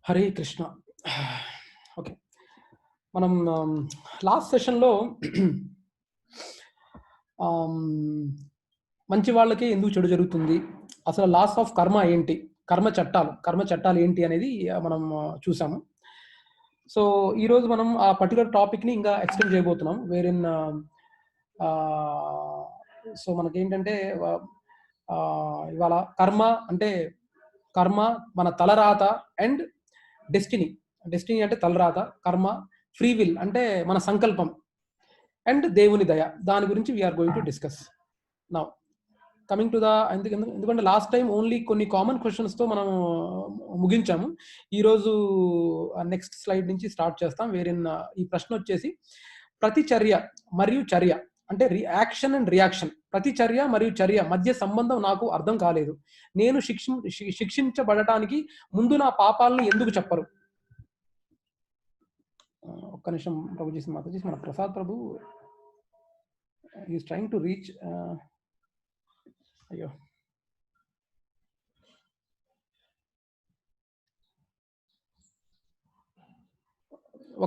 Hare Krishna. Okay, మనం last సెషన్లో మంచి వాళ్ళకి ఎందుకు చెడు జరుగుతుంది, అసలు లాస్ ఆఫ్ కర్మ ఏంటి, కర్మ చట్టాలు ఏంటి అనేది మనం చూసాము. సో ఈరోజు మనం ఆ పర్టికులర్ టాపిక్ని ఇంకా ఎక్స్టెండ్ చేయబోతున్నాం. వేరిన్ సో మనకేంటంటే ఇవాళ కర్మ మన తలరాత అండ్ డెస్టినీ అంటే తలరాత, కర్మ, ఫ్రీ విల్ అంటే మన సంకల్పం, అండ్ దేవుని దయ. దాని గురించి we are going to discuss now. Coming to the ఎందుకంటే లాస్ట్ టైం ఓన్లీ కొన్ని కామన్ క్వశ్చన్స్తో మనం ముగించాము. ఈరోజు నెక్స్ట్ స్లైడ్ నుంచి స్టార్ట్ చేస్తాం. వేరిన్ ఈ ప్రశ్న వచ్చేసి, ప్రతిచర్య మరియు చర్య అంటే యాక్షన్ అండ్ రియాక్షన్, ప్రతిచర్య మరియు చర్య మధ్య సంబంధం నాకు అర్థం కాలేదు. నేను శిక్షించబడటానికి ముందు నా పాపాలని ఎందుకు చెప్పరు? ఒక్క నిమిషం ప్రభుజీ, మాతాజీ, మన ప్రసాద్ ప్రభు ఈస్ ట్రైంగ్ టు రీచ్. అయ్యో,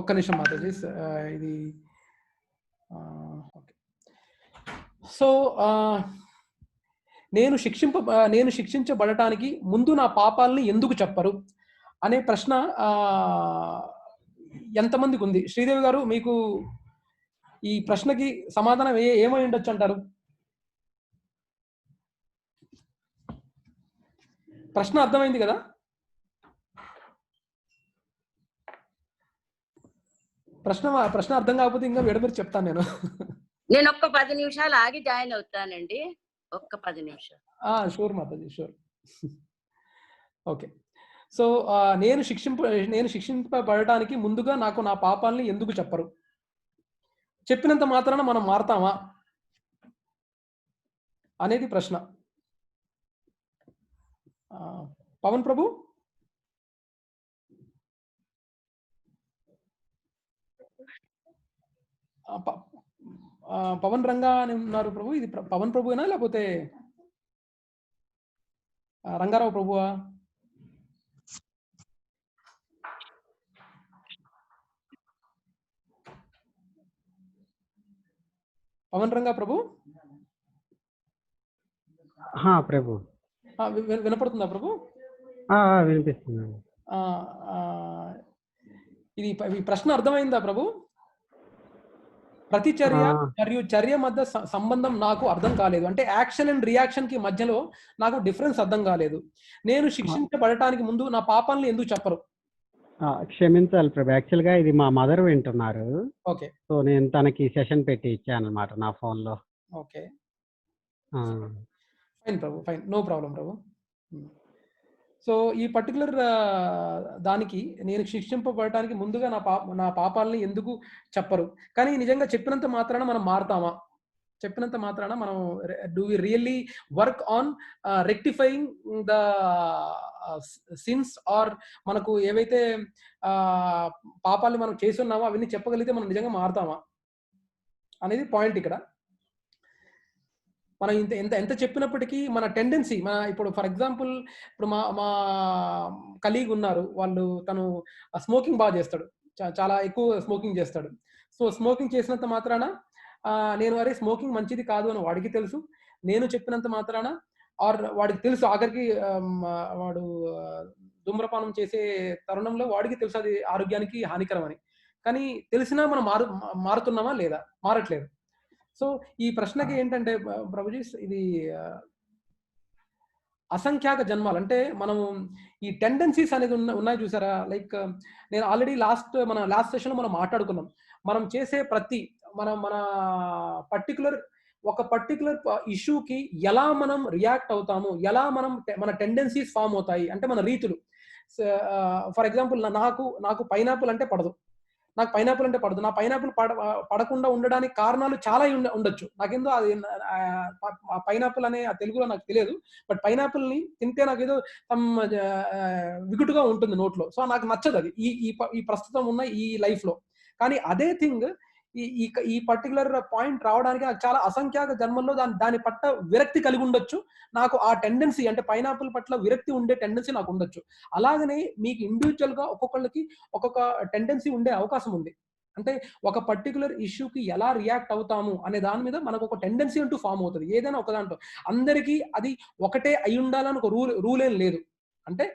ఒక్క నిమిషం మాతాజీ, ఇది ఓకే. సో నేను శిక్షించబడటానికి ముందు నా పాపాలని ఎందుకు చెప్పరు అనే ప్రశ్న ఎంతమందికి ఉంది? శ్రీదేవి గారు, మీకు ఈ ప్రశ్నకి సమాధానం ఏమై ఉండొచ్చు అంటారు? ప్రశ్న అర్థమైంది కదా? ప్రశ్న అర్థం కాకపోతే ఇంకా విడమరి చెప్తాను నేను ఒక్క 10 నిమిషాలు ఆగి జాయిన్ అవుతానండి. ఒక్క 10 నిమిషాలు. Sure Mataji, sure. Okay. So నేను శిక్షింపబడటానికి ముందుగా నాకు నా పాపాలని ఎందుకు చెప్పరు? చెప్పినంత మాత్రాన మనం మారతామా అనేది ప్రశ్న. పవన్ ప్రభు, పవన్ రంగా అని ఉన్నారు ప్రభు. ఇది పవన్ ప్రభునా లేకపోతే రంగారావు ప్రభువా? పవన్ రంగా ప్రభు ప్రభు వినపడుతుందా ప్రభు? వినిపిస్తుంది. ఇది ప్రశ్న అర్థమైందా ప్రభు? ప్రతిచర్య మరియు చర్య మధ్య సంబంధం నాకు అర్థం కాలేదు అంటే యాక్షన్ అండ్ రియాక్షన్ కి మధ్యలో నాకు డిఫరెన్స్ అర్థం కాలేదు. నేను శిక్షించబడటానికి ముందు నా పాపాలను ఎందుకు చెప్పరు? క్షమించాలి ప్రభు, యాక్చువల్ గా ఇది మా మదర్ వింటున్నారు. ఓకే. సో నేను తనకి సెషన్ పెట్టి ఇచ్చాను అనమాట నా ఫోన్ లో. ఓకే, ఫైన్ ప్రభు, ఫైన్, నో ప్రాబ్లం ప్రభు. సో ఈ పర్టికులర్ దానికి నేను శిక్షింపబడటానికి ముందుగా నా పాపాలని ఎందుకు చెప్పరు? కానీ నిజంగా చెప్పినంత మాత్రాన మనం మారుతామా? చెప్పినంత మాత్రాన మనం do we really work on rectifying the sins, or మనకు ఏవైతే పాపాలని మనం చేసి ఉన్నామో అవన్నీ చెప్పగలిగితే మనం నిజంగా మారుతామా అనేది పాయింట్ ఇక్కడ. మనం ఎంత చెప్పినప్పటికీ మన టెండెన్సీ, ఇప్పుడు ఫర్ ఎగ్జాంపుల్ ఇప్పుడు మా కలీగ్ ఉన్నారు, తను స్మోకింగ్ బాగా చేస్తాడు, చాలా ఎక్కువ స్మోకింగ్ చేస్తాడు. సో స్మోకింగ్ చేసినంత మాత్రాన నేను అరే స్మోకింగ్ మంచిది కాదు అని వాడికి తెలుసు, నేను చెప్పినంత మాత్రాన ఆర్ వాడికి తెలుసు, ఆఖరికి వాడు ధూమ్రపానం చేసే తరుణంలో వాడికి తెలుసు అది ఆరోగ్యానికి హానికరం అని. కానీ తెలిసినా మనం మారుతున్నామా లేదా? మారట్లేదు. సో ఈ ప్రశ్నకి ఏంటంటే ప్రభుజీ, ఇది అసంఖ్యాక జన్మాలు అంటే మనము ఈ టెండెన్సీస్ అనేది ఉన్నాయి చూసారా? లైక్ నేను ఆల్రెడీ మన లాస్ట్ సెషన్లో మనం మాట్లాడుకున్నాం, మనం చేసే మన ఒక పర్టికులర్ ఇష్యూకి ఎలా మనం రియాక్ట్ అవుతాము, ఎలా మన టెండెన్సీస్ ఫామ్ అవుతాయి అంటే మన రీతులు. ఫర్ ఎగ్జాంపుల్ నాకు పైనాపిల్ అంటే పడదు. నా పైనాపిల్ పడకుండా ఉండడానికి కారణాలు చాలా ఉండొచ్చు. నాకేందో అది పైనాపిల్ అనే తెలుగులో నాకు తెలియదు, బట్ పైనాపిల్ ని తింటే నాకేదో విగుటుగా ఉంటుంది నోట్లో. సో నాకు నచ్చదు అది ఈ ప్రస్తుతం ఉన్న ఈ లైఫ్ లో. కానీ అదే థింగ్ ఈ పర్టికులర్ పాయింట్ రావడానికి నాకు చాలా అసంఖ్యాక జన్మల్లో దాని పట్ల విరక్తి కలిగి ఉండొచ్చు. నాకు ఆ టెండెన్సీ అంటే పైనాపిల్ పట్ల విరక్తి ఉండే టెండెన్సీ నాకు ఉండొచ్చు. అలాగనే మీకు ఇండివిజువల్ గా ఒక్కొక్కళ్ళకి ఒక్కొక్క టెండెన్సీ ఉండే అవకాశం ఉంది. అంటే ఒక పర్టికులర్ ఇష్యూకి ఎలా రియాక్ట్ అవుతాము అనే దాని మీద మనకు ఒక టెండెన్సీ అంటూ ఫామ్ అవుతుంది. ఏదైనా ఒక దాంట్లో అందరికీ అది ఒకటే అయి ఉండాలని ఒక రూల్ ఏం లేదు. అంటే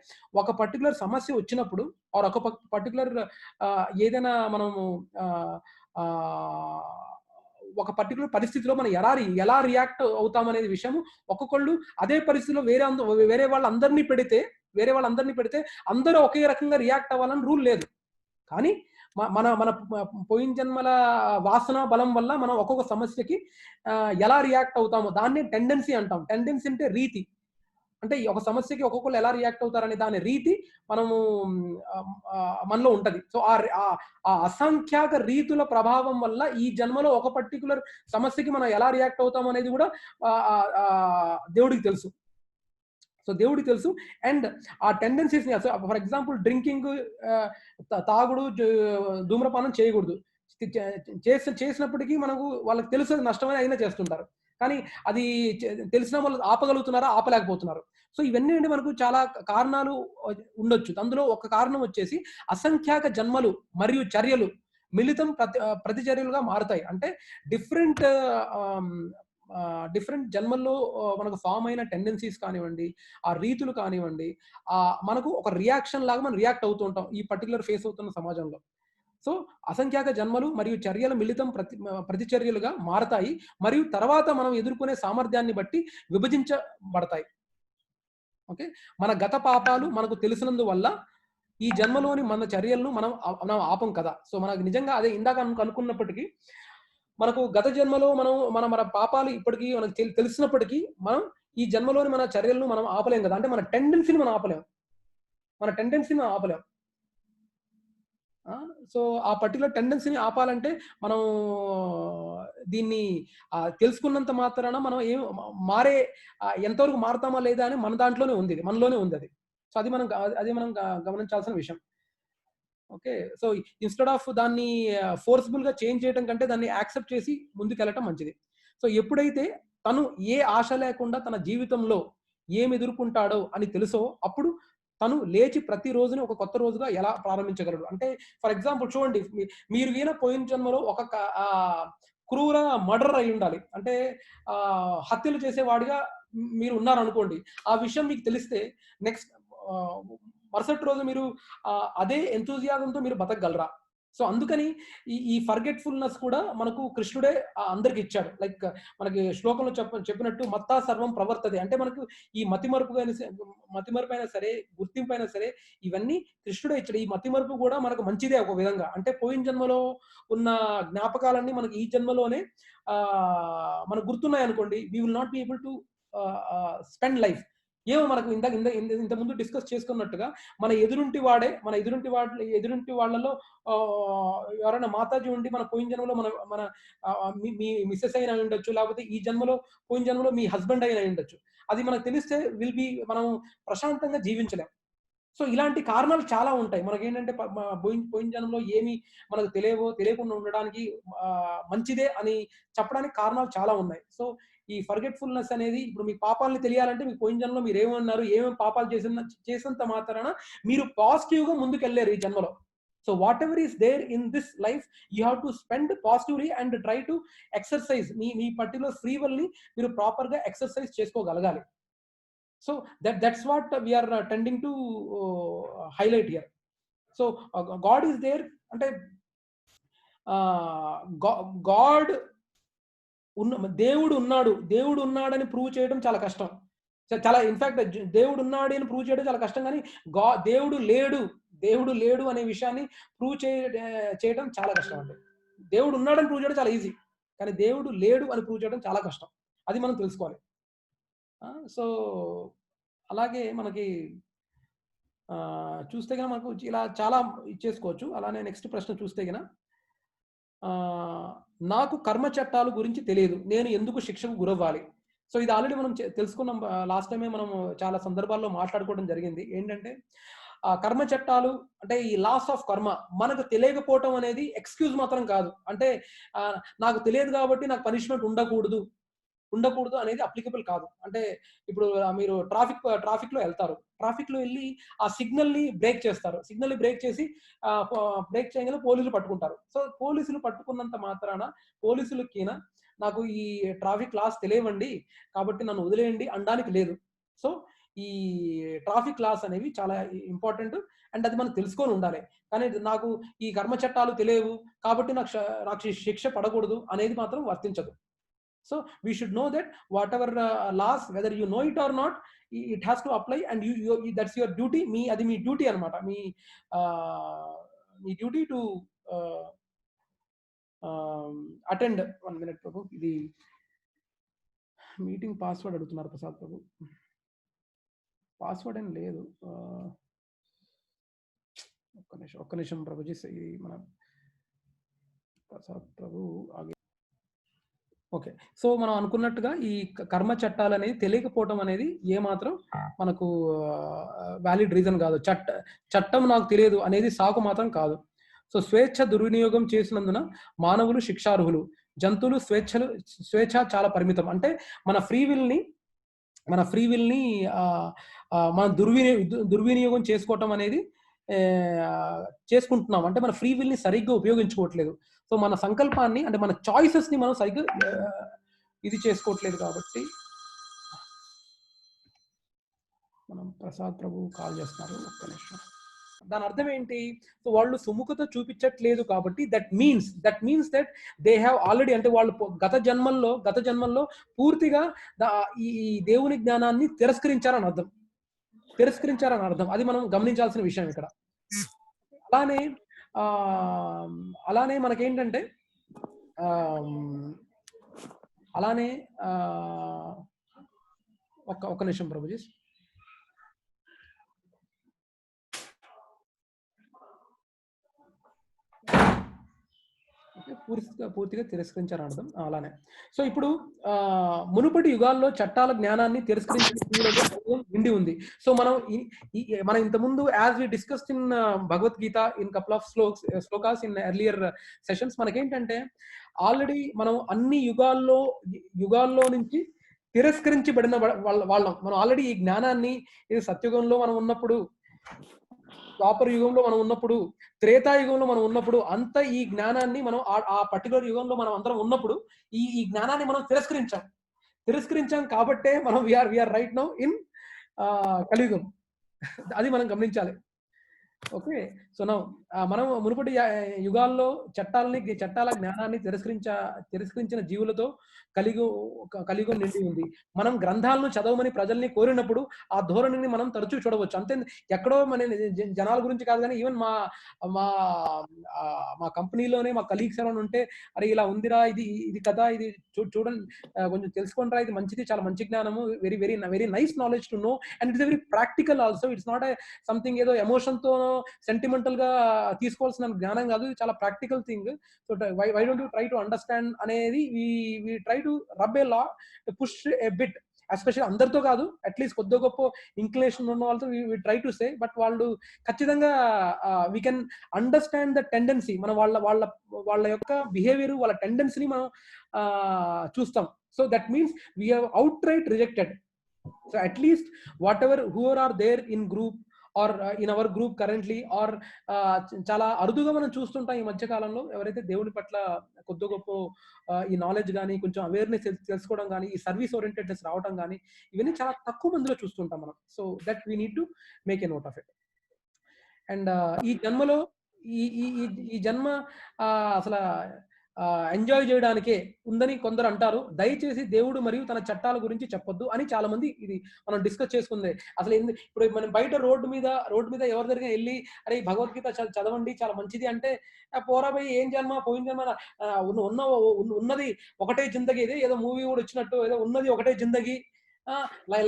ఒక పర్టికులర్ సమస్య వచ్చినప్పుడు ఆర్ ఒక పర్టికులర్ ఏదైనా మనము ఒక పర్టికులర్ పరిస్థితిలో మనం ఎలా రియాక్ట్ అవుతాం అనేది విషయం ఒక్కొక్కళ్ళు అదే పరిస్థితిలో వేరే వాళ్ళందరినీ పెడితే అందరూ ఒకే రకంగా రియాక్ట్ అవ్వాలని రూల్ లేదు. కానీ మన మన పోయిన జన్మల వాసన బలం వల్ల మనం ఒక్కొక్క సమస్యకి ఎలా రియాక్ట్ అవుతామో దాన్ని టెండెన్సీ అంటాం. టెండెన్సీ అంటే రీతి. అంటే ఒక సమస్యకి ఒక్కొక్కరు ఎలా రియాక్ట్ అవుతారనే దాని రీతి మనము మనలో ఉంటది. సో ఆ అసంఖ్యాక రీతుల ప్రభావం వల్ల ఈ జన్మలో ఒక పర్టికులర్ సమస్యకి మనం ఎలా రియాక్ట్ అవుతాం అనేది కూడా దేవుడికి తెలుసు. సో దేవుడికి తెలుసు. అండ్ ఆ టెండెన్సీస్ ఫర్ ఎగ్జాంపుల్ డ్రింకింగ్, తాగుడు, ధూమ్రపానం చేయకూడదు. చేసినప్పటికీ మనకు వాళ్ళకి తెలుసు నష్టమే అయినా చేస్తుంటారు. కానీ అది తెలిసిన వాళ్ళు ఆపగలుగుతున్నారా, ఆపలేకపోతున్నారు. సో ఇవన్నీ మనకు చాలా కారణాలు ఉండొచ్చు. అందులో ఒక కారణం వచ్చేసి అసంఖ్యాక జన్మలు మరియు చర్యలు మిళితం ప్రతిచర్యలుగా మారుతాయి. అంటే డిఫరెంట్ జన్మల్లో మనకు ఫామ్ అయిన టెండెన్సీస్ కానివ్వండి, ఆ రీతులు కానివ్వండి, మనకు ఒక రియాక్షన్ లాగా మనం రియాక్ట్ అవుతూ ఉంటాం ఈ పర్టికులర్ ఫేస్ అవుతున్న సమాజంలో. సో అసంఖ్యాక జన్మలు మరియు చర్యల మిళితం ప్రతిచర్యలుగా మారతాయి మరియు తర్వాత మనం ఎదుర్కొనే సామర్థ్యాన్ని బట్టి విభజించబడతాయి. ఓకే, మన గత పాపాలు మనకు తెలిసినందువల్ల ఈ జన్మలోని మన చర్యలను మనం ఆపం కదా. సో మనకు నిజంగా అదే ఇందాక అనుకున్నప్పటికీ మనకు గత జన్మలో మన పాపాలు ఇప్పటికీ మనకు తెలిసినప్పటికీ మనం ఈ జన్మలోని మన చర్యలను మనం ఆపలేం కదా. అంటే మన టెండెన్సీని మనం ఆపలేం. సో ఆ పర్టికులర్ టెండెన్సీని ఆపాలంటే మనం దీన్ని తెలుసుకున్నంత మాత్రాన మనం ఎంతవరకు మారుతామా లేదా అని మనలోనే ఉంది అది. సో అది మనం గమనించాల్సిన విషయం. ఓకే, సో ఇన్స్టెడ్ ఆఫ్ దాన్ని ఫోర్స్ఫుల్ గా చేంజ్ చేయడం కంటే దాన్ని యాక్సెప్ట్ చేసి ముందుకెళ్ళటం మంచిది. సో ఎప్పుడైతే తను ఏ ఆశ లేకుండా తన జీవితంలో ఏమి ఎదుర్కొంటాడో అని తెలుసో అప్పుడు తను లేచి ప్రతి రోజుని ఒక కొత్త రోజుగా ఎలా ప్రారంభించగలడు. అంటే ఫర్ ఎగ్జాంపుల్ చూడండి, మీరు వీణ పోయిన జన్మలో ఒక క్రూర మర్డర్ అయి ఉండాలి. అంటే హత్యలు చేసేవాడిగా మీరు ఉన్నారనుకోండి. ఆ విషయం మీకు తెలిస్తే నెక్స్ట్ మరుసటి రోజు మీరు అదే ఎంతూజియాజంతో మీరు బతకగలరా? సో అందుకని ఈ ఫర్గెట్ఫుల్నెస్ కూడా మనకు కృష్ణుడే అందరికి ఇచ్చాడు. లైక్ మనకి శ్లోకంలో చెప్పినట్టు మత్తా సర్వం ప్రవర్తతే. అంటే మనకు ఈ మతిమరుపు అయినా సరే, గుర్తింపు అయినా సరే ఇవన్నీ కృష్ణుడే ఇచ్చాడు. ఈ మతిమరుపు కూడా మనకు మంచిదే ఒక విధంగా. అంటే పోయిన జన్మలో ఉన్న జ్ఞాపకాలన్నీ మనకి ఈ జన్మలోనే మనకు గుర్తున్నాయి అనుకోండి, we will not be able to spend life. ఏమో మనకు ఇంత ముందు డిస్కస్ చేసుకున్నట్టుగా మన ఎదురుంటి వాళ్ళలో ఎవరైనా మాతాజీ ఉండి మన పోయిన జన్మలో మన మీ మిస్సెస్ అయినా ఉండొచ్చు, లేకపోతే పోయిన జన్మలో మీ హస్బెండ్ అయినా ఉండొచ్చు. అది మనకు తెలిస్తే మనం ప్రశాంతంగా జీవించలేం. సో ఇలాంటి కారణాలు చాలా ఉంటాయి. మనకేంటంటే పోయిన జన్మలో ఏమి మనకు తెలియకుండా ఉండడానికి మంచిదే అని చెప్పడానికి కారణాలు చాలా ఉన్నాయి. సో ఈ ఫర్గెట్ఫుల్నెస్ అనేది ఇప్పుడు మీ పాపాలని తెలియాలంటే మీకు పోయిన జన్మలో మీరు ఏమన్నారు, ఏమేమి పాపాలు చేసినంత మాత్రాన మీరు పాజిటివ్ గా ముందుకెళ్ళారు ఈ జన్మలో. So whatever is there in this life you have to spend positively and try to exercise. మీ పర్టికులర్ ఫ్రీ విల్ ని మీరు ప్రాపర్ గా ఎక్సర్సైజ్ చేసుకోగలగాలి. So that's what we are tending to highlight here. So God is there. అంటే God దేవుడు ఉన్నాడని prove చేయడం చాలా కష్టం. చాలా ఇన్ఫాక్ట్ దేవుడు ఉన్నాడు అని ప్రూవ్ చేయడం చాలా కష్టం. కానీ దేవుడు లేడు అనే విషయాన్ని ప్రూవ్ చేయడం చాలా కష్టం అండి. దేవుడు ఉన్నాడని ప్రూవ్ చేయడం చాలా ఈజీ, కానీ దేవుడు లేడు అని ప్రూవ్ చేయడం చాలా కష్టం. అది మనం తెలుసుకోవాలి. సో అలాగే మనకి చూస్తే గన మనకు ఇలా చాలా ఇచ్చేసుకోవచ్చు. అలానే నెక్స్ట్ ప్రశ్న చూస్తే గన నాకు కర్మ చట్టాల గురించి తెలియదు, నేను ఎందుకు శిక్షకు గురవ్వాలి? సో ఇది ఆల్రెడీ మనం తెలుసుకున్నాం. లాస్ట్ టైమే మనం చాలా సందర్భాల్లో మాట్లాడుకోవడం జరిగింది. ఏంటంటే కర్మ చట్టాలు అంటే ఈ లాస్ ఆఫ్ కర్మ మనకు తెలియకపోవటం అనేది ఎక్స్క్యూజ్ మాత్రం కాదు. అంటే నాకు తెలియదు కాబట్టి నాకు పనిష్మెంట్ ఉండకూడదు అనేది అప్లికబుల్ కాదు. అంటే ఇప్పుడు మీరు ట్రాఫిక్ లో వెళ్తారు. ట్రాఫిక్ లో వెళ్ళి ఆ సిగ్నల్ ని బ్రేక్ చేస్తారు. సిగ్నల్ ని బ్రేక్ చేసి బ్రేక్ చేయగానే పోలీసులు పట్టుకుంటారు. సో పోలీసులు పట్టుకున్నంత మాత్రాన పోలీసులకినా నాకు ఈ ట్రాఫిక్ లాస్ తెలియవండి కాబట్టి నన్ను వదిలేయండి అనడానికి లేదు. సో ఈ ట్రాఫిక్ లాస్ అనేవి చాలా ఇంపార్టెంట్ అండ్ అది మనం తెలుసుకొని ఉండాలి. కానీ నాకు ఈ కర్మ చట్టాలు తెలియవు కాబట్టి నాకు శిక్ష పడకూడదు అనేది మాత్రం వర్తించదు. So we should know that whatever laws, whether you know it or not, it has to apply and you that's your duty. Adi me duty anamata. Me duty to attend. 1 minute Prabhu. The meeting password adugutunnaru Prasad Prabhu. Password em ledu. ఒక్క నిమిషం ప్రభుజీ మన ప్రసాద్ ప్రభు okay. So మనం అనుకున్నట్టుగా ఈ కర్మ చట్టాలు అనేది తెలియకపోవటం అనేది ఏమాత్రం మనకు వ్యాలిడ్ రీజన్ కాదు. చట్టం నాకు తెలియదు అనేది సాకు మాత్రం కాదు. సో స్వేచ్ఛ దుర్వినియోగం చేసినందున మానవులు శిక్షార్హులు. జంతువులు స్వేచ్ఛ చాలా పరిమితం. అంటే మన ఫ్రీ విల్ ని మనం దుర్వినియోగం చేసుకోవటం అనేది చేసుకుంటున్నాం. అంటే మన ఫ్రీ విల్ ని సరిగ్గా ఉపయోగించుకోవట్లేదు. సో మన సంకల్పాన్ని అంటే మన చాయిసెస్ ని మనం సరిగ్గా ఇది చేసుకోవట్లేదు. కాబట్టి మనం ప్రసాద్ ప్రభు కాల్ చేస్తున్నారు. ఒక్క నిమిషం. దాని అర్థం ఏంటి? సో వాళ్ళు సుముఖత చూపించట్లేదు కాబట్టి that means that they have already అంటే వాళ్ళు గత జన్మల్లో పూర్తిగా ఈ దేవుని జ్ఞానాన్ని తిరస్కరించారని అర్థం. అది మనం గమనించాల్సిన విషయం ఇక్కడ. అలానే మనకేంటంటే ఒక్క నిమిషం ప్రభుజీ. పూర్తిగా తిరస్కరించారు అర్థం. అలానే సో ఇప్పుడు మునుపటి యుగాల్లో చట్టాల జ్ఞానాన్ని తిరస్కరించిన నిండి ఉంది. సో మనం ఇంతకుముందు as we discussed in Bhagavad Gita in couple of shlokas in earlier sessions మనకేంటంటే ఆల్రెడీ మనం అన్ని యుగాల్లో నుంచి తిరస్కరించబడిన వాళ్ళం. మనం ఆల్రెడీ ఈ జ్ఞానాన్ని ఇది సత్యుగంలో మనం ఉన్నప్పుడు, ద్వాపర యుగంలో మనం ఉన్నప్పుడు, త్రేతాయుగంలో మనం ఉన్నప్పుడు అంత ఈ జ్ఞానాన్ని మనం ఆ పర్టికులర్ యుగంలో మనం అందరం ఉన్నప్పుడు ఈ జ్ఞానాన్ని మనం తిరస్కరించాం కాబట్టే మనం వీఆర్ రైట్ నౌ ఇన్ కలియుగం. అది మనం గమనించాలి. ఓకే. సో మనం మునుపటి యుగాల్లో చట్టాల జ్ఞానాన్ని తిరస్కరించిన జీవులతో కలియుగం నిండి ఉంది. మనం గ్రంథాలను చదవమని ప్రజల్ని కోరినప్పుడు ఆ ధోరణిని మనం తరచూ చూడవచ్చు. అంతే, ఎక్కడో మన జనాల గురించి కాదు కానీ ఈవెన్ మా కంపెనీలోనే మా కలీగ్స్ ఎవరైనా ఉంటే అరే ఇలా ఉందిరా, ఇది కదా, ఇది చూడండి, కొంచెం తెలుసుకోండిరా, ఇది మంచిది, చాలా మంచి జ్ఞానము, very very very nice knowledge to know and it's very practical also. It's not something ఏదో ఎమోషన్ తో సెంటిమెంటల్ గా తీసుకోవాల్సిన జ్ఞానం కాదు, చాలా practical thing. So why don't you try to understand అనేది we try to rub a law push a bit, especially అందరితో కాదు, అట్లీస్ట్ కొద్ది గొప్ప ఇంక్లినేషన్ ఉన్న వాళ్ళతో we try to say. But వాళ్ళు ఖచ్చితంగా we can understand the tendency, మన వాళ్ళ యొక్క బిహేవియర్, వాళ్ళ టెండెన్సీని మనం చూస్తాం. So that means we have outright rejected. So at least whatever whoever are there in group or in our group currently are చాలా అరుదుగా మనం చూస్తుంటాం ఈ మధ్య కాలంలో ఎవరైతే దేవుని పట్ల కొద్ది గొప్ప ఈ నాలెడ్జ్ కానీ, కొంచెం అవేర్నెస్ తెలుసుకోవడం కానీ, ఈ సర్వీస్ ఓరియంటెడ్నెస్ రావడం కానీ, ఇవన్నీ చాలా తక్కువ మందిలో చూస్తుంటాం మనం. So that we need to make a note of it. And ఈ జన్మలో ఈ జన్మ అసలు ఎంజాయ్ చేయడానికే ఉందని కొందరు అంటారు. దయచేసి దేవుడు మరియు తన చట్టాల గురించి చెప్పొద్దు అని చాలా మంది ఇది మనం డిస్కస్ చేసుకుంది. అసలు ఇప్పుడు మనం బయట రోడ్డు మీద ఎవరి దగ్గర వెళ్ళి అరే భగవద్గీత చదవండి చాలా మంచిది అంటే పోరాబోయి ఏం జన్మ పోయిన జన్మ, ఉన్నది ఒకటే జిందగీ, ఇది ఏదో మూవీ కూడా వచ్చినట్టు, ఏదో ఉన్నది ఒకటే జిందగీ,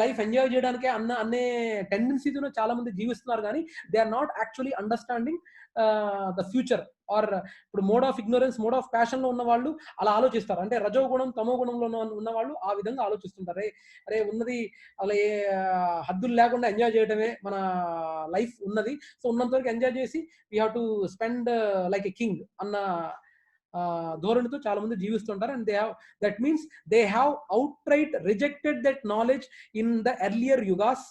లైఫ్ ఎంజాయ్ చేయడానికే అనే టెండెన్సీతో చాలా మంది జీవిస్తున్నారు, కానీ they are not actually understanding the future. Or ఇప్పుడు mode of ignorance, mode of passion లో ఉన్న వాళ్ళు అలా ఆలోచిస్తారు. అంటే రజో గుణం తమో గుణంలో ఉన్న వాళ్ళు ఆ విధంగా ఆలోచిస్తుంటారు. అరే ఉన్నది అలా హద్దులు లేకుండా ఎంజాయ్ చేయడమే మన లైఫ్ ఉన్నది, సో ఉన్నంత వరకు ఎంజాయ్ చేసి we have to spend like a king అన్న ధోరణితో చాలా మంది జీవిస్తుంటారు. And that means they have outright rejected that knowledge in the earlier యుగాస్.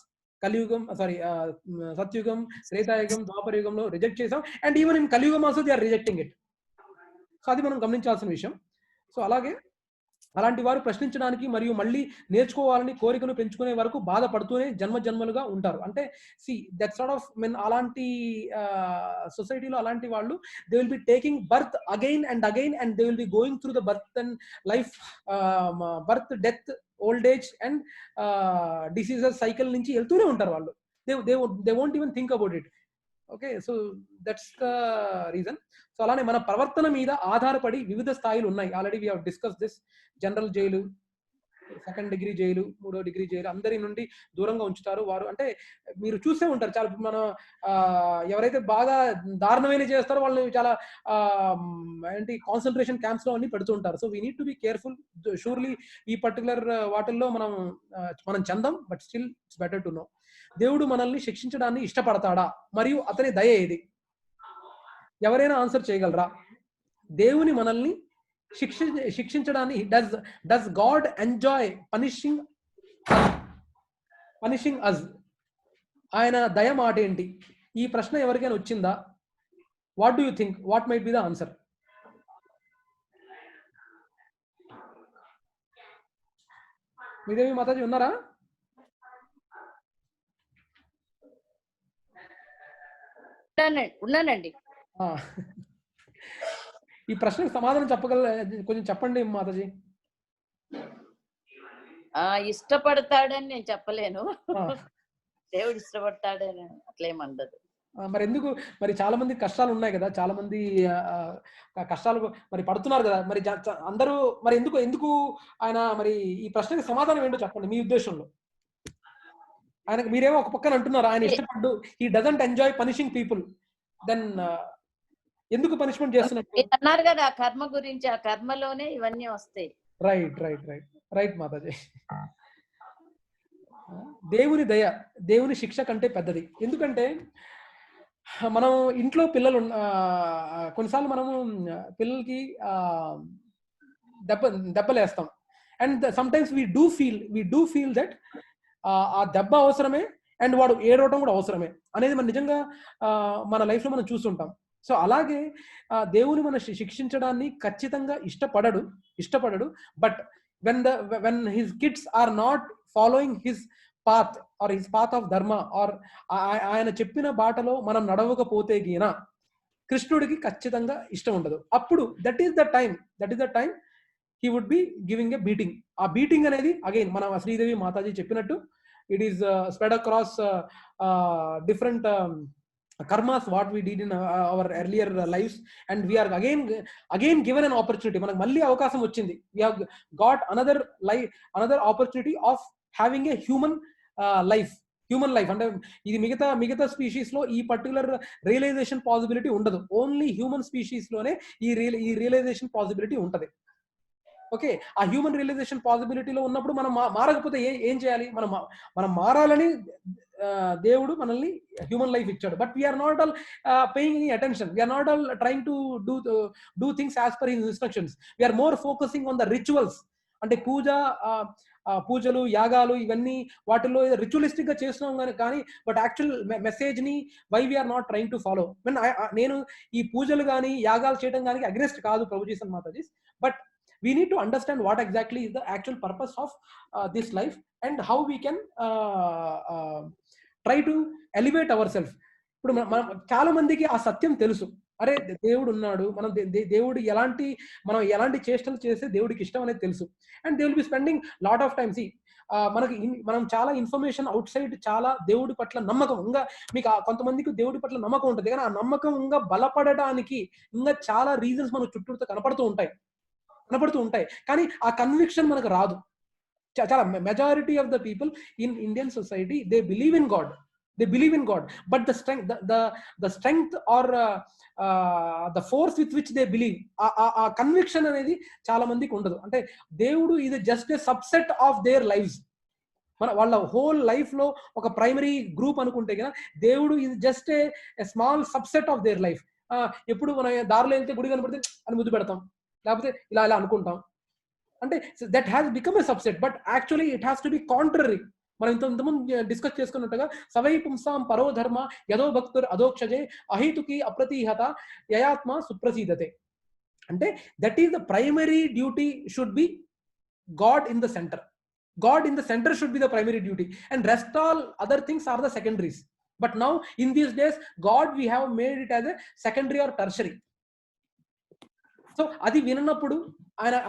కలియుగం, సారీ, సత్యుగం, త్రేతాయుగం, ద్వాపర యుగంలో రిజెక్ట్ చేసాం. అండ్ ఈవెన్ ఇన్ కలియుగం also they are rejecting it. So అది మనం గమనించాల్సిన విషయం. సో అలాగే అలాంటి వారు ప్రశ్నించడానికి మరియు మళ్ళీ నేర్చుకోవాలని కోరికను పెంచుకునే వరకు బాధపడుతూనే జన్మ జన్మలుగా ఉంటారు. అంటే see that sort of mean అలాంటి సొసైటీలో అలాంటి వాళ్ళు they will be taking birth again and they will be going through the birth and life, birth, death, old age and diseases cycle నుంచి వెళ్తూనే ఉంటారు వాళ్ళు. They won't even think about it. Okay, so that's the reason. So అలానే మన ప్రవర్తన మీద ఆధారపడి వివిధ స్థాయిలు ఉన్నాయి. Already we have discuss this. General jail, second degree jail, 3వ డిగ్రీ జైలు, అందరి నుండి దూరంగా ఉంచుతారు వారు. అంటే మీరు చూసే ఉంటారు చాలా, మన ఎవరైతే బాగా దారుణమైన చేస్తారో వాళ్ళని చాలా ఏంటి కాన్సన్ట్రేషన్ క్యాంప్స్ లో అన్ని పెడుతూ ఉంటారు. So we need to be careful. Surely ఈ పర్టికులర్ వాటిల్లో మనం చెందాం, but still it's better to know. దేవుడు మనల్ని శిక్షించడాన్ని ఇష్టపడతాడా మరియు అతని దయ ఏది? ఎవరైనా ఆన్సర్ చేయగలరా? దేవుని మనల్ని శిక్షించడాన్ని does God enjoy punishing us? ఆయన దయ మాట ఏంటి? ఈ ప్రశ్న ఎవరికైనా వచ్చిందా? What do you think? What might be the answer? మీదేవి మాతాజీ ఉన్నారా? ఉన్నానండి. ఈ ప్రశ్నకు సమాధానం కొంచెం చెప్పండి మాతాజీ. ఇష్టపడతాడని నేను చెప్పలేను. దేవుడు ఇష్టపడతాడని అట్లేమండదు. మరి ఎందుకు? మరి చాలా మంది కష్టాలు ఉన్నాయి కదా, చాలా మంది కష్టాలు మరి పడుతున్నారు కదా, మరి అందరూ మరి ఎందుకు ఆయన మరి ఈ ప్రశ్నకి సమాధానం ఏంటో చెప్పండి మీ ఉద్దేశంలో. ఆయనకు మీరేమో ఒక పక్కన అంటున్నారు ఆయన ఇష్టపడ్డు, he doesn't enjoy punishing people, then ఎందుకు పనిష్మెంట్ చేస్తున్నట్టు అన్నారు కదా ఆ కర్మ గురించి. ఆ కర్మలోనే ఇవన్నీ వస్తాయి. రైట్ మాతాజీ. దేవుని దయ దేవుని శిక్ష కంటే పెద్దది. ఎందుకంటే మనం ఇంట్లో పిల్లలు కొన్నిసార్లు మనము పిల్లలకి దెబ్బలేస్తాం. And sometimes we do feel that ఆ దెబ్బ అవసరమే అండ్ వాడు ఏడవటం కూడా అవసరమే అనేది మనం నిజంగా మన లైఫ్ లో మనం చూస్తుంటాం. సో అలాగే దేవుని మన శిక్షించడాన్ని ఖచ్చితంగా ఇష్టపడడు. But when his kids are not following his path or his path of dharma or ఆయన చెప్పిన బాటలో మనం నడవకపోతే గీన కృష్ణుడికి ఖచ్చితంగా ఇష్టం ఉండదు. అప్పుడు that is the time he would be giving a beating. ఆ బీటింగ్ అనేది అగైన్ మన శ్రీదేవి మాతాజీ చెప్పినట్టు it is spread across different karmas what we did in our earlier lives, and we are again given an opportunity. మనకు మళ్ళీ అవకాశం వచ్చింది. We have got another opportunity of having a human life. అంటే ఇది మిగతా species లో ఈ particular realisation possibility ఉండదు. ఓన్లీ హ్యూమన్ స్పీషీస్ లోనే ఈ రియలైజేషన్ పాసిబిలిటీ ఉంటది. ఓకే, ఆ హ్యూమన్ రియలైజేషన్ పాసిబిలిటీలో ఉన్నప్పుడు మనం మారకపోతే ఏం చేయాలి? మనం మారాలని దేవుడు మనల్ని హ్యూమన్ లైఫ్ ఇచ్చాడు. But we are not all paying any attention. We are not all trying to do things as per his instructions. We are more focusing on the rituals. అంటే పూజలు, యాగాలు, ఇవన్నీ వాటిల్లో రిచువలిస్టిక్ గా చేస్తున్నాం కానీ బట్ యాక్చువల్ మెసేజ్ ని why we are not trying to follow. నేను ఈ పూజలు కానీ యాగాలు చేయడం కానీ అగ్రెస్ట్ కాదు Prabhuji Mataji, but we need to understand what exactly is the actual purpose of this life and how we can try to elevate ourselves. ఇప్పుడు చాలా మందికి ఆ సత్యం తెలుసు. అరే దేవుడు ఉన్నాడు, దేవుడు మనం ఎలాంటి చేష్టలు చేస్తే దేవుడికి ఇష్టం అనేది తెలుసు. And they will B spending lot of time. మనం చాలా ఇన్ఫర్మేషన్ అవుట్ సైడ్, చాలా దేవుడి పట్ల నమ్మకం ఇంకా మీకు కొంతమందికి దేవుడి పట్ల నమ్మకం ఉంటుంది, కానీ ఆ నమ్మకం ఇంకా బలపడడానికి ఇంకా చాలా రీజన్స్ మనకు చుట్టూతో కనపడుతూ ఉంటాయి. కానీ ఆ కన్విక్షన్ మనకు రాదు. చాలా majority of the people in Indian society they believe in God, but the strength or the force with which they believe, ఆ కన్విక్షన్ అనేది చాలా మందికి ఉండదు. అంటే దేవుడు ఇది just a subset of their lives. వాళ్ళ హోల్ లైఫ్ లో ఒక ప్రైమరీ గ్రూప్ అనుకుంటే కదా, దేవుడు ఇది just a small subset of their life. ఎప్పుడు మన దారిలో వెళ్తే గుడి కనపడితే అని ముద్దు పెడతాం, లేకపోతే ఇలా ఇలా అనుకుంటాం. అంటే that has become a subset, but actually it has to be contrary. మనం ఇంతకుముందు డిస్కస్ చేసుకున్నట్టుగా సవై పుంసాం పరో ధర్మ యదో భక్తుర్ అధోక్షజే అహేతుకి అప్రతిహత యయాత్మ సుప్రసీదతే. అంటే that is the primary duty should be God in the centre. God in the center should be the primary duty, and rest all other things are the secondaries. But now in these days God we have made it as a secondary or tertiary. So adi vinannappudu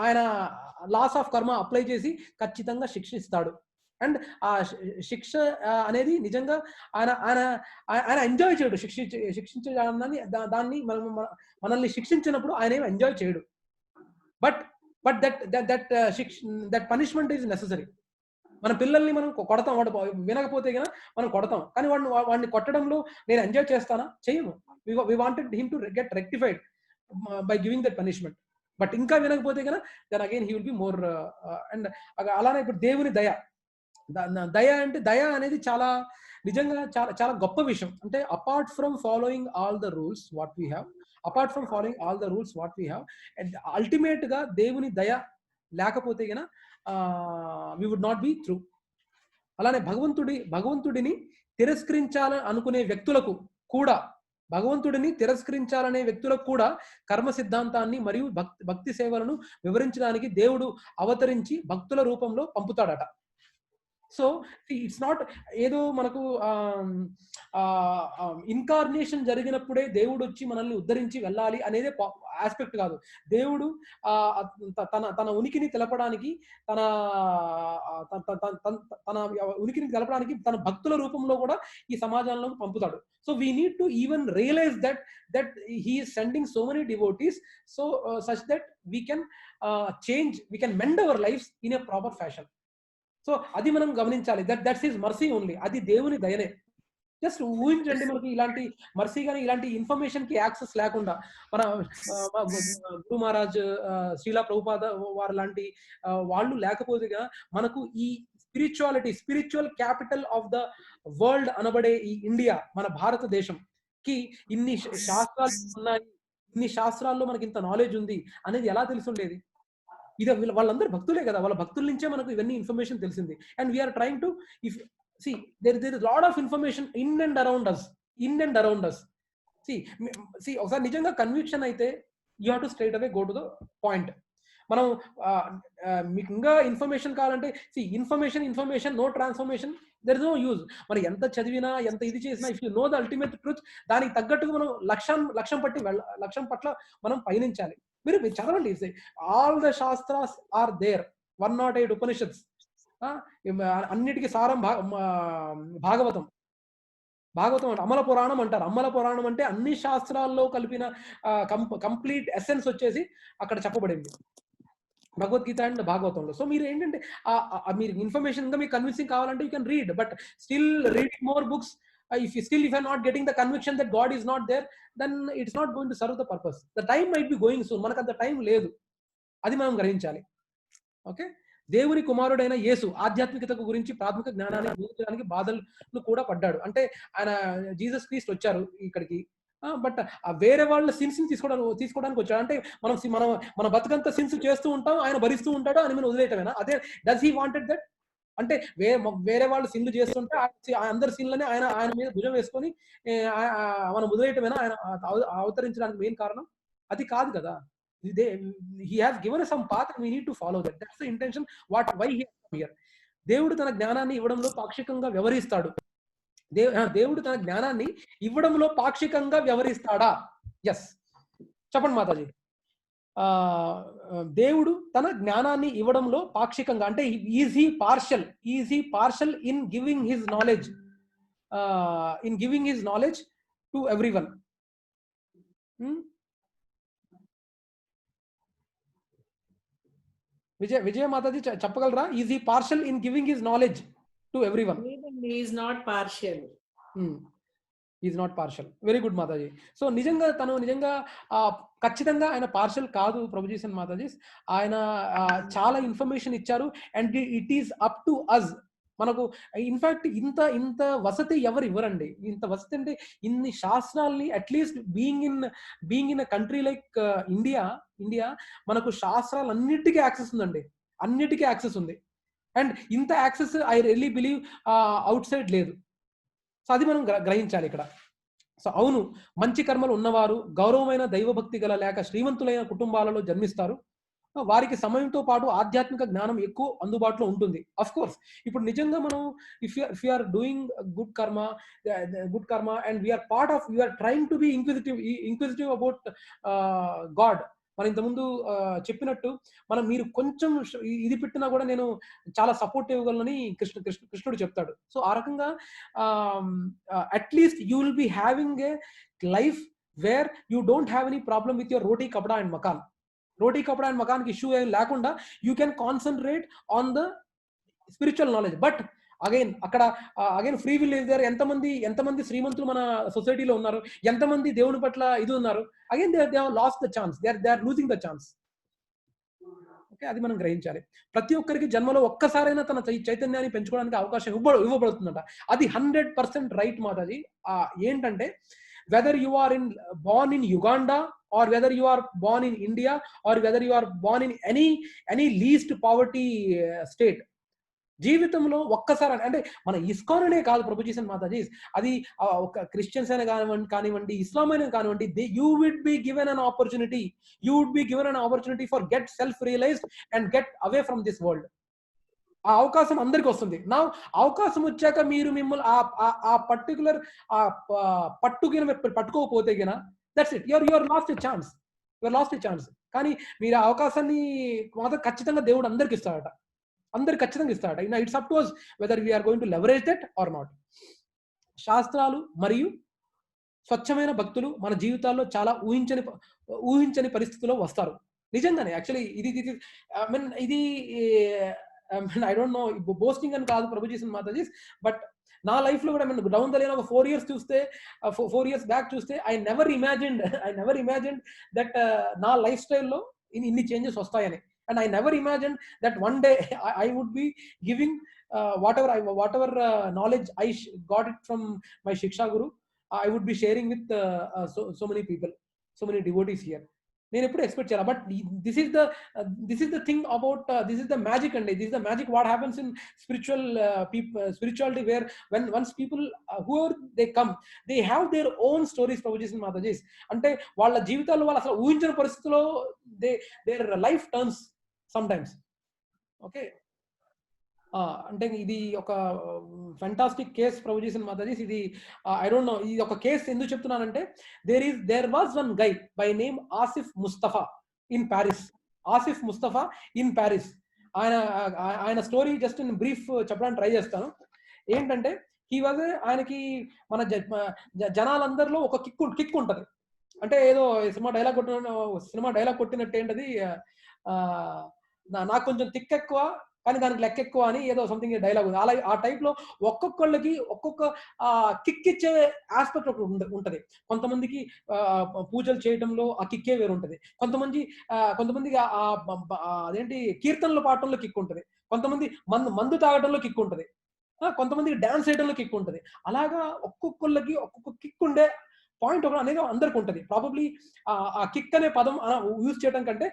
ఆయన loss of కర్మ apply చేసి ఖచ్చితంగా శిక్షిస్తాడు. And ఆ శిక్ష అనేది నిజంగా ఆయన enjoy చేయడు. శిక్షించే దాన్ని మనల్ని శిక్షించినప్పుడు ఆయన ఏమి ఎంజాయ్ చేయడు. But that punishment is necessary. మన పిల్లల్ని మనం కొడతాం, వాడు వినకపోతే కనుక మనం కొడతాం, కానీ వాడిని కొట్టడంలో నేను ఎంజాయ్ చేస్తానా? చేయను. We wanted him to get rectified by giving that punishment. But ఇంకా వినకపోతే కనుక then again he will be more. And అలానే ఇప్పుడు దేవుని దయ అంటే దయ అనేది చాలా నిజంగా చాలా చాలా గొప్ప విషయం. అంటే apart from following all the rules what we have, and ultimate గా దేవుని దయ లేకపోతే గన we would not be through. అలానే భగవంతుడిని తిరస్కరించాలని అనుకునే వ్యక్తులకు కూడా, కర్మ సిద్ధాంతాన్ని మరియు భక్తి సేవలను వివరించడానికి దేవుడు అవతరించి భక్తుల రూపంలో పంపుతాడట. సో ఇట్స్ నాట్ ఏదో మనకు ఇన్కార్నేషన్ జరిగినప్పుడే దేవుడు వచ్చి మనల్ని ఉద్ధరించి వెళ్ళాలి అనేది ఆస్పెక్ట్ కాదు. దేవుడు తన ఉనికిని తెలపడానికి తన భక్తుల రూపంలో కూడా ఈ సమాజంలో పంపుతాడు. So we need to even realise that he is sending so many devotees, so such that we can change, we can mend our lives in a proper fashion. So అది మనం గమనించాలి. That's his mercy only. అది దేవుని దయనే. Just ఊహించండి, మనకి ఇలాంటి mercy కానీ ఇలాంటి ఇన్ఫర్మేషన్ కి యాక్సెస్ లేకుండా మన గురు మహారాజ్, శ్రీలా ప్రభుపాద వారు లాంటి వాళ్ళు లేకపోతేగా మనకు ఈ spiritual capital of the world అనబడే ఈ ఇండియా, మన భారతదేశం కి ఇన్ని శాస్త్రాలు ఉన్నాయి, ఇన్ని శాస్త్రాల్లో మనకి ఇంత నాలెడ్జ్ ఉంది అనేది ఎలా తెలుసుండేది? ఇది వాళ్ళందరూ భక్తులే కదా, వాళ్ళ భక్తుల నుంచే మనకు ఇవన్నీ ఇన్ఫర్మేషన్ తెలిసింది. And we are trying to there is lot of information in and around us. See ఒకసారి నిజంగా కన్విక్షన్ అయితే you have to straight away go to the point. మనం మీకు ఇంకా ఇన్ఫర్మేషన్ కావాలంటే information no transformation, there is no use. మనం ఎంత చదివినా ఎంత ఇది చేసినా if you know the ultimate truth, దానికి తగ్గట్టుగా మనం లక్ష్యం పట్ల మనం పయనించాలి. మీరు చదవండి, all the shastras are there, 108 Upanishads, అన్నిటికీ సారం భాగవతం అంటే అమల పురాణం అంటారు. అమల పురాణం అంటే అన్ని శాస్త్రాల్లో కలిపిన కంప్లీట్ ఎసెన్స్ వచ్చేసి అక్కడ చెప్పబడింది భగవద్గీత అండ్ భాగవతంలో. సో మీరు ఏంటంటే మీరు ఇన్ఫర్మేషన్ ఇంకా మీకు కన్విన్సింగ్ కావాలంటే you can read, but still reading more books, if you are not getting the conviction that God is not there, then it's not going to serve the purpose. The time might be going soon, మనకు అంత time లేదు, అది మనం గ్రహించాలి. Okay, దేవుని కుమారుడైన యేసు ఆధ్యాత్మికత గురించి ప్రాథమిక జ్ఞానాన్ని అందించడానికి బాధలను కూడా పడ్డాడు. అంటే ఆయన జీసస్ క్రీస్ట్ వచ్చారు ఇక్కడికి, బట్ వేరే వాళ్ళ సిన్స్ ని తీసుకోవడానికి వచ్చాడు. అంటే మన బతుకంతా సిన్స్ చేస్తూ ఉంటాం, ఆయన భరిస్తూ ఉంటాడు అని మనం వదిలేయటమేనా? అదే డస్ హీ వాంటెడ్ దట్? అంటే వేరే వాళ్ళు సిన్లు చేస్తుంటే అందరి సిన్లని ఆయన మీద భుజం వేసుకొని మనం వదిలేయటమేనా ఆయన అవతరించడానికి మెయిన్ కారణం? అది కాదు కదా. He has given us some path and we need to follow that. That's the intention why he has come here. దేవుడు తన జ్ఞానాన్ని ఇవ్వడంలో పాక్షికంగా వ్యవహరిస్తాడు. దేవుడు తన జ్ఞానాన్ని ఇవ్వడంలో పాక్షికంగా వ్యవహరిస్తాడా? ఎస్, చెప్పండి మాతాజీ. దేవుడు తన జ్ఞానాన్ని ఇవ్వడంలో పాక్షికంగా అంటే is he partial in giving his knowledge to everyone? Vijaya Mataji చెప్పగలరా? Is he partial in giving his knowledge to everyone? Is not partial. Is not partial. Very good Mataji. So తను నిజంగా ఖచ్చితంగా ఆయన పార్షల్ కాదు ప్రభుజీసన్ మాతాజీ. ఆయన చాలా ఇన్ఫర్మేషన్ ఇచ్చారు and it is up to us. మనకు ఇన్ఫాక్ట్ ఇంత వసతి ఎవరు ఇవ్వరండి. ఇంత వసతి అంటే ఇన్ని శాస్త్రాల్ని at least being in a country like India మనకు శాస్త్రాలన్నిటికీ యాక్సెస్ ఉందండి. అన్నిటికీ యాక్సెస్ ఉంది. అండ్ ఇంత access I really believe outside లేదు. సో అది మనం గ్రహించాలి ఇక్కడ. సో అవును, మంచి కర్మలు ఉన్నవారు గౌరవమైన దైవభక్తి గల లేక శ్రీమంతులైన కుటుంబాలలో జన్మిస్తారు. వారికి సమయంతో పాటు ఆధ్యాత్మిక జ్ఞానం ఎక్కువ అందుబాటులో ఉంటుంది. అఫ్ కోర్స్ ఇప్పుడు నిజంగా మనం if you are doing good karma and we are part of we are trying to be inquisitive about God. మనం ఇంతకుముందు చెప్పినట్టు మీరు కొంచెం ఇది పెట్టినా కూడా నేను చాలా సపోర్ట్ ఇవ్వగలనని కృష్ణుడు చెప్తాడు. సో ఆ రకంగా at least you will be having a life where you don't have any problem with your roti kapda and makaan. Roti kapda and మకాన్కి ఇష్యూ ఏం లేకుండా you can concentrate on the spiritual knowledge. But again free will is there. ఎంతమంది శ్రీమంతులు మన సొసైటీలో ఉన్నారు, ఎంతమంది దేవుని పట్ల ఇది ఉన్నారు. Again they have lost the chance, they are losing the chance. Okay, అది మనం గ్రహించాలి. ప్రతి ఒక్కరికి జన్మలో ఒక్కసారైనా తన చైతన్యాన్ని పెంచుకోవడానికి అవకాశం ఇవ్వబడుతుందట. అది 100% రైట్ మాతాజీ. ఏంటంటే whether you are born in Uganda or whether you are born in India or whether you are born in any least poverty state, జీవితంలో ఒక్కసారి అంటే మన ఇస్కాన్ అనే కాదు ప్రభుజీసన్ మాతాజీ, అది ఒక క్రిస్టియన్స్ అయినా కానివ్వండి, ఇస్లాం అయినా కానివ్వండి, you would be given an opportunity for get self realised and get away from this world. ఆ అవకాశం అందరికి వస్తుంది. నా అవకాశం వచ్చాక మిమ్మల్ని ఆ పర్టికులర్ పట్టుకోకపోతే గిన that's it, your last a chance. కానీ మీరు ఆ అవకాశాన్ని మాత్రం ఖచ్చితంగా దేవుడు అందరికి ఇస్తాడట. ఖచ్చితంగా ఇస్తాడట. It's up to us whether we are going to leverage that or not. శాస్త్రాలు మరియు స్వచ్ఛమైన భక్తులు మన జీవితాల్లో చాలా ఊహించని పరిస్థితుల్లో వస్తారు. నిజంగానే యాక్చువల్లీ ఇది ఐ డోంట్ నో బోస్టింగ్ అని కాదు ప్రభుజీసన్ మాతాజీ, బట్ నా లైఫ్ లో కూడా డౌన్ ద లైన్ ఒక 4 years బ్యాక్ చూస్తే ఐ నెవర్ ఇమాజిన్డ్ దట్ నా లైఫ్ స్టైల్లో ఇన్ని చేంజెస్ వస్తాయని. And I never imagined that one day I would be giving whatever knowledge I got it from my Shiksha Guru. I would be sharing with so many people, so many devotees here. నేను ఎప్పుడు expect చేయాలి. But this is the thing about this is the magic అండి. This is the magic what happens in spirituality where once people whoever they come they have their own stories ప్రభుజీసన్ మాతాజీస్. అంటే వాళ్ళ జీవితాల్లో వాళ్ళు అసలు ఊహించిన పరిస్థితుల్లో their life turns sometimes. Okay, అంటే ఇది ఒక ఫెంటాస్టిక్ కేస్ ప్రభుజీసన్ మాతాజీస్. ఇది ఐ డోంట్ నో ఇది ఒక కేస్ ఎందుకు చెప్తున్నానంటే there was one guy by name Asif Mustafa in Paris. ఆయన స్టోరీ జస్ట్ నేను బ్రీఫ్ చెప్పడానికి ట్రై చేస్తాను. ఏంటంటే ఆయనకి మన జనాలందరిలో ఒక కిక్ ఉంటది. అంటే ఏదో సినిమా డైలాగ్ కొట్టినట్టు ఏంటది, నాకు కొంచెం కిక్ ఎక్కువ కానీ దానికి లెక్క ఎక్కువ అని ఏదో సంథింగ్ డైలాగ్ ఉంది. అలా ఆ టైప్ లో ఒక్కొక్కళ్ళకి ఒక్కొక్క కిక్ ఇచ్చే ఆస్పెక్ట్ ఒకటి ఉంటది. కొంతమందికి పూజలు చేయడంలో ఆ కిక్కే వేరు ఉంటది. కొంతమందికి అదేంటి కీర్తనలు పాడటంలో కిక్ ఉంటది. కొంతమంది మందు తాగడంలో కిక్ ఉంటది. కొంతమందికి డాన్స్ చేయడంలో కిక్ ఉంటది. అలాగా ఒక్కొక్కళ్ళకి ఒక్కొక్క కిక్ ఉండే పాయింట్ ఒకటి అనేది అందరికి ఉంటుంది. ప్రాబబ్లీ ఆ కిక్ అనే పదం యూజ్ చేయడం కంటే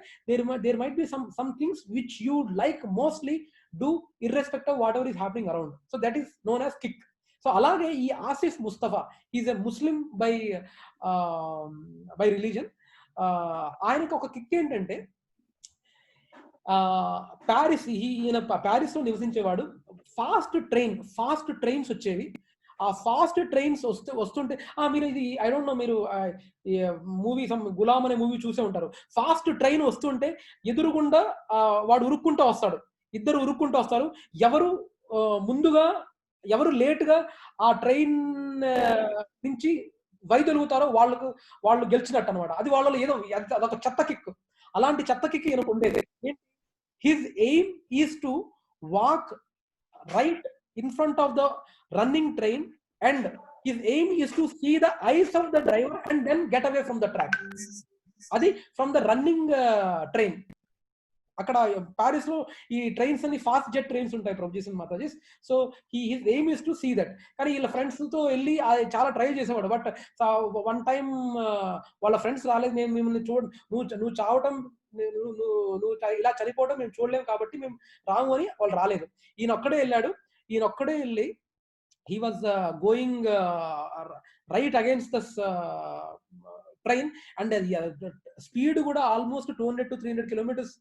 there might be some things which you like mostly do irrespective whatever is happening around. So that is known as kick. So అలాగే ఈ Asif Mustafa is a Muslim by religion. ఆయనకి ఒక kick ఏంటంటే Paris లో నివసించేవాడు. Fast trains వచ్చేవి. ఆ fast trains వస్తుంటే మీరు ఇది ఐ డోంట్ నో, మీరు మూవీ గులాం అనే మూవీ చూసే ఉంటారు. ఫాస్ట్ ట్రైన్ వస్తుంటే ఎదురుగుండా వాడు ఉరుక్కుంటూ వస్తాడు, ఇద్దరు ఉరుక్కుంటూ వస్తారు. ఎవరు ముందుగా ఎవరు లేటుగా ఆ ట్రైన్ నుంచి వైదొలుగుతారో వాళ్ళు గెలిచినట్టు అనమాట. అది వాళ్ళలో ఏదో అదొక చెత్త కిక్. అలాంటి చెత్త కిక్ ఈయనకు ఉండేది. his aim is to walk right in front of the running train, and his aim is to see the eyes of the driver and then get away from the track. అది from the running train. అక్కడ ప్యారిస్ లో ఈ trains అన్ని fast jet trains ఉంటాయి ప్రభుజీసన్ matajis. So his aim is to see that. కానీ వీళ్ళ friends తో వెళ్ళి చాలా ట్రై చేసేవాడు. బట్ వన్ టైం వాళ్ళ ఫ్రెండ్స్ రాలేదు, మేము మిమ్మల్ని నువ్వు చావటం, నువ్వు ఇలా చనిపోవడం మేము చూడలేము కాబట్టి మేము రాము అని వాళ్ళు రాలేదు. ఈయన ఒక్కడే వెళ్ళాడు. ఈయన ఒక్కడే వెళ్ళి he was going right against this train, and speed కూడా ఆల్మోస్ట్ 200 to 300 km/h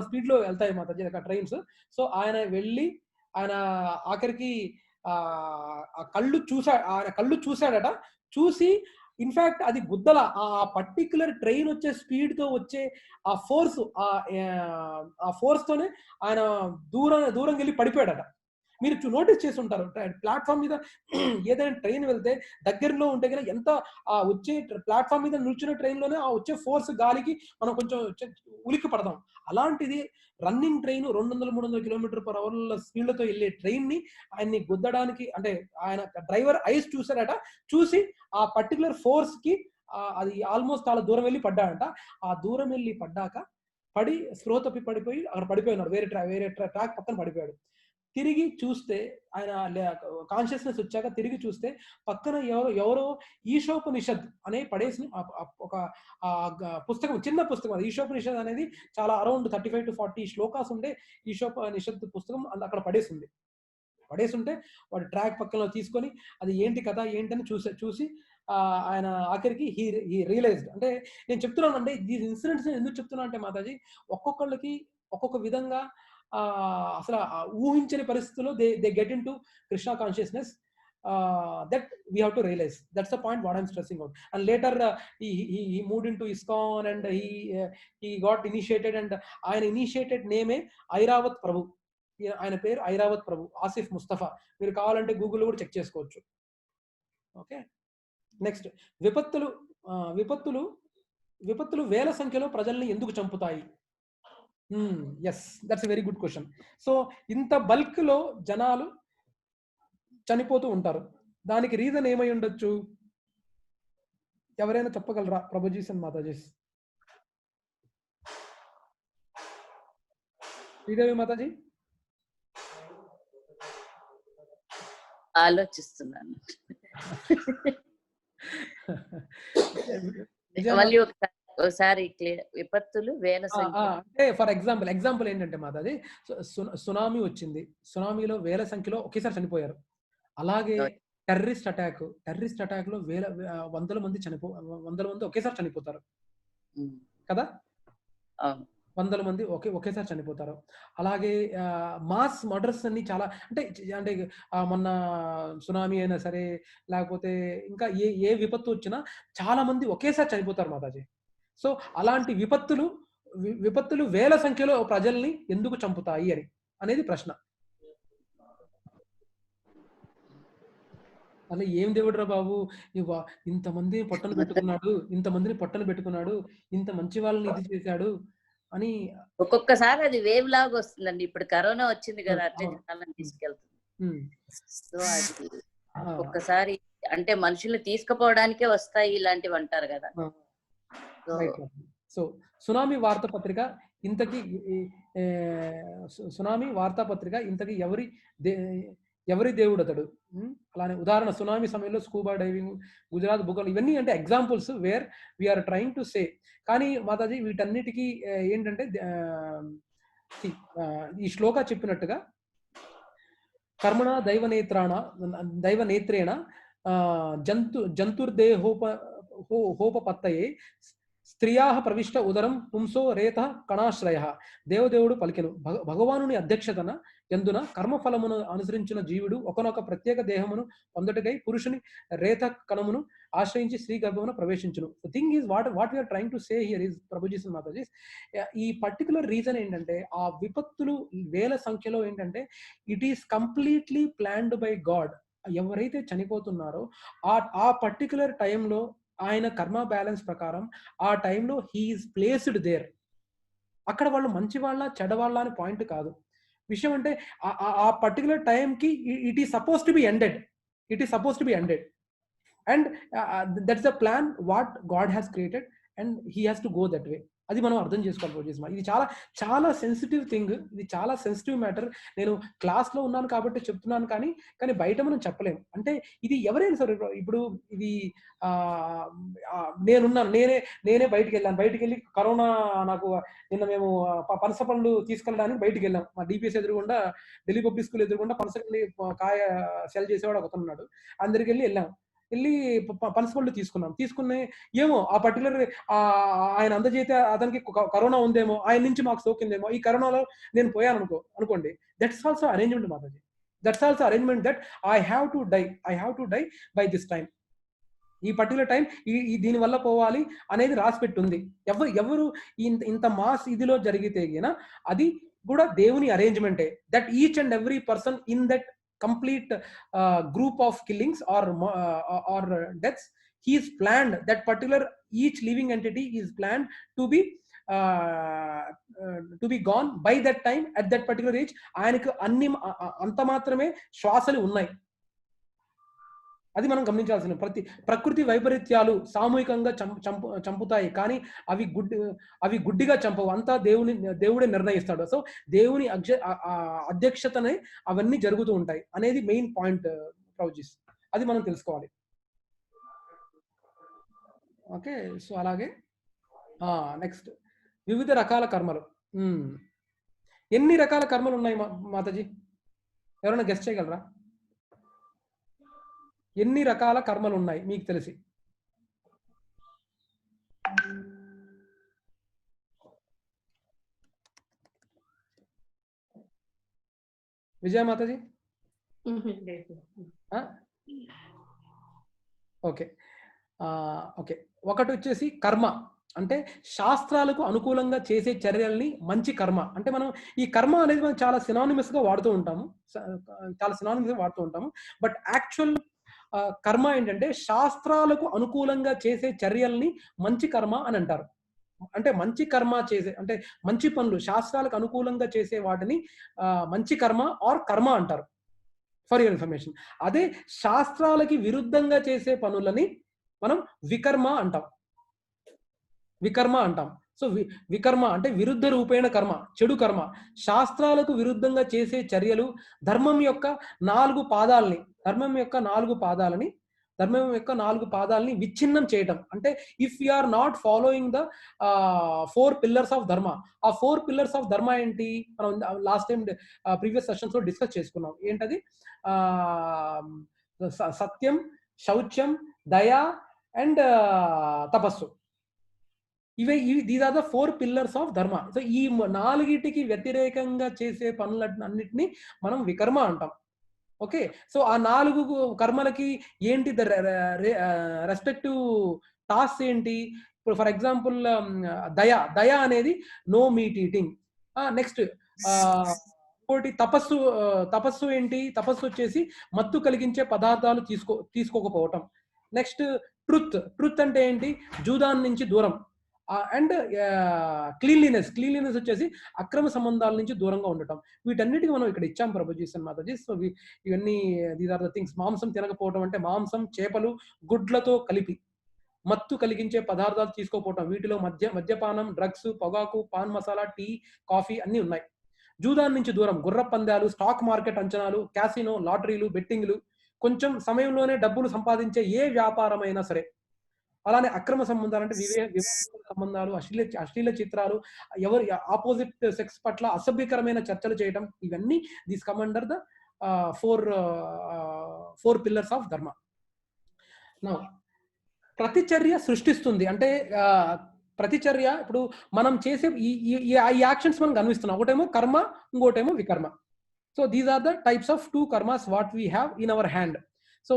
స్పీడ్ లో వెళ్తాయి మాతాజీ ట్రైన్స్. సో ఆయన వెళ్ళి ఆయన ఆఖరికి ఆయన కళ్ళు చూశాడట. చూసి ఇన్ఫాక్ట్ అది గుద్దల ఆ పర్టిక్యులర్ ట్రైన్ వచ్చే స్పీడ్ తో వచ్చే ఆ ఫోర్స్ తోనే ఆయన దూరం వెళ్ళి పడిపోయాడట. మీరు నోటీస్ చేసి ఉంటారు, ప్లాట్ఫామ్ మీద ఏదైనా ట్రైన్ వెళ్తే దగ్గరలో ఉంటే కనుక ఎంత వచ్చే ప్లాట్ఫామ్ మీద నిల్చున్న ట్రైన్ లోనే ఆ వచ్చే ఫోర్స్ గాలికి మనం కొంచెం ఉలిక్కి పడతాం. అలాంటిది రన్నింగ్ ట్రైన్ 200-300 km/h స్పీడ్లతో వెళ్ళే ట్రైన్ ని ఆయన్ని గుద్దడానికి, అంటే ఆయన డ్రైవర్ ఐస్ చూసారట. చూసి ఆ పర్టికులర్ ఫోర్స్ కి అది ఆల్మోస్ట్ చాలా దూరం వెళ్ళి పడ్డాడంట. ఆ దూరం వెళ్ళి పడ్డాక స్పృహ తప్పి పడిపోయి అక్కడ పడిపోయినాడు. వేరే ట్రాక్ పక్కన పడిపోయాడు. తిరిగి చూస్తే ఆయన కాన్షియస్నెస్ వచ్చాక తిరిగి చూస్తే పక్కన ఎవరో ఈశోపనిషద్ అనే పడేసి ఒక పుస్తకం, చిన్న పుస్తకం అది. ఈశోపనిషద్ అనేది చాలా అరౌండ్ 35 to 40 శ్లోకాస్ ఉండే ఈశోపనిషద్ పుస్తకం అక్కడ పడేసింది. పడేసుంటే వాడు ట్రాక్ పక్కన తీసుకొని అది ఏంటి కథ ఏంటని చూసి ఆయన ఆఖరికి హీ రియలైజ్డ్. అంటే నేను చెప్తున్నాను అంటే ఈ ఇన్సిడెంట్స్ ఎందుకు చెప్తున్నా అంటే మాతాజీ, ఒక్కొక్కళ్ళకి ఒక్కొక్క విధంగా అసలు ఊహించని పరిస్థితుల్లో they get in to Krishna consciousness. that we have to realize. That's the point what I'm stressing out. And later he moved into ISKCON and he got initiated, and ఆయన ఇనిషియేటెడ్ నేమే ఐరావత్ ప్రభు. ఆయన పేరు ఐరావత్ ప్రభు, ఆసిఫ్ ముస్తఫా. మీరు కావాలంటే గూగుల్లో కూడా చెక్ చేసుకోవచ్చు. ఓకే, నెక్స్ట్ విపత్తులు వేల సంఖ్యలో ప్రజల్ని ఎందుకు చంపుతాయి? Yes, that's a very good question. So ఇంత బల్క్ లో జనాలు చనిపోతూ ఉంటారు, దానికి రీజన్ ఏమై ఉండొచ్చు? ఎవరైనా చెప్పగలరా ప్రభుజీస్ అండ్ మాతాజీస్? శ్రీదేవి మాతాజీ ఆలోచిస్తున్నాను. ఒకసారి విపత్తులు వేల సంఖ్య అంటే ఫర్ ఎగ్జాంపుల్ ఏంటంటే మాతాజీ, సునామీ వచ్చింది, సునామీలో వేల సంఖ్యలో ఒకేసారి చనిపోయారు. అలాగే టెర్రరిస్ట్ అటాక్ లో వందల మంది ఒకేసారి చనిపోతారు కదా, వందల మంది ఒకేసారి చనిపోతారు. అలాగే మాస్ మర్డర్స్ అన్ని చాలా, అంటే మొన్న సునామీ అయినా సరే లేకపోతే ఇంకా ఏ విపత్తు వచ్చినా చాలా మంది ఒకేసారి చనిపోతారు మాతాజీ. సో అలాంటి విపత్తులు వేల సంఖ్యలో ప్రజల్ని ఎందుకు చంపుతాయి అనేది ప్రశ్న. అలా ఏం దేవుడురా బాబు, ఇంతమందిని పొట్టను పెట్టుకున్నాడు, ఇంత మంచి వాళ్ళని ఇది చేశాడు అని. ఒక్కొక్కసారి అది వేవ్ లాగా వస్తుందండి. ఇప్పుడు కరోనా వచ్చింది కదా, అట్లే జనాలను తీసుకెళ్తుంది. సో అది ఒక్కసారి అంటే మనుషులు తీసుకుపోవడానికే వస్తాయి ఇలాంటివి అంటారు కదా. సో సునామీ వార్తాపత్రిక ఇంతకి ఎవరి దేవుడు అతడు? అలానే ఉదాహరణ సునామీ సమయంలో స్కూబా డైవింగ్, గుజరాత్ భూకంపం, ఇవన్నీ అంటే examples where we are trying to say. కానీ మాతాజీ వీటన్నిటికీ ఏంటంటే ఈ శ్లోక చెప్పినట్టుగా కర్మణ దైవనేత్రేణ జంతుర్దేహోపపత్తయే స్త్రియాః ప్రవిష్ట ఉదరం పుంసో రేత కణాశ్రయ. దేవదేవుడు పలికెను, భగవానుని అధ్యక్షతన ఎందున కర్మఫలమును అనుసరించిన జీవుడు ఒకనొక ప్రత్యేక దేహమును పొందటకై పురుషుని రేత కణమును ఆశ్రయించి స్త్రీ గర్భమును ప్రవేశించును. The thing is what we're trying to say here is prabhujis and matajis, ఈ పర్టికులర్ రీజన్ ఏంటంటే ఆ విపత్తులు వేల సంఖ్యలో ఏంటంటే it is completely planned by God. ఎవరైతే చనిపోతున్నారో ఆ పర్టికులర్ టైంలో ఆయన కర్మ బ్యాలెన్స్ ప్రకారం ఆ టైంలో హీ ఈస్ ప్లేస్డ్ దేర్. అక్కడ వాళ్ళు మంచి వాళ్ళ చెడవాళ్ళ అని పాయింట్ కాదు. విషయం అంటే ఆ పర్టికులర్ టైంకి it is suppose to be ended. It is suppose to be ended. And that's the plan what God has created and he has to go that way. అది మనం అర్థం చేసుకోవాలి రోజు. ఇది చాలా చాలా సెన్సిటివ్ థింగ్. ఇది చాలా సెన్సిటివ్ మ్యాటర్. నేను క్లాస్లో ఉన్నాను కాబట్టి చెప్తున్నాను, కానీ బయట మనం చెప్పలేము. అంటే ఇది ఎవరైనా సరే, ఇప్పుడు ఇది నేనున్నాను, నేనే బయటికి వెళ్ళి కరోనా నాకు నిన్న మేము పనస పండ్లు తీసుకెళ్ళడానికి బయటికి వెళ్ళాం. మా డిపిఎస్ ఎదురుగుండా, ఢిల్లీ పబ్లిక్ స్కూల్ ఎదురుగుండా పనస కాయ సెల్ చేసేవాడు ఒకతను ఉన్నాడు. అందరికి వెళ్ళి పనస పళ్ళు తీసుకుని ఏమో ఆ పర్టికులర్ ఆయన అందజేతే అతనికి కరోనా ఉందేమో, ఆయన నుంచి మాకు సోకిందేమో, ఈ కరోనాలో నేను పోయాను అనుకోండి. That's also arrangement Mataji. That's also arrangement that I have to die by this time. ఈ పర్టికులర్ టైం దీని వల్ల పోవాలి అనేది రాసి పెట్టుంది. ఎవరు ఇంత మాస్ ఇదిలో జరిగితే అది కూడా దేవుని అరేంజ్మెంటే. That each and every person in that complete group of killings or deaths, he is planned, that particular each living entity is planned to be gone by that time at that particular age. ఆయనకు అన్ని అంత మాత్రమే శ్వాసలు ఉన్నాయి. అది మనం గమనించాల్సిన. ప్రకృతి వైపరీత్యాలు సామూహికంగా చంపుతాయి, కానీ అవి గుడ్డిగా చంపవు. అంతా దేవుడే నిర్ణయిస్తాడు. సో దేవుని అధ్యక్షతనే అవన్నీ జరుగుతూ ఉంటాయి అనేది మెయిన్ పాయింట్ ప్రొడ్యూస్. అది మనం తెలుసుకోవాలి. ఓకే, సో అలాగే నెక్స్ట్ వివిధ రకాల కర్మలు. ఎన్ని రకాల కర్మలు ఉన్నాయి మాతాజీ? ఎవరైనా గెస్ట్ చేయగలరా? ఎన్ని రకాల కర్మలు ఉన్నాయి మీకు తెలిసి? విజయ మాతాజీ? ఓకే, ఒకటి వచ్చేసి కర్మ అంటే శాస్త్రాలకు అనుకూలంగా చేసే చర్యల్ని మంచి కర్మ అంటే. మనం ఈ కర్మ అనేది మనం చాలా సినానిమస్ గా వాడుతూ ఉంటాము, బట్ యాక్చువల్ కర్మ ఏంటంటే శాస్త్రాలకు అనుకూలంగా చేసే చర్యల్ని మంచి కర్మ అని అంటారు. అంటే మంచి కర్మ చేసే అంటే మంచి పనులు, శాస్త్రాలకు అనుకూలంగా చేసే వాటిని మంచి కర్మ ఆర్ కర్మ అంటారు, ఫర్ యువర్ ఇన్ఫర్మేషన్. అదే శాస్త్రాలకి విరుద్ధంగా చేసే పనులని మనం వికర్మ అంటాం. సో వికర్మ అంటే విరుద్ధ రూపేణ కర్మ, చెడు కర్మ. శాస్త్రాలకు విరుద్ధంగా చేసే చర్యలు ధర్మం యొక్క 4 పాదాలని విచ్ఛిన్నం చేయటం. అంటే if you are not following the 4 pillars of dharma. ఆ 4 పిల్లర్స్ ఆఫ్ ధర్మ ఏంటి? మనం లాస్ట్ టైం ప్రీవియస్ సెషన్స్ లో డిస్కస్ చేసుకున్నాం. ఏంటది? సత్యం, శౌచ్యం, దయ అండ్ తపస్సు. These are the 4 pillars of dharma. So ఈ 4టికి వ్యతిరేకంగా చేసే పనులన్నిటిని మనం వికర్మ అంటాం. ఓకే, సో ఆ 4 కర్మలకి ఏంటి రెస్పెక్టివ్ టాస్క్ ఏంటి? ఇప్పుడు ఫర్ ఎగ్జాంపుల్ దయ అనేది నో మీట్ ఈటింగ్. నెక్స్ట్ ఇంకోటి తపస్సు ఏంటి? తపస్సు వచ్చేసి మత్తు కలిగించే పదార్థాలు తీసుకోకపోవటం. నెక్స్ట్ ట్రుత్ అంటే ఏంటి? జూదాన్ నుంచి దూరం. అండ్ క్లీన్లీనెస్ వచ్చేసి అక్రమ సంబంధాల నుంచి దూరంగా ఉండటం. వీటన్నిటికీ మనం ఇక్కడ ఇచ్చాం ప్రభుజీసన్ మాతాజీ. సో ఇవన్నీ దీస్ ఆర్ ద థింగ్స్. మాంసం తినకపోవడం అంటే మాంసం, చేపలు, గుడ్లతో కలిపి మత్తు కలిగించే పదార్థాలు తీసుకోకపోవటం. వీటిలో మద్యపానం, డ్రగ్స్, పొగాకు, పాన్ మసాలా, టీ, కాఫీ అన్ని ఉన్నాయి. జూదాన్ నుంచి దూరం, గుర్ర పందాలు, స్టాక్ మార్కెట్ అంచనాలు, క్యాసినో, లాటరీలు, బెట్టింగ్లు, కొంచెం సమయంలోనే డబ్బులు సంపాదించే ఏ వ్యాపారమైనా సరే. అలానే అక్రమ సంబంధాలు అంటే వివాహ సంబంధాలు, అశ్లీల చిత్రాలు, ఎవరి ఆపోజిట్ సెక్స్ పట్ల అసభ్యకరమైన చర్చలు చేయడం. ఇవన్నీ these come under the 4 pillars of ధర్మ. ప్రతిచర్య సృష్టిస్తుంది అంటే ప్రతిచర్య ఇప్పుడు మనం చేసే ఈ యాక్షన్స్ మనం గమనిస్తున్నాం. ఒకటేమో కర్మ, ఇంకోటేమో వికర్మ. So these are the types of 2 karmas what we have in our hand. So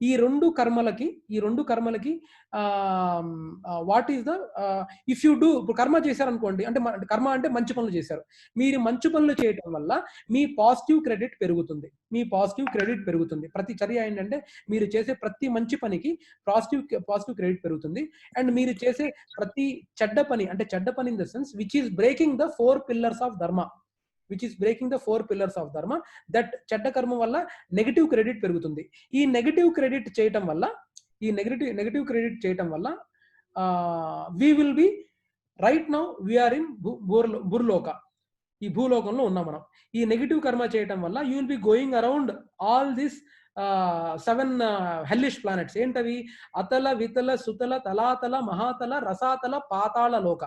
ఈ రెండు కర్మలకి what is the if you do, ఇప్పుడు కర్మ చేశారనుకోండి, అంటే కర్మ అంటే మంచి పనులు చేశారు, మీరు మంచి పనులు చేయటం వల్ల మీ పాజిటివ్ క్రెడిట్ పెరుగుతుంది. ప్రతి చర్య ఏంటంటే మీరు చేసే ప్రతి మంచి పనికి పాజిటివ్ క్రెడిట్ పెరుగుతుంది. అండ్ మీరు చేసే ప్రతి చెడ్డ పని in the sense which is breaking the 4 pillars of ధర్మ, దట్ చెడ్డ కర్మ వల్ల నెగటివ్ క్రెడిట్ పెరుగుతుంది. ఈ నెగటివ్ క్రెడిట్ చేయటం వల్ల we will be right now we're in Bhurloka, ఈ భూలోకంలో ఉన్నాం మనం. ఈ నెగటివ్ కర్మ చేయటం వల్ల you will be going around all this 7 hellish planets. ఏంటవి? అతల, వితల, సుతల, తలాతల, మహాతల, రసాతల, పాతాళ లోక.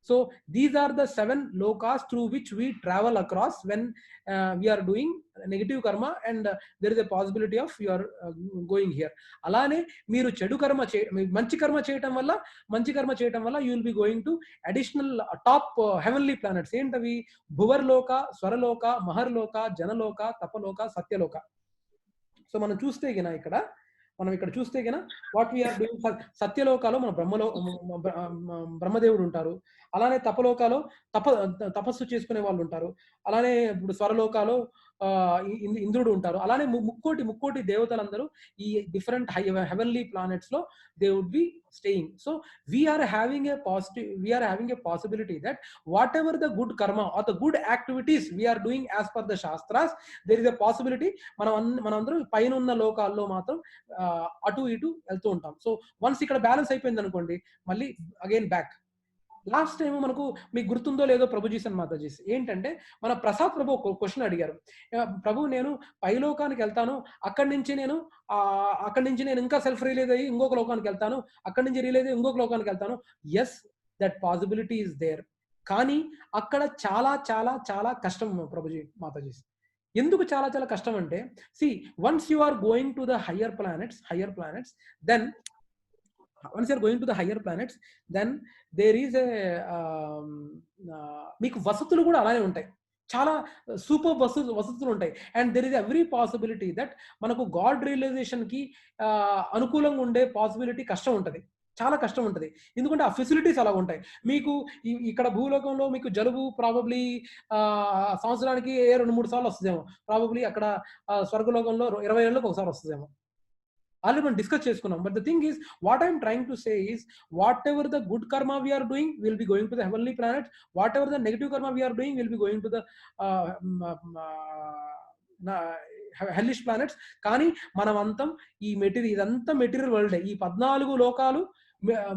So these are the 7 lokas through which we travel across when we are doing negative karma, and there is a possibility of you are going here. Alane meeru chedu karma manchi karma cheytam valla you will be going to additional top heavenly planets. Entavi? Bhuvarloka, Swaraloka, Maharloka, Janaloka, Tapaloka, Satyaloka. So మనం ఇక్కడ చూస్తే గన what we are doing. సత్యలోకాలో మన బ్రహ్మదేవుడు ఉంటారు. అలానే తపలోకాలో తపస్సు చేసుకునే వాళ్ళు ఉంటారు. అలానే ఇప్పుడు స్వరలోకాలో ఇంద్రుడు ఉంటారు. అలానే ముక్కోటి దేవతలందరూ ఈ డిఫరెంట్ హెవెన్లీ ప్లానెట్స్ లో they would be staying. So we are having a possibility that whatever the good karma or the good activities we are doing as per the shastras, there is a possibility manandram paina unna lokallo matram atu itu velthu untam. So once ikkada balance అయిపోయింది అనుకోండి, మళ్ళీ again back. Last time మనకు మీకు గుర్తుందో లేదో ప్రభుజీసన్ మాతాజీస్ ఏంటంటే, మన ప్రసాద్ ప్రభు ఒక క్వశ్చన్ అడిగారు. ప్రభు, నేను పైలోకానికి వెళ్తాను, అక్కడి నుంచి నేను ఇంకా సెల్ఫ్ రియలైజ్ అయ్యి ఇంకొక లోకానికి వెళ్తాను, అక్కడి నుంచి రియలైజ్ అయ్యి ఇంకొక లోకానికి వెళ్తాను. Yes, that possibility is there. కానీ అక్కడ చాలా చాలా చాలా కష్టం ప్రభుజీ మాతాజీస్. ఎందుకు చాలా చాలా కష్టం అంటే, once you are going to the higher planets, then once you are going to the higher planets, then there is a మీకు వసతులు కూడా అలానే ఉంటాయి, చాలా సూపర్ వసతులు ఉంటాయి. And there is every possibility that మనకు గాడ్ రియలైజేషన్ కి అనుకూలంగా ఉండే పాసిబిలిటీ చాలా కష్టం ఉంటుంది. ఎందుకంటే ఆ ఫెసిలిటీస్ అలా ఉంటాయి. మీకు ఇక్కడ భూలోకంలో మీకు జలుబు ప్రాబబ్లీ సంవత్సరానికి 2-3 సార్లు వస్తుందేమో, ప్రాబబ్లీ అక్కడ స్వర్గలోకంలో 20 ఏళ్ళకి ఒకసారి వస్తుందేమో. ఆల్రెడీ మనం డిస్కస్ చేసుకున్నాం. But the thing is, what I'm trying to say is, whatever the good karma we're doing will be going to the heavenly planet, whatever the negative karma we're doing will be going to the hellish planets. కానీ మనమంతా ఇదంతా material world. ఈ 14 లోకాలు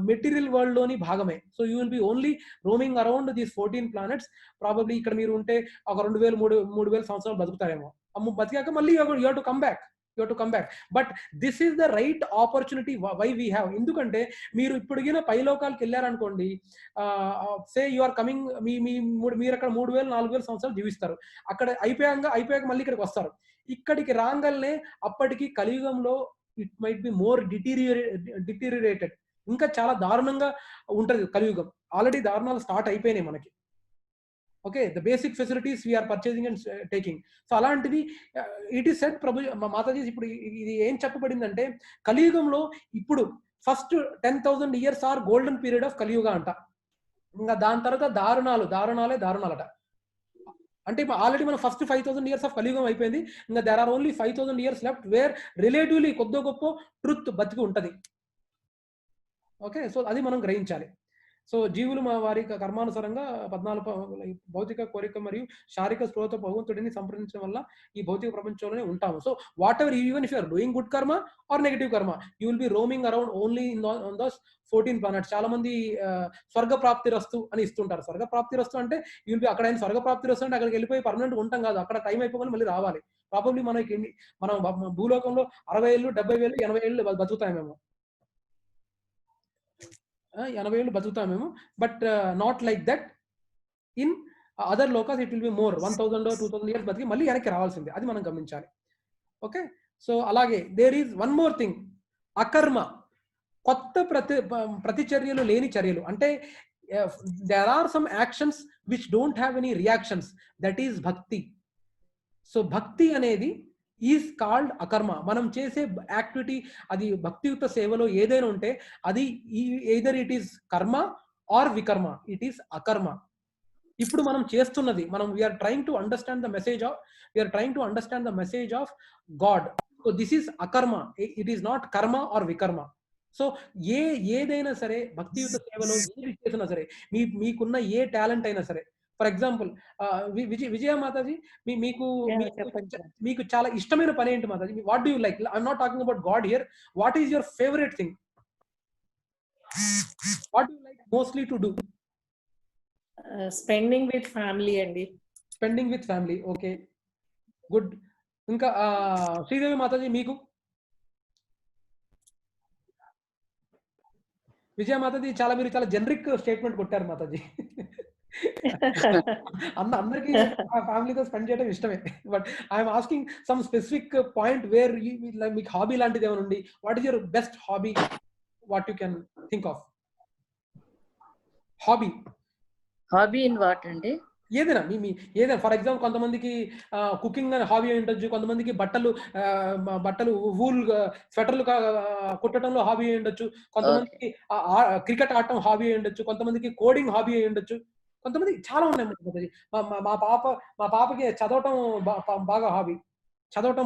material world లోని భాగమే. So you will be only roaming around these 14 planets. Probably ఇక్కడ మీరు ఉంటే ఒక 2000-3000 సంవత్సరాలు బతుకుతారేమో. బతికాక మళ్ళీ you have to come back. But this is the right opportunity why we have. ఎందుకంటే మీరు ఇప్పుడుగిన పైలోకాలకు వెళ్ళారనుకోండి, సే యు ఆర్ కమింగ్, మీరు అక్కడ 3000-4000 సంవత్సరాలు జీవిస్తారు. అక్కడ అయిపోయాక మళ్ళీ ఇక్కడికి వస్తారు. ఇక్కడికి రాగానే అప్పటికి కలియుగంలో ఇట్ మైట్ బి మోర్ డిటీరియేటెడ్, ఇంకా చాలా దారుణంగా ఉంటది కలియుగం. ఆల్రెడీ దారుణాలు స్టార్ట్ అయిపోయినాయి మనకి. Okay, the basic facilities we are purchasing and taking. So అలాంటిది it is said Prabhu Mataji. ఇప్పుడు ఇది ఏం చెప్పబడిందంటే, కలియుగంలో ఇప్పుడు first 10,000 years are golden period of Kaliyuga అంట. ఇంకా దాని తర్వాత దారుణాలట. అంటే ఆల్రెడీ మనం ఫస్ట్ 5,000 years ఆఫ్ కలియుగం అయిపోయింది. ఇంకా there are only 5,000 years left where relatively కొద్దో గొప్ప ట్రుత్ బతికి ఉంటది. ఓకే, సో అది మనం గ్రహించాలి. సో జీవులు మా వారి కర్మానుసారంగా 14 భౌతిక కోరిక మరియు శారీరక స్పృహతో భగవంతుడిని సంప్రదించడం వల్ల ఈ భౌతిక ప్రపంచంలోనే ఉంటాము. So whatever, even if you are doing good karma or negative karma, you will be roaming around only on those 14 planets. చాలా మంది స్వర్గ ప్రాప్తి రస్తు అని ఇస్తుంటారు. స్వర్గ ప్రాప్తి రస్తు అంటే యూ విల్ బి అక్కడ స్వర్గ ప్రాప్తి రస్తు అంటే అక్కడికి వెళ్ళిపోయి పర్మనెంట్ ఉంటాం కాదు, అక్కడ టైం అయిపోయి మళ్ళీ రావాలి. ప్రాబబ్లీ మనం భూలోకంలో 60 ఏళ్ళు, 70 ఏళ్ళు, 80 ఏళ్ళు బతుకుతామేమో, 80 ఏళ్ళు బతుకుతామేమో. But not like that in other lokas. It will be more 1,000 or 2,000 years బతికి మళ్ళీ వెనక్కి రావాల్సిందే. అది మనం గమనించాలి. ఓకే, సో అలాగే there is one more thing, akarma, కొత్త ప్రతిచర్యలు లేని చర్యలు. అంటే there are some actions which don't have any reactions, that is bhakti. So bhakti అనేది ఈజ్ కాల్డ్ అకర్మ. మనం చేసే యాక్టివిటీ అది భక్తియుక్త సేవలో ఏదైనా ఉంటే అది either it is karma or vikarma, it is akarma. ఇప్పుడు మనం చేస్తున్నది మనం we are trying to understand the message of God. So this is akarma, it is not karma or vikarma. So ఏదైనా సరే భక్తియుత సేవలో ఏది చేసినా సరే, మీకున్న ఏ టాలెంట్ అయినా సరే, ఫర్ ఎగ్జాంపుల్ విజయ మాతాజీ, మీకు మీకు చాలా ఇష్టమైన పని ఏంటి Mataji? What do you like? I'm not talking about God here. What is your favourite thing? What do you like mostly to do? Spending with family అండి. Spending with family, okay, good. ఇంకా శ్రీదేవి మాతాజీ మీకు? విజయ మాతాజీ మీరు చాలా జనరిక్ స్టేట్మెంట్ కొట్టారు మాతాజీ. అందరికి ఫ్యామిలీతో spend చేయడం ఇష్టమే, but I'm asking some specific point where మీకు హాబీ లాంటిది ఏమైనా ఉండి, what is your best hobby, what you can think of? Hobby in what అండి? ఏదైనా ఏదైనా, ఫర్ ఎగ్జాంపుల్ కొంతమందికి కుకింగ్ అనే హాబీ ఉండొచ్చు, కొంతమందికి బట్టలు వూల్ స్వెటర్లు కుట్టడంలో హాబీ ఉండొచ్చు, కొంతమందికి క్రికెట్ ఆడటం హాబీ ఉండొచ్చు, కొంతమందికి కోడింగ్ హాబీ ఉండొచ్చు, కొంతమంది చాలా ఉన్నాయి. మా పాపకి చదవటం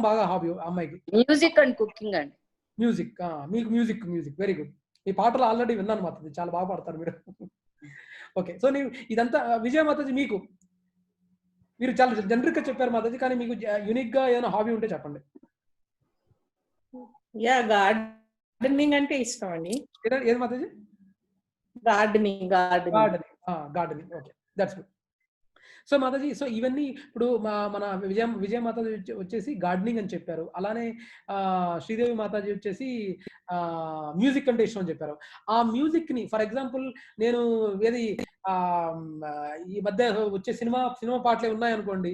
బాగా హాబీ అమ్మాయికి. మ్యూజిక్ అండ్ కుకింగ్ అండి. మ్యూజిక్, మీకు మ్యూజిక్ వెరీ గుడ్. ఈ పాటలు ఆల్రెడీ విన్నాను మాతాజీ, చాలా బాగా పాడతారు మీరు. ఓకే, సో ఇదంతా విజయ మాతాజీ మీరు చాలా జనరిక్ గా చెప్పారు మాతాజీ, కానీ మీకు యూనిక్ గా ఏమైనా హాబీ ఉంటే చెప్పండి. గార్డెనింగ్ అంటే ఇష్టం అండి. ఏది Mataji? Gardening. Okay, that's good. So Mataji, so ఇవన్నీ ఇప్పుడు మన విజయ మాతాజీ వచ్చేసి గార్డెనింగ్ అని చెప్పారు. అలానే శ్రీదేవి మాతాజీ వచ్చేసి మ్యూజిక్ అంటే ఇష్టం అని చెప్పారు. ఆ మ్యూజిక్ ని ఫర్ ఎగ్జాంపుల్ నేను ఈ మధ్య వచ్చే సినిమా పాటలే ఉన్నాయనుకోండి,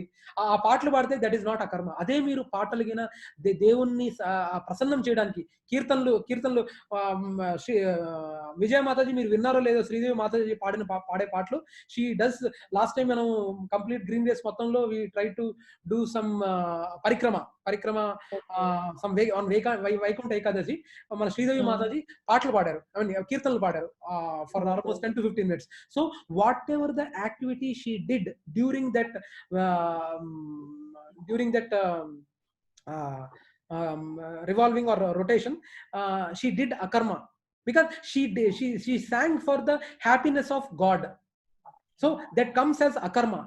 ఆ పాటలు పాడితే దట్ ఈస్ నాట్ అకర్మ. అదే మీరు పాటలు గిన దేవుణ్ణి ప్రసన్నం చేయడానికి కీర్తనలు విజయ మాతాజీ మీరు విన్నారో లేదో, శ్రీదేవి మాతాజీ పాడే పాటలు షీ డస్. లాస్ట్ టైం మనం కంప్లీట్ గ్రీన్ రేస్ మొత్తంలో we try to do some parikrama Vaikuntha Ekadashi. మన శ్రీదేవి మాతాజీ పాటలు పాడారు, కీర్తనలు పాడారు for almost 10 to 15 minutes. So whatever the activity she did during that revolving or rotation, she did akarma because she sang for the happiness of God. So that comes as akarma,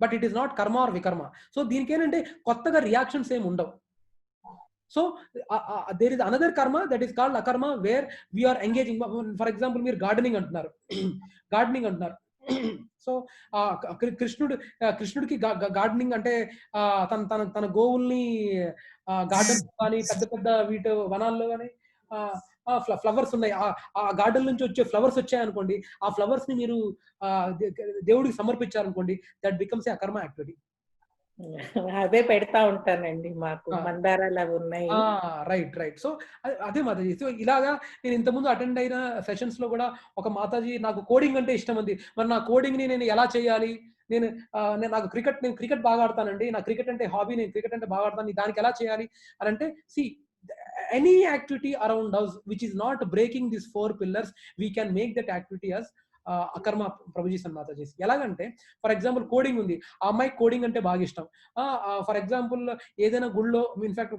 but it is not karma or vikarma. So దీనికి ఏంటంటే కొత్తగా reactions ఏమి ఉండవు. So there is another karma that is called akarma where we are engaging. For example, మీరు gardening అంటున్నారు. So కృష్ణుడికి gardening అంటే తన గోవుల్ని గార్డెన్ కానీ పెద్ద వీటి వనాల్లో కానీ ఫ్లవర్స్ ఉన్నాయి, ఆ గార్డెన్ నుంచి వచ్చే ఫ్లవర్స్ వచ్చాయనుకోండి, ఆ ఫ్లవర్స్ ని మీరు దేవుడికి సమర్పించారనుకోండి, దట్ బికమ్స్ ఏ అకర్మ యాక్టివిటీ. అదే పెడతా ఉంటానండి, మాకు మందారాలు అవి ఉన్నాయి. రైట్. సో అదే మాతాజీ. సో ఇలాగా నేను ఇంతకుముందు అటెండ్ అయిన సెషన్స్ లో కూడా ఒక మాతాజీ నాకు కోడింగ్ అంటే ఇష్టం ఉంది, మరి నా కోడింగ్ ని నేను ఎలా చేయాలి, నాకు క్రికెట్ బాగా ఆడతానండి, నా క్రికెట్ అంటే హాబీ, నేను క్రికెట్ అంటే బాగా ఆడతాను, దానికి ఎలా చేయాలి అని అంటే, C any activity around us which is not breaking these 4 pillars, we can make that activity as అకర్మ ప్రభుజీ మాతాజీ. ఎలాగంటే ఫర్ ఎగ్జాంపుల్ కోడింగ్ ఉంది, ఆ అమ్మాయి కోడింగ్ అంటే బాగా ఇష్టం. ఫర్ ఎగ్జాంపుల్ ఏదైనా గుళ్ళో, in fact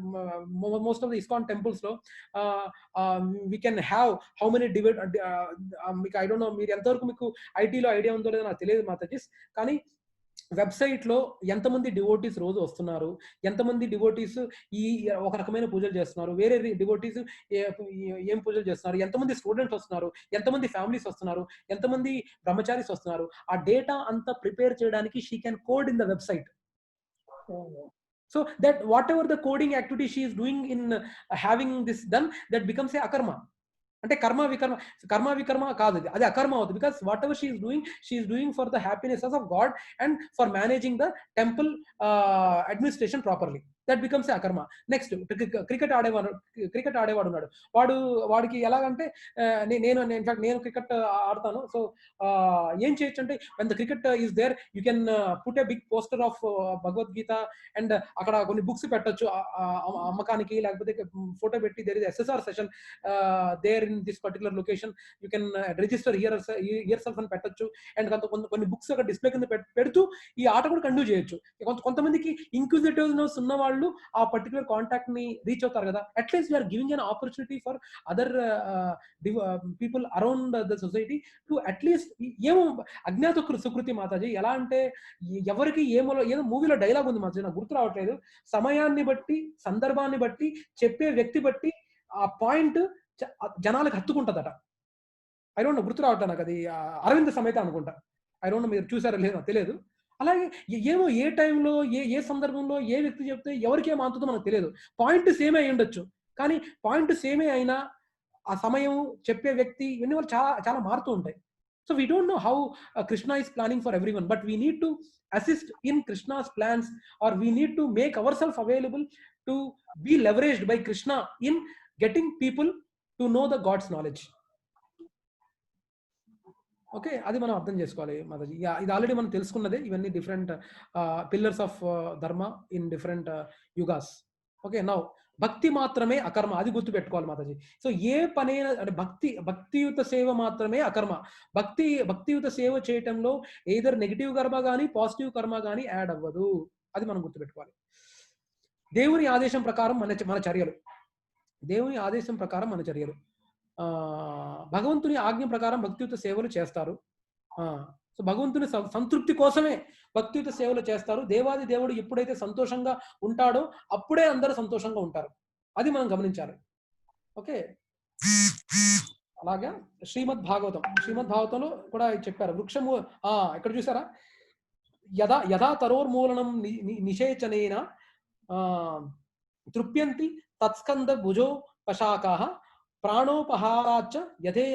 most of the ISKCON temples లో we can have how many divide, మీకు ఐ డోంట్ నో మీరు ఎంతవరకు మీకు ఐటీలో ఐడియా ఉందో లేదో నాకు తెలియదు మాతాజీస్, కానీ వెబ్సైట్ లో ఎంతమంది డివోటీస్ రోజు వస్తున్నారు, ఎంతమంది డివోటీస్ ఈ ఒక రకమైన పూజలు చేస్తున్నారు, వేరే డివోటీస్ ఏం పూజలు చేస్తున్నారు, ఎంతమంది స్టూడెంట్స్ వస్తున్నారు, ఎంతమంది ఫ్యామిలీస్ వస్తున్నారు, ఎంతమంది బ్రహ్మచారీస్ వస్తున్నారు, ఆ డేటా అంతా ప్రిపేర్ చేయడానికి she can code in the website. So that whatever the coding activity she is doing in having this done, that becomes a akarma. అంటే కర్మ వికర్మ కాదు, అది అకర్మ అవుతుంది. Because whatever she is doing for the happiness of God and for managing the temple administration properly. That becomes a akarma. Next cricket ఆడేవాడు ఉన్నాడు. వాడికి ఎలాగంటే నేను క్రికెట్ ఆడతాను. సో ఏం చేయొచ్చు అంటే when the cricket is there you can put a big poster of Bhagavad Gita and అక్కడ కొన్ని బుక్స్ పెట్టొచ్చు అమ్మకానికి, లేకపోతే ఫోటో పెట్టి there is SSR session there in this particular location you can register yourself అని పెట్టొచ్చు. అండ్ కొన్ని బుక్స్ అక్కడ డిస్ప్లే కింద పెడుతూ ఈ ఆట కూడా కంటిన్యూ చేయొచ్చు. కొంతమందికి ఇంక్విజిటివ్నెస్ ఉన్న వాళ్ళు ఆ పర్టికులర్ కాంటాక్ట్ ని రీచ్ అవుతారు కదా. At least we are giving an opportunity for other people around the society to at least ఏమో అజ్ఞాత సుకృతి మాతాజీ. ఎలా అంటే ఎవరికి ఏదో మూవీలో డైలాగ్ ఉంది మాతాజీ, నాకు గుర్తు రావట్లేదు. సమయాన్ని బట్టి సందర్భాన్ని బట్టి చెప్పే వ్యక్తి బట్టి ఆ పాయింట్ జనాలకు హత్తుకుంటుందట. ఐ డోంట్ నో, గుర్తు రావట్లేదు నాకు. అది అరవింద్ సమేత అనుకుంటా. ఐ డోంట్ నో మీరు చూసారో లేదో నాకు తెలియదు. అలాగే ఏమో ఏ టైంలో ఏ సందర్భంలో ఏ వ్యక్తి చెప్తే ఎవరికి ఏం అంతుందో మనకు తెలియదు. పాయింట్ సేమే అయి ఉండొచ్చు, కానీ పాయింట్ సేమే అయినా ఆ సమయం చెప్పే వ్యక్తి ఇవన్నీ వాళ్ళు చాలా చాలా మారుతూ ఉంటాయి. So we don't know how Krishna is planning for everyone, but we need to assist in Krishna's plans, or we need to make ourselves available to be leveraged by Krishna in getting people to know the God's knowledge. Okay, అది మనం అర్థం చేసుకోవాలి మాతాజీ. ఇది already మనం తెలుసుకున్నదే. ఇవన్నీ different pillars of ధర్మ in different yugas. Okay, now భక్తి మాత్రమే అకర్మ, అది గుర్తుపెట్టుకోవాలి మాతాజీ. సో ఏ పనైనా అంటే భక్తియుత సేవ మాత్రమే అకర్మ. భక్తియుత సేవ చేయటంలో ఏదర్ నెగిటివ్ కర్మ కానీ పాజిటివ్ కర్మ కానీ యాడ్ అవ్వదు, అది మనం గుర్తుపెట్టుకోవాలి. దేవుని ఆదేశం ప్రకారం మన చర్యలు, దేవుని ఆదేశం ప్రకారం మన చర్యలు, భగవంతుని ఆజ్ఞ ప్రకారం భక్తియుత సేవలు చేస్తారు. సో భగవంతుని సంతృప్తి కోసమే భక్తియుత సేవలు చేస్తారు. దేవాది దేవుడు ఎప్పుడైతే సంతోషంగా ఉంటాడో అప్పుడే అందరూ సంతోషంగా ఉంటారు, అది మనం గమనించాలి. ఓకే, అలాగే శ్రీమద్ భాగవతంలో కూడా చెప్పారు. వృక్షము ఇక్కడ చూసారా, యథా తరోర్మూలనం నిషేచనేన తృప్యంతి తత్స్కంద భుజో పశాకాః ప్రాణోపహారాచ్చ యథే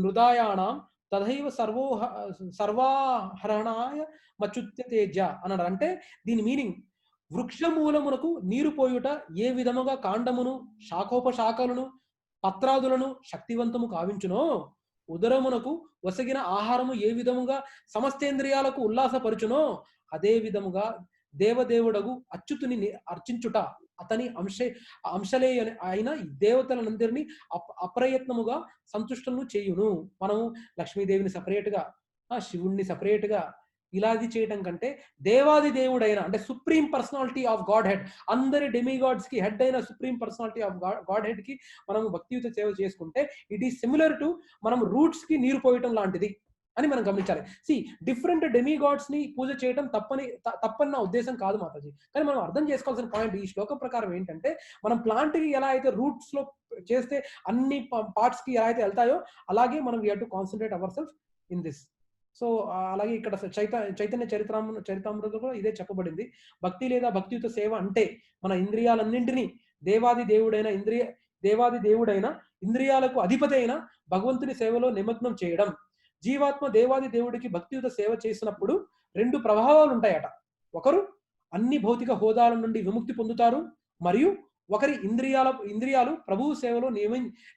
నృదాయాణం తథైవ సర్వాహరణాయ మచ్యుత్యతేజ అన్నాడు. అంటే దీని మీనింగ్, వృక్షమూలమునకు నీరు పోయుట ఏ విధముగా కాండమును శాఖోపశాఖలను పత్రాదులను శక్తివంతము కావించునో, ఉదరమునకు వసగిన ఆహారము ఏ విధముగా సమస్తేంద్రియాలకు ఉల్లాసపరుచునో, అదే విధముగా దేవదేవుడగు అచ్యుతుని అర్చించుట అతని అంశలే అయిన దేవతలందరినీ అప్రయత్నముగా సంతుష్టను చేయును. మనము లక్ష్మీదేవిని సపరేట్గా, శివుణ్ణి సపరేట్గా ఇలాది చేయటం కంటే దేవాది దేవుడైన అంటే supreme personality of God head, అందరి డెమిగాడ్స్ కి హెడ్ అయిన supreme personality of God head కి మనం భక్తియుత సేవ చేసుకుంటే ఇట్ ఈస్ సిమిలర్ టు మనం రూట్స్ కి నీరు పోయటం లాంటిది అని మనం గమనించాలి. డిఫరెంట్ డెమిగాడ్స్ ని పూజ చేయడం తప్పని నా ఉద్దేశం కాదు మాతాజీ, కానీ మనం అర్థం చేసుకోవాల్సిన పాయింట్ ఈ శ్లోకం ప్రకారం ఏంటంటే, మనం ప్లాంట్ కి ఎలా అయితే రూట్స్ లో చేస్తే అన్ని పార్ట్స్ కి ఎలా అయితే వెళ్తాయో అలాగే మనం we have to concentrate hour self in this. So అలాగే ఇక్కడ చైతన్య చరితామృతంలో కూడా ఇదే చెప్పబడింది. భక్తి లేదా భక్తియుత సేవ అంటే మన ఇంద్రియాలన్నింటినీ దేవాది దేవుడైన ఇంద్రియాలకు అధిపతి అయిన భగవంతుని సేవలో నిమగ్నం చేయడం. జీవాత్మ దేవాది దేవుడికి భక్తియుత సేవ చేసినప్పుడు 2 ప్రభావాలు ఉంటాయట. ఒకరు అన్ని భౌతిక హోదాల నుండి విముక్తి పొందుతారు, మరియు ఒకరి ఇంద్రియాలు ప్రభువు సేవలో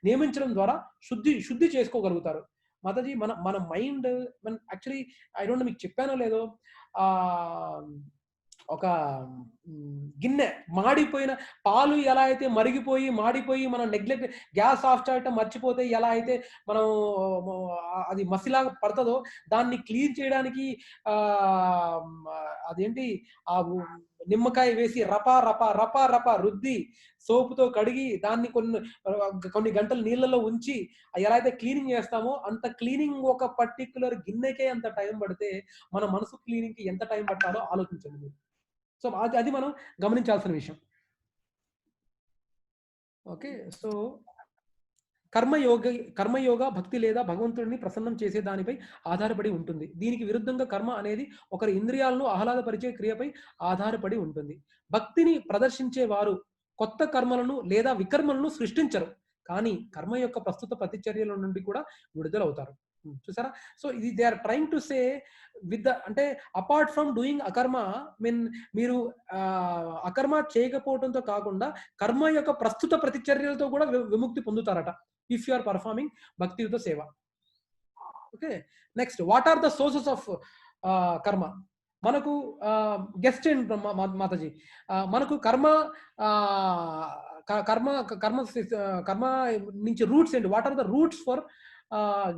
నియమించడం ద్వారా శుద్ధి చేసుకోగలుగుతారు. మాతాజీ మన mind actually I don't no మీకు చెప్పానో లేదో, ఒక గిన్నె మాడిపోయిన పాలు ఎలా అయితే మాడిపోయి మనం నెగ్లెక్ట్ గ్యాస్ ఆఫ్ చేయటం మర్చిపోతే ఎలా అయితే మనం అది మసిలాగా పడుతుందో, దాన్ని క్లీన్ చేయడానికి అదేంటి ఆ నిమ్మకాయ వేసి రపా రుద్ది సోపుతో కడిగి దాన్ని కొన్ని గంటలు నీళ్ళలో ఉంచి ఎలా అయితే క్లీనింగ్ చేస్తామో అంత క్లీనింగ్ ఒక పర్టిక్యులర్ గిన్నెకే అంత టైం పడితే మన మనసు క్లీనింగ్ కి ఎంత టైం పట్టాలో ఆలోచించండి మీరు. సో అది మనం గమనించాల్సిన విషయం. ఓకే, సో కర్మయోగ భక్తి లేదా భగవంతుడిని ప్రసన్నం చేసే దానిపై ఆధారపడి ఉంటుంది. దీనికి విరుద్ధంగా కర్మ అనేది ఒకరి ఇంద్రియాలను ఆహ్లాదపరిచే క్రియపై ఆధారపడి ఉంటుంది. భక్తిని ప్రదర్శించే వారు కొత్త కర్మలను లేదా వికర్మలను సృష్టించరు, కానీ కర్మ యొక్క ప్రస్తుత ప్రతిచర్యల నుండి కూడా విడుదలవుతారు. చూసారా? సో ఇది they are trying to say with the, అంటే apart from doing akarma, mean మీరు అకర్మ చేయకపోవడంతో కాకుండా కర్మ యొక్క ప్రస్తుత ప్రతిచర్యలతో కూడా విముక్తి పొందుతారట, ఇఫ్ యు ఆర్ పర్ఫార్మింగ్ భక్తియుత సేవ. Okay, next what are the sources of karma? మనకు గెస్ట్ ఏంటి మాతాజీ, మనకు కర్మ కర్మ కర్మ కర్మ నుంచి రూట్స్ ఏంటి? What are the roots for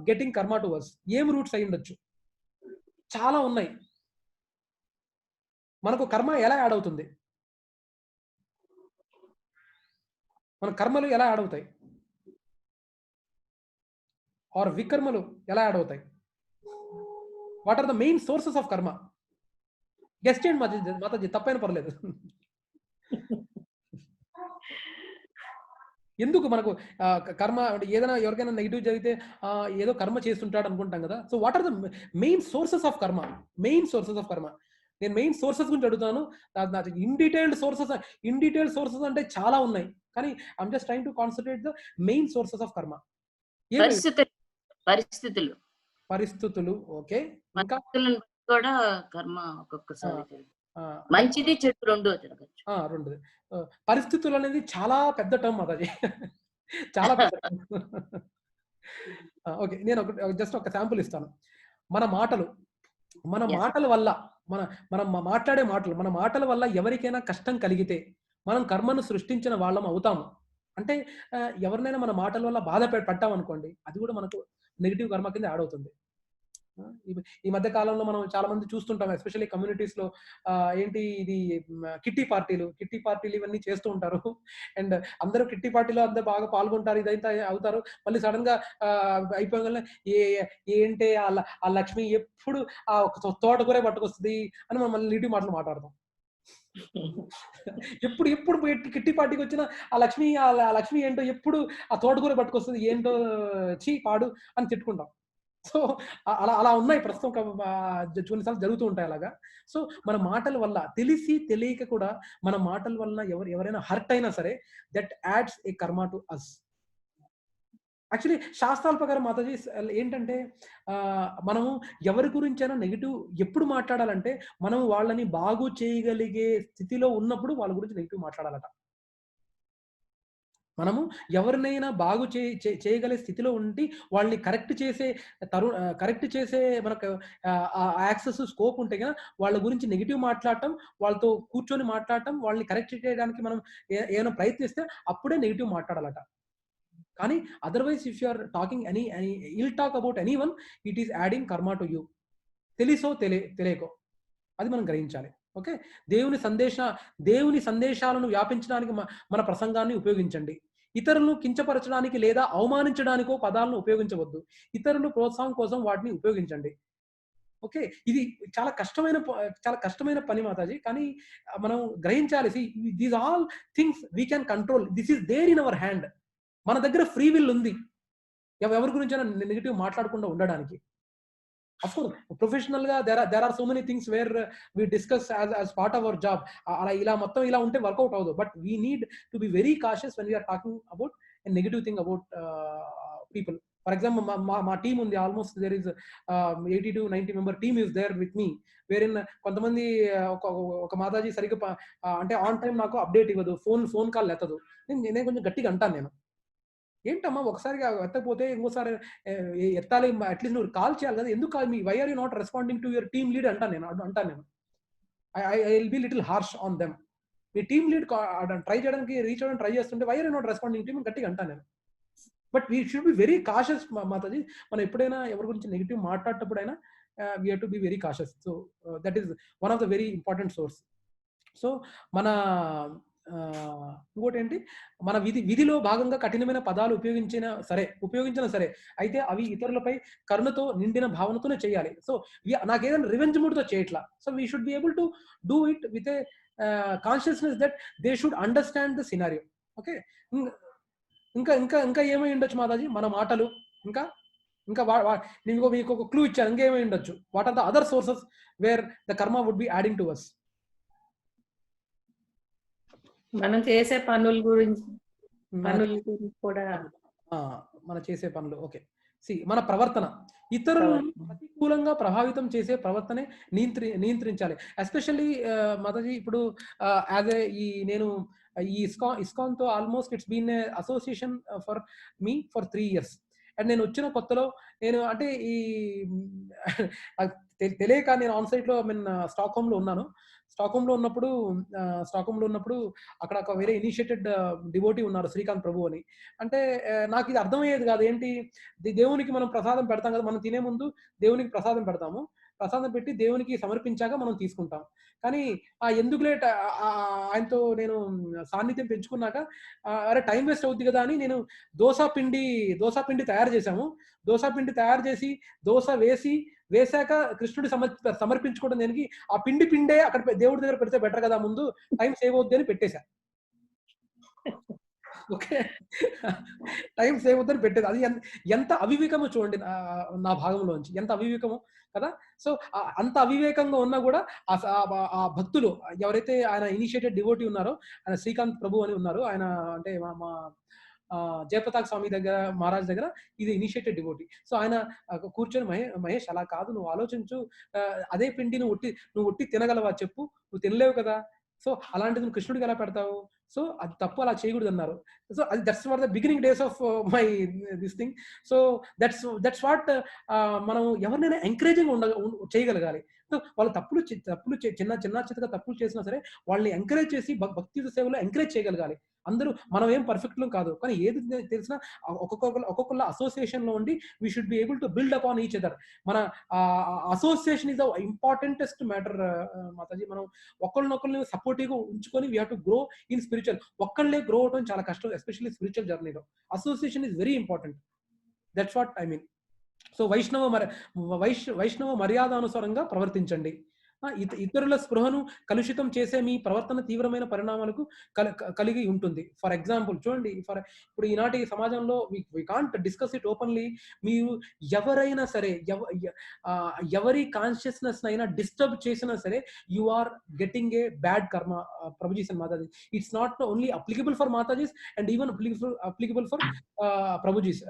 getting karma to us? ఏం రూట్స్ అయి ఉండొచ్చు? చాలా ఉన్నాయి. మనకు కర్మ ఎలా యాడ్ అవుతుంది? మన కర్మలు ఎలా యాడ్ అవుతాయి? ఆర్ వికర్మలు ఎలా యాడ్ అవుతాయి? What are the main sources of karma? Guess చేయండి మాతాజీ, తప్పైన పర్లేదు. ఎందుకు మనకు కర్మ ఏదైనా ఎవరికైనా నెగిటివ్ జరిగితే ఏదో కర్మ చేస్తుంటాడు అనుకుంటాం కదా. So what are the main sources of karma? Main sources of karma, నేను మెయిన్ సోర్సెస్ గురించి అడుగుతాను. ఇన్ డీటెయిల్డ్ సోర్సెస్ అంటే చాలా ఉన్నాయి, కానీ I'm just trying to concentrate the main sources of కర్మ. పరిస్థితులు ఓకే, ఇంకా కూడా కర్మ ఒక్కొక్కసారి మంచిది చెడు రెండు జరగచ్చు. రెండు పరిస్థితులు అనేది చాలా పెద్ద టర్మ్ మాతాజీ, చాలా పెద్ద టర్మ్. ఓకే, నేను జస్ట్ ఒక శాంపుల్ ఇస్తాను. మన మాటల వల్ల మనం మాట్లాడే మన మాటల వల్ల ఎవరికైనా కష్టం కలిగితే మనం కర్మను సృష్టించిన వాళ్ళం అవుతాము. అంటే ఎవరినైనా మన మాటల వల్ల బాధ పెట్టాం అనుకోండి, అది కూడా మనకు నెగిటివ్ కర్మ కింద యాడ్ అవుతుంది. ఈ మధ్య కాలంలో మనం చాలా మంది చూస్తుంటాం, ఎస్పెషల్లీ కమ్యూనిటీస్ లో ఏంటి ఇది కిట్టి పార్టీలు ఇవన్నీ చేస్తూ ఉంటారు. అండ్ అందరూ కిట్టి పార్టీలో అందరూ బాగా పాల్గొంటారు, ఇదైతే అవుతారు. మళ్ళీ సడన్ గా అయిపోగానే ఏంటి ఆ లక్ష్మి ఎప్పుడు ఆ తోటకూరే పట్టుకొస్తుంది అని మనం మళ్ళీ నీటి మాటలు మాట్లాడతాం. ఎప్పుడు కిట్టి పార్టీకి వచ్చిన ఆ లక్ష్మి ఏంటో, ఎప్పుడు ఆ తోటకూర పట్టుకొస్తుంది, ఏంటో చీ పాడు అని తిట్టుకుంటాం. సో అలా ఉన్నాయి ప్రస్తుతం, కొన్నిసార్లు జరుగుతూ ఉంటాయి అలాగా. సో మన మాటల వల్ల తెలిసి తెలియక కూడా మన మాటల వల్ల ఎవరైనా హర్ట్ అయినా సరే, దట్ యాడ్స్ ఏ కర్మ టు అస్. యాక్చువల్లీ శాస్త్రాల ప్రకారం మాతాజీ ఏంటంటే మనము ఎవరి గురించైనా నెగిటివ్ ఎప్పుడు మాట్లాడాలంటే, మనం వాళ్ళని బాగు చేయగలిగే స్థితిలో ఉన్నప్పుడు వాళ్ళ గురించి నెగిటివ్ మాట్లాడాలట. మనము ఎవరినైనా బాగు చేయగలిగే స్థితిలో ఉండి వాళ్ళని కరెక్ట్ చేసే మనకు యాక్సెస్ స్కోప్ ఉంటే కదా వాళ్ళ గురించి నెగిటివ్ మాట్లాడటం, వాళ్ళతో కూర్చొని మాట్లాడటం, వాళ్ళని కరెక్ట్ చేయడానికి మనం ఏమైనా ప్రయత్నిస్తే అప్పుడే నెగిటివ్ మాట్లాడాలట. కానీ otherwise if you are talking ill talk about anyone, it is adding karma to you. తెలిసో తెలియకో అది మనం గ్రహించాలి. ఓకే, దేవుని సందేశాలను వ్యాపించడానికి మన ప్రసంగాన్ని ఉపయోగించండి. ఇతరులను కించపరచడానికి లేదా అవమానించడానికో పదాలను ఉపయోగించవద్దు. ఇతరులు ప్రోత్సాహం కోసం వాటిని ఉపయోగించండి. ఓకే, ఇది చాలా కష్టమైన పని మాతాజీ, కానీ మనం గ్రహించాలి. These all things we can control. This is there in our hand. మన దగ్గర ఫ్రీ విల్ ఉంది ఎవరి గురించైనా నెగిటివ్ మాట్లాడకుండా ఉండడానికి. Of course, professional గా there are so many things where we discuss as part of our job. అలా ఇలా ఉంటే వర్కౌట్ అవ్వదు. But we need to be very cautious when we are talking about a negative thing about people. For example, మా team ఉంది, almost there is 80 to 90 member team is there with me, wherein కొంతమంది ఒక మాతాజీ సరిగ్గా అంటే on time నాకు update ఇవ్వదు, phone call ఎత్తదు. నేను కొంచెం గట్టిగా అంటాను, నేను ఏంటమ్మా ఒకసారి ఎత్తకపోతే ఇంకోసారి ఎత్తాలి, అట్లీస్ట్ నువ్వు కాల్ చేయాలి కదా, ఎందుకు కాల్, మీ why are you not responding to your team lead అంటాను నేను. I will be little harsh on them. మీ టీమ్ లీడ్ ట్రై చేయడానికి రీచ్ అవ్వడానికి ట్రై చేస్తుంటే why are you not responding team గట్టిగా అంటాను నేను. But we should be very cautious Mataji. మనం ఎప్పుడైనా ఎవరి గురించి నెగిటివ్ మాట్లాడేటప్పుడైనా we have to be very cautious. So that is one of the very important source. So మన ఇంకోటి ఏంటి, మన విధిలో భాగంగా కఠినమైన పదాలు ఉపయోగించినా సరే అయితే అవి ఇతరులపై కరుణతో నిండిన భావనతోనే చేయాలి. సో నాకేదైనా రివెంజ్ మూడ్తో చేయట్లా. So we should be able to do it with a consciousness that they should understand the scenario. Okay, ఇంకా ఏమై ఉండొచ్చు మాతాజీ మన మాటలు? ఇంకా నేను మీకు ఒక క్లూ ఇచ్చాను, ఇంకేమై ఉండొచ్చు? What are the other sources where the karma would be adding to us? మనం చేసే పనుల గురించి కూడా మనం చేసే పనులు. ఓకే, మన ప్రవర్తన ఇతరులను ప్రతికూలంగా ప్రభావితం చేసే ప్రవర్తనే నియంత్రించాలి. ఎస్పెషల్లీ మాతాజీ ఇప్పుడు యాజ్ ఏ నేను ఈ ఇస్కాన్ తో almost it's been a association for me for 3 years. And నేను వచ్చిన కొత్తలో నేను అంటే ఈ తెలియక నేను ఆన్ సైట్ లో స్టాక్హోమ్ లో ఉన్నాను. స్టాక్హోమ్ లో ఉన్నప్పుడు అక్కడ ఒక వేరే ఇనిషియేటెడ్ డివోటీ ఉన్నారు, శ్రీకాంత్ ప్రభు అని. అంటే నాకు ఇది అర్థమయ్యేది కాదు. ఏంటి, దేవునికి మనం ప్రసాదం పెడతాం కదా, మనం తినే ముందు దేవునికి ప్రసాదం పెడతాము, ప్రసాదం పెట్టి దేవునికి సమర్పించాక మనం తీసుకుంటాం. కానీ ఎందుకు లేట్ ఆయనతో నేను సాన్నిధ్యం పెంచుకున్నాక అరే టైం వేస్ట్ అవుద్ది కదా అని నేను దోస పిండి తయారు చేశాము. దోస పిండి తయారు చేసి దోస వేసాక కృష్ణుడి సమర్పించుకోవడం దేనికి, ఆ పిండే అక్కడ దేవుడి దగ్గర పెడితే బెటర్ కదా, ముందు టైం సేవ్ అవుద్ది అని పెట్టేశా. ఓకే, టైం సేవ్ అవుద్దని పెట్టేది. అది ఎంత అవివేకమో చూడండి, నా భాగంలోంచి ఎంత అవివేకమో కదా. సో అంత అవివేకంగా ఉన్నా కూడా ఆ భక్తులు ఎవరైతే ఆయన ఇనిషియేటెడ్ డివోటీ ఉన్నారో, ఆయన శ్రీకాంత్ ప్రభు అని ఉన్నారు, ఆయన అంటే మా జయప్రతాప్ స్వామి దగ్గర, మహారాజ్ దగ్గర ఇది ఇనిషియేటెడ్ డివోటీ. సో ఆయన కూర్చొని మహేష్ అలా కాదు, నువ్వు ఆలోచించు, అదే పిండి నువ్వు ఒట్టి తినగలవా చెప్పు, నువ్వు తినలేవు కదా, సో అలాంటిది నువ్వు కృష్ణుడికి ఎలా పెడతావు, సో అది తప్పు, అలా చేయకూడదు అన్నారు. సో అది that's for the beginning days of my this thing. So that's what మనం ఎవరినైనా ఎంకరేజింగ్ చేయగలగాలి. సో వాళ్ళు తప్పులు చిన్నగా తప్పులు చేసినా సరే వాళ్ళని ఎంకరేజ్ చేసి భక్తి సేవలో ఎంకరేజ్ చేయగలగాలి. అందరూ మనం ఏం పర్ఫెక్ట్ కాదు, కానీ ఏది తెలిసినా ఒక్కొక్కళ్ళ అసోసియేషన్ లో ఉండి we should be able to build upon each other. మన association is the importantest matter Mataji. మనం ఒకళ్ళనొకళ్ళని సపోర్టివ్ గా ఉంచుకొని we have to grow in spiritual. ఒక్కళ్ళే గ్రో అవడం చాలా కష్టం, ఎస్పెషల్లీ స్పిరిచువల్ జర్నీలో. Association is very important. That's what I mean. So వైష్ణవ మర్యాదానుసారంగా ప్రవర్తించండి. ఇతరుల స్పృహను కలుషితం చేసే మీ ప్రవర్తన తీవ్రమైన పరిణామాలకు కలిగి ఉంటుంది. ఫర్ ఎగ్జాంపుల్ చూడండి, ఇప్పుడు ఈనాటి సమాజంలో we can't discuss it openly. మీరు ఎవరైనా సరే ఎవరి కాన్షియస్నెస్ అయినా డిస్టర్బ్ చేసినా సరే you are getting a bad karma. Prabhujis and Mataji, it's not only applicable for matajis and even applicable for prabhujis.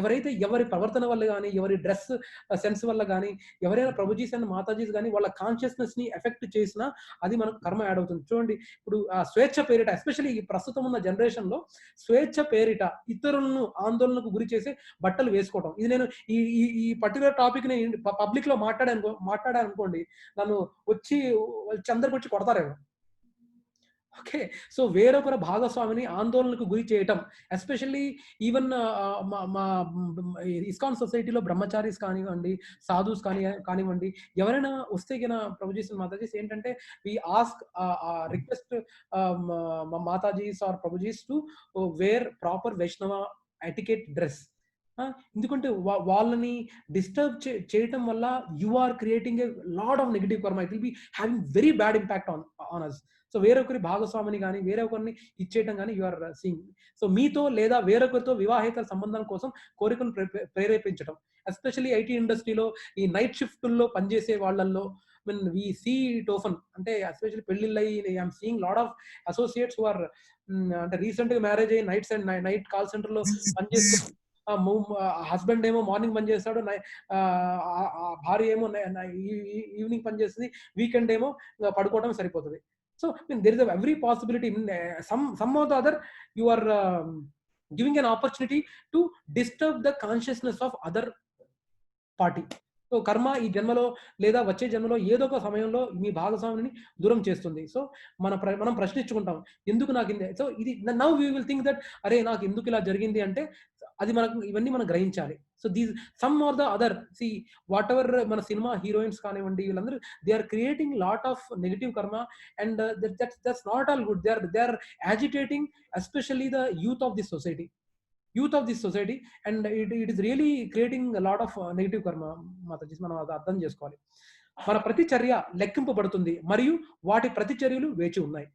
ఎవరైతే ఎవరి ప్రవర్తన వల్ల కానీ, ఎవరి డ్రెస్ సెన్స్ వల్ల కానీ, ఎవరైనా ప్రభుజీస్ అండ్ మాతాజీస్ కానీ వాళ్ళ కాన్షియస్నెస్ ని ఎఫెక్ట్ చేసినా అది మనకు కర్మ యాడ్ అవుతుంది. చూడండి, ఇప్పుడు స్వేచ్ఛ పేరిట, ఎస్పెషల్లీ ఈ ప్రస్తుతం ఉన్న జనరేషన్ లో స్వేచ్ఛ పేరిట ఇతరులను ఆందోళనకు గురి చేసే బట్టలు వేసుకోవడం. ఇది నేను ఈ పర్టికులర్ టాపిక్ ని పబ్లిక్ లో మాట్లాడానుకోండి, నన్ను అందరికి వచ్చి కొడతారేమో. ఓకే, సో వేరొకరు భాగస్వామిని ఆందోళనకు గురి చేయటం, ఎస్పెషల్లీ ఈవెన్ మా ఇస్కాన్ సొసైటీలో బ్రహ్మచారీస్ కానివ్వండి, సాధుస్ కానివ్వండి, ఎవరైనా వస్తే ప్రభుజీస్ మాతాజీస్ ఏంటంటే we ask request matajis or prabhujis to wear proper Vaishnava etiquette dress. ఎందుకంటే వాళ్ళని డిస్టర్బ్ చేయటం వల్ల you are creating a lot of negative karma. It will be having very bad impact on us. So వేరొకరి భాగస్వామిని కానీ వేరొకరిని ఇచ్చేయటం కానీ యు ఆర్ సీయింగ్. సో మీతో లేదా వేరొకరితో వివాహేతర సంబంధం కోసం కోరికను ప్రేరేపించడం, ఎస్పెషల్లీ ఐటీ ఇండస్ట్రీలో ఈ నైట్ షిఫ్ట్లో పనిచేసే వాళ్ళల్లో వి సీ ఇట్ ఓఫన్. అంటే ఎస్పెషల్లీ పెళ్లిళ్ళు I'm seeing lot of associates who are అంటే రీసెంట్ గా మ్యారేజ్ అయ్యి నైట్ కాల్ సెంటర్ లో పనిచేస్తూ, హస్బెండ్ ఏమో మార్నింగ్ పని చేస్తాడు, భార్య ఏమో ఈవినింగ్ పని చేస్తుంది, వీకెండ్ ఏమో పడుకోవడం సరిపోతుంది. So there is every possibility in some or the other you are giving an opportunity to disturb the consciousness of other party. So కర్మ ఈ జన్మలో లేదా వచ్చే జన్మలో ఏదో ఒక సమయంలో మీ భాగస్వామిని దూరం చేస్తుంది. సో మనం ప్రశ్నించుకుంటాం, ఎందుకు నాకు ఇందే. సో ఇది now we will think that అరే నాకు ఎందుకు ఇలా జరిగింది అంటే అది ఇవన్నీ మనం గ్రహించాలి. So these some are the other see whatever మన సినిమా హీరోయిన్స్ కానివ్వండి, వీళ్ళందరూ they are creating lot of negative karma and that's not all good. They are agitating especially the youth of this society and it is really creating lot of negative karma. Mataji మనం అది అర్థం చేసుకోవాలి. మన ప్రతి చర్య లెక్కింపబడుతుంది మరియు వాటి ప్రతి చర్యలు వేచి ఉన్నాయి.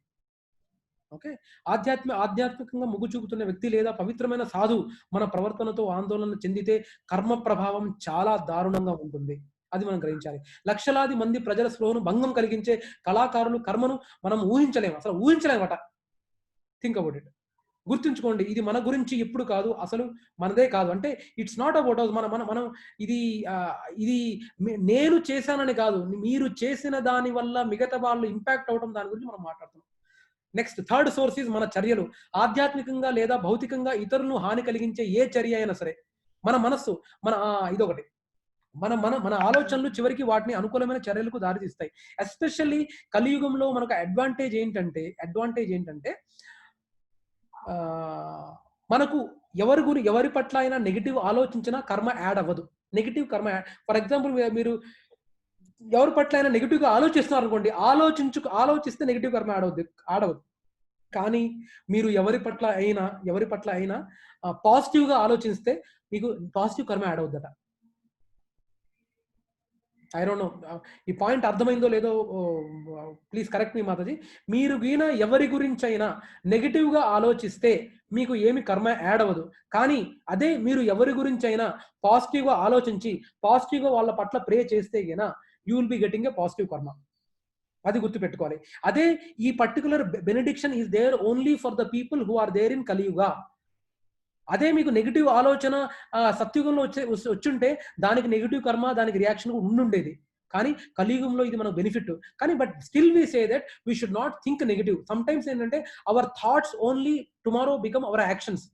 ఓకే, ఆధ్యాత్మికంగా మొగ్గు చూపుతున్న వ్యక్తి లేదా పవిత్రమైన సాధు మన ప్రవర్తనతో ఆందోళన చెందితే కర్మ ప్రభావం చాలా దారుణంగా ఉంటుంది. అది మనం గ్రహించాలి. లక్షలాది మంది ప్రజల స్పృహను భంగం కలిగించే కళాకారులు కర్మను మనం ఊహించలేము, అసలు ఊహించలేమట. Think about it. గుర్తుంచుకోండి, ఇది మన గురించి ఎప్పుడు కాదు, అసలు మనదే కాదు. అంటే ఇట్స్ నాట్ అబౌట్ అస్. మనం మనం మనం ఇది ఇది నేను చేశానని కాదు, మీరు చేసిన దాని వల్ల మిగతా వాళ్ళు ఇంపాక్ట్ అవడం, దాని గురించి మనం మాట్లాడుతున్నాం. నెక్స్ట్ థర్డ్ సోర్స్ ఇస్ మన చర్యలు. ఆధ్యాత్మికంగా లేదా భౌతికంగా ఇతరులను హాని కలిగించే ఏ చర్య అయినా సరే, మన మనస్సు, మన ఇదొకటి, మన మన మన ఆలోచనలు చివరికి వాటిని అనుకూలమైన చర్యలకు దారితీస్తాయి. ఎస్పెషల్లీ కలియుగంలో మనకు అడ్వాంటేజ్ ఏంటంటే మనకు ఎవరి పట్ల అయినా నెగిటివ్ ఆలోచించినా కర్మ యాడ్ అవ్వదు. నెగిటివ్ కర్మ ఫర్ ఎగ్జాంపుల్, మీరు ఎవరి పట్ల అయినా నెగిటివ్ గా ఆలోచిస్తున్నారు అనుకోండి, ఆలోచిస్తే నెగిటివ్ కర్మ ఆడవద్దు. కానీ మీరు ఎవరి పట్ల అయినా పాజిటివ్ గా ఆలోచిస్తే మీకు పాజిటివ్ కర్మ యాడ్ అవుద్దట. ఐ డోంట్ నో ఈ పాయింట్ అర్థమైందో లేదో, ప్లీజ్ కరెక్ట్ మీ మాతాజీ. మీరు గీన ఎవరి గురించి అయినా నెగిటివ్ గా ఆలోచిస్తే మీకు ఏమి కర్మ యాడ్ అవ్వదు. కానీ అదే మీరు ఎవరి గురించి అయినా పాజిటివ్ గా ఆలోచించి పాజిటివ్ గా వాళ్ళ పట్ల ప్రే చేస్తే గిన you will be getting a positive karma. అది గుర్తుపెట్టుకోవాలి. అదే ఈ particular benediction is there only for the people who are there in Kaliyuga. అదే మీకు నెగిటివ్ ఆలోచన సత్యుగంలో వచ్చుంటే దానికి నెగిటివ్ కర్మ, దానికి రియాక్షన్ ఉండుండేది. కానీ కలియుగంలో ఇది మనకు బెనిఫిట్. కానీ but still we say that we should not think negative. Sometimes ఏంటంటే our thoughts only tomorrow become our actions.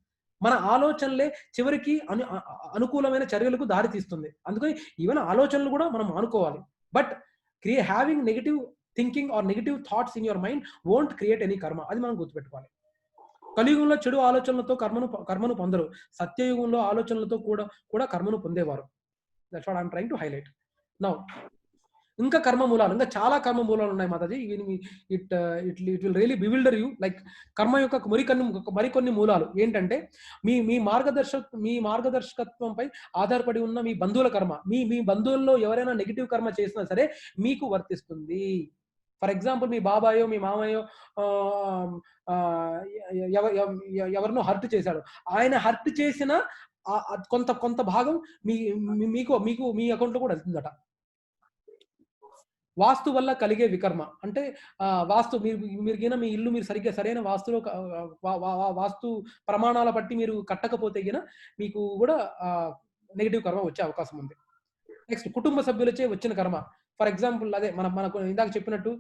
మన ఆలోచనలే చివరికి అనుకూలమైన చర్యలకు దారి తీస్తుంది. అందుకని ఈవెన్ ఆలోచనలు కూడా మనం అనుకోవాలి. But having negative thinking or negative thoughts in your mind won't create any karma. అది మనం గుర్తుపెట్టుకోవాలి. కలియుగంలో చెడు ఆలోచనలతో కర్మను పొందరు. సత్యయుగంలో ఆలోచనలతో కూడా కర్మను పొందేవారు. That's what I'm trying to highlight. Now ఇంకా కర్మ మూలాలు, ఇంకా చాలా కర్మ మూలాలు ఉన్నాయి Mataji. It will really bewilder you. Like కర్మ యొక్క మరికొన్ని మూలాలు ఏంటంటే, మీ మార్గదర్శకత్వంపై ఆధారపడి ఉన్న మీ బంధువుల కర్మ. మీ బంధువుల్లో ఎవరైనా నెగిటివ్ కర్మ చేసినా సరే మీకు వర్తిస్తుంది. ఫర్ ఎగ్జాంపుల్, మీ బాబాయో మీ మామయ్యో ఎవరినో హర్ట్ చేశాడు. ఆయన హర్ట్ చేసిన కొంత భాగం మీకు మీ అకౌంట్ లో కూడా వెళ్తుందట. వాస్తు వల్ల కలిగే వికర్మ అంటే, వాస్తు మీరు మీ ఇల్లు మీరు సరైన వాస్తులో వాస్తు ప్రమాణాల బట్టి మీరు కట్టకపోతే గిన మీకు కూడా నెగిటివ్ కర్మ వచ్చే అవకాశం ఉంది. నెక్స్ట్ కుటుంబ సభ్యులచే వచ్చిన కర్మ. ఫర్ ఎగ్జాంపుల్, అదే మనకు ఇందాక చెప్పినట్టు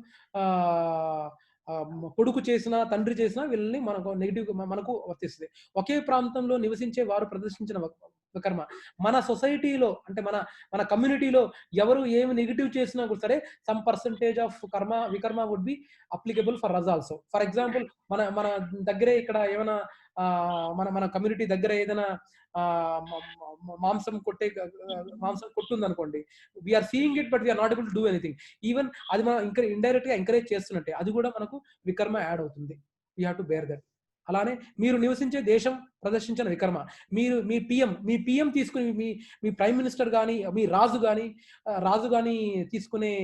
కొడుకు చేసినా తండ్రి చేసినా వీళ్ళని మనకు వర్తిస్తుంది. ఒకే ప్రాంతంలో నివసించే వారు ప్రదర్శించిన వికర్మ. మన సొసైటీలో అంటే మన కమ్యూనిటీలో ఎవరు ఏమి నెగిటివ్ చేసినా కూడా సరే some percentage of vikarma would be applicable for us also. For example, మన దగ్గరే ఇక్కడ ఏమైనా మన కమ్యూనిటీ దగ్గర ఏదైనా మాంసం కొట్టుంది అనుకోండి, we are seeing it but we are not able to do anything. Even అది మనం ఇండైరెక్ట్ గా ఎంకరేజ్ చేస్తున్నట్టే, అది కూడా మనకు వికర్మ యాడ్ అవుతుంది. We have to bear that. అలానే మీరు నివసించే దేశం ప్రదర్శించిన వికర్మ. మీ పిఎం తీసుకుని మీ ప్రైమ్ మినిస్టర్ కానీ మీ రాజు కానీ తీసుకునే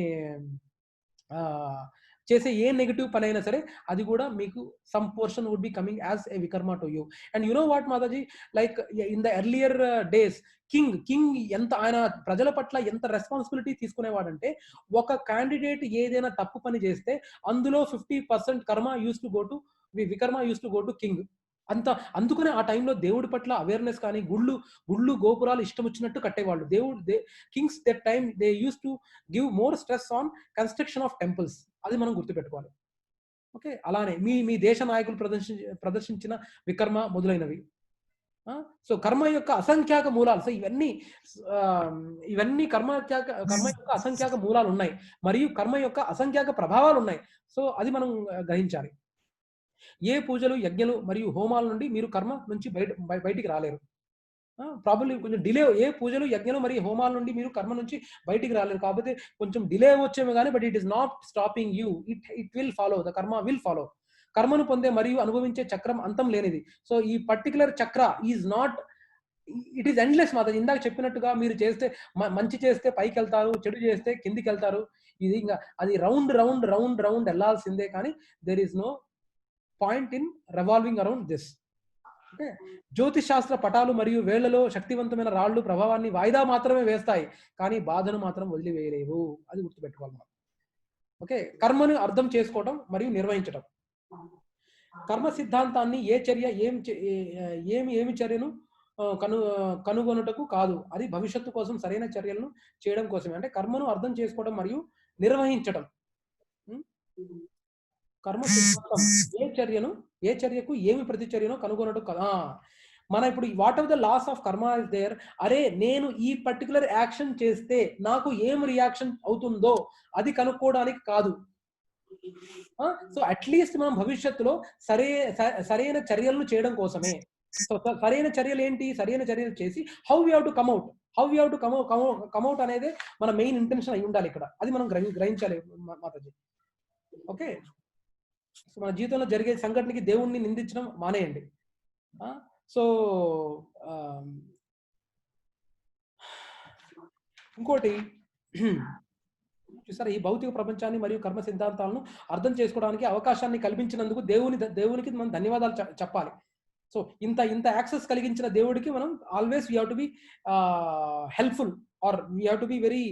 చేసే ఏ నెగిటివ్ పని అయినా సరే అది కూడా మీకు some portion would be coming as a vikarma to you. And you know what Mataji, like in the earlier days king ఎంత ఆయన ప్రజల పట్ల ఎంత రెస్పాన్సిబిలిటీ తీసుకునేవాడంటే, ఒక క్యాండిడేట్ ఏదైనా తప్పు పని చేస్తే అందులో 50% vikarma used to go to king. అందుకనే ఆ టైంలో దేవుడి పట్ల అవేర్నెస్ కానీ, గుళ్ళు గోపురాలు ఇష్టం వచ్చినట్టు కట్టేవాళ్ళు. Kings that time they used to give more stress on construction of temples. అది మనం గుర్తుపెట్టుకోవాలి. ఓకే, అలానే మీ దేశ నాయకులు ప్రదర్శించిన వికర్మ మొదలైనవి. సో కర్మ యొక్క అసంఖ్యాక మూలాలు. సో ఇవన్నీ కర్మ యొక్క అసంఖ్యాక మూలాలు ఉన్నాయి, మరియు కర్మ యొక్క అసంఖ్యాక ప్రభావాలు ఉన్నాయి. సో అది మనం గ్రహించాలి. ఏ పూజలు, యజ్ఞలు మరియు హోమాల నుండి మీరు కర్మ నుంచి బయటికి రాలేరు. ప్రాబ్లీ కొంచెం డిలే. ఏ పూజలు, యజ్ఞలు మరియు హోమాల నుండి మీరు కర్మ నుంచి బయటికి రాలేరు. కాకపోతే కొంచెం డిలే వచ్చేమో కానీ, but it is not stopping you. It will follow. The కర్మ విల్ ఫాలో. కర్మను పొందే మరియు అనుభవించే చక్రం అంతం లేనిది. సో ఈ పర్టికులర్ చక్ర is not, it is endless మాత్రం. ఇందాక చెప్పినట్టుగా మీరు చేస్తే మంచి చేస్తే పైకి వెళ్తారు, చెడు చేస్తే కిందికి వెళ్తారు. ఇది ఇంకా అది రౌండ్ రౌండ్ రౌండ్ రౌండ్ వెళ్ళాల్సిందే. కానీ there is no point in revolving around this. Okay, Jyotish shastra పటాలు మరియు వేళ్లలో శక్తివంతమైన రాళ్లు ప్రభావాన్ని వాయిదా మాత్రమే వేస్తాయి, కానీ బాధను మాత్రం వదిలివేయలేవు. అది గుర్తుపెట్టుకోవాలి మనం. ఓకే, కర్మను అర్థం చేసుకోవడం మరియు నిర్వహించడం. కర్మ సిద్ధాంతాన్ని ఏ చర్య ఏమి చర్యను కనుగొనుటకు కాదు, అది భవిష్యత్తు కోసం సరైన చర్యలను చేయడం కోసమే. అంటే కర్మను అర్థం చేసుకోవడం మరియు నిర్వహించడం. కర్మ సిద్ధాంతం ఏ చర్యకు ఏమి ప్రతిచర్యనో కనుగొనడం కదా. మన ఇప్పుడు what of the laws of karma is there, అరే నేను ఈ పర్టికులర్ యాక్షన్ చేస్తే నాకు ఏం రియాక్షన్ అవుతుందో అది కనుక్కోవడానికి కాదు. సో అట్లీస్ట్ మనం భవిష్యత్తులో సరైన చర్యలను చేయడం కోసమే. సో సరైన చర్యలు ఏంటి, సరైన చర్యలు చేసి how we have to come out అనేది మన మెయిన్ ఇంటెన్షన్ అయి ఉండాలి ఇక్కడ. అది మనం గ్రహించాలి మాతాజీ. ఓకే, సో మన జీవితంలో జరిగే సంఘటనకి దేవుణ్ణి నిందించడం మానేయండి. సో ఇంకోటి చూసారా, ఈ భౌతిక ప్రపంచాన్ని మరియు కర్మ సిద్ధాంతాలను అర్థం చేసుకోవడానికి అవకాశాన్ని కల్పించినందుకు దేవునికి మనం ధన్యవాదాలు చెప్పాలి. సో ఇంత యాక్సెస్ కలిగించిన దేవుడికి మనం always we have to be helpful or we have to be very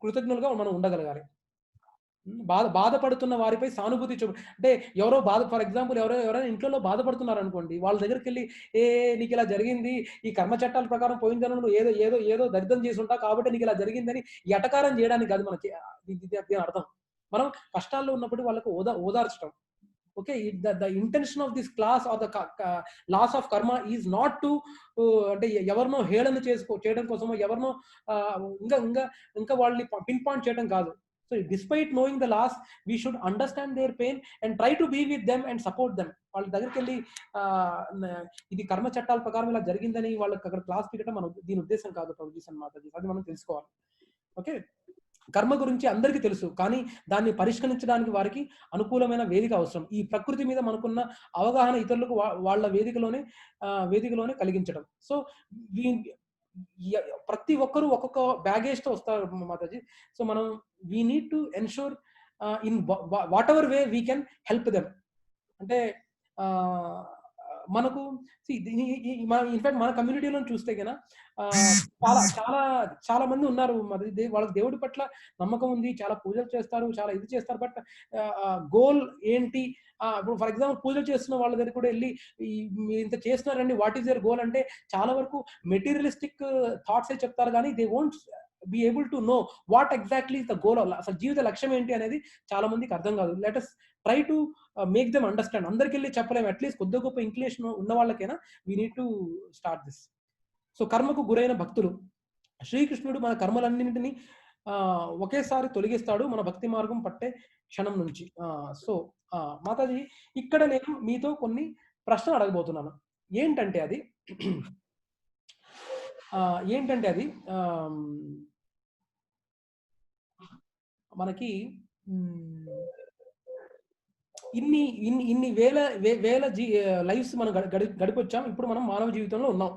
కృతజ్ఞులుగా మనం ఉండగలగాలి. బాధపడుతున్న వారిపై సానుభూతి అంటే ఎవరో ఫర్ ఎగ్జాంపుల్ ఎవరైనా ఇంట్లో బాధపడుతున్నారు అనుకోండి, వాళ్ళ దగ్గరికి వెళ్ళి నీకు ఇలా జరిగింది, ఈ కర్మ చట్టాల ప్రకారం పోయిన జన్మలో ఏదో దరిద్రం చేసి ఉంటా కాబట్టి నీకు ఇలా జరిగిందని ఎటకారం చేయడానికి కాదు మనకి దీని అర్థం. మనం కష్టాల్లో ఉన్నప్పుడు వాళ్ళకు ఓదార్చడం. Okay, the intention of this class or the laws of karma is not to అంటే ఎవరినో హేళన చేయడం కోసమో ఎవరినో ఇంకా వాళ్ళని పిన్ పాయింట్ చేయడం కాదు. So despite knowing the loss, we should understand their pain and try to be with them and support them. వాళ్ళ దగ్గరికి వెళ్ళి ఇది కర్మ చట్టాల ప్రకారం ఇలా జరిగిందని వాళ్ళకి అక్కడ క్లాస్ పీకటం మన దీని ఉద్దేశం కాదు ప్రభుజీ మాతాజీ. అది మనం తెలుసుకోవాలి. ఓకే, కర్మ గురించి అందరికీ తెలుసు, కానీ దాన్ని పరిష్కరించడానికి వారికి అనుకూలమైన వేదిక అవసరం. ఈ ప్రకృతి మీద మనకున్న అవగాహన ఇతరులకు వాళ్ళ వేదికలోనే కలిగించడం. సో ప్రతి ఒక్కరు ఒక్కొక్క బ్యాగేజ్ తో వస్తారు మాతాజీ. సో మనం we need to ensure in what ever way we can help them. అంటే మనకు ఇన్ఫాక్ట్ మన కమ్యూనిటీలో చూస్తే కన్నా చాలా మంది ఉన్నారు, వాళ్ళకి దేవుడి పట్ల నమ్మకం ఉంది, చాలా పూజలు చేస్తారు, చాలా ఇది చేస్తారు. బట్ గోల్ ఏంటి, ఇప్పుడు ఫర్ ఎగ్జాంపుల్ పూజలు చేస్తున్న వాళ్ళ దగ్గర కూడా వెళ్ళి మీరు ఇంత చేస్తున్నారండి, వాట్ ఈస్ యర్ గోల్ అంటే చాలా వరకు మెటీరియలిస్టిక్ థాట్స్ చెప్తారు, కానీ they won't be able to know what exactly is the goal. అసలు జీవిత లక్ష్యం ఏంటి అనేది చాలా మందికి అర్థం కాదు. Let us try to make them understand. అందరికి వెళ్ళి చెప్పలేము, అట్లీస్ట్ కొద్ది గొప్ప ఇంక్లినేషన్ ఉన్న వాళ్ళకైనా we need to start this. So కర్మకు గురైన భక్తులు, శ్రీకృష్ణుడు మన కర్మలన్నింటినీ ఒకేసారి తొలగిస్తాడు మన భక్తి మార్గం పట్టే క్షణం నుంచి. సో మాతాజీ, ఇక్కడ నేను మీతో కొన్ని ప్రశ్నలు అడగబోతున్నాను. ఏంటంటే అది మనకి ఇన్ని వేల లైఫ్స్ మనం గడిపొచ్చాం. ఇప్పుడు మనం మానవ జీవితంలో ఉన్నాం.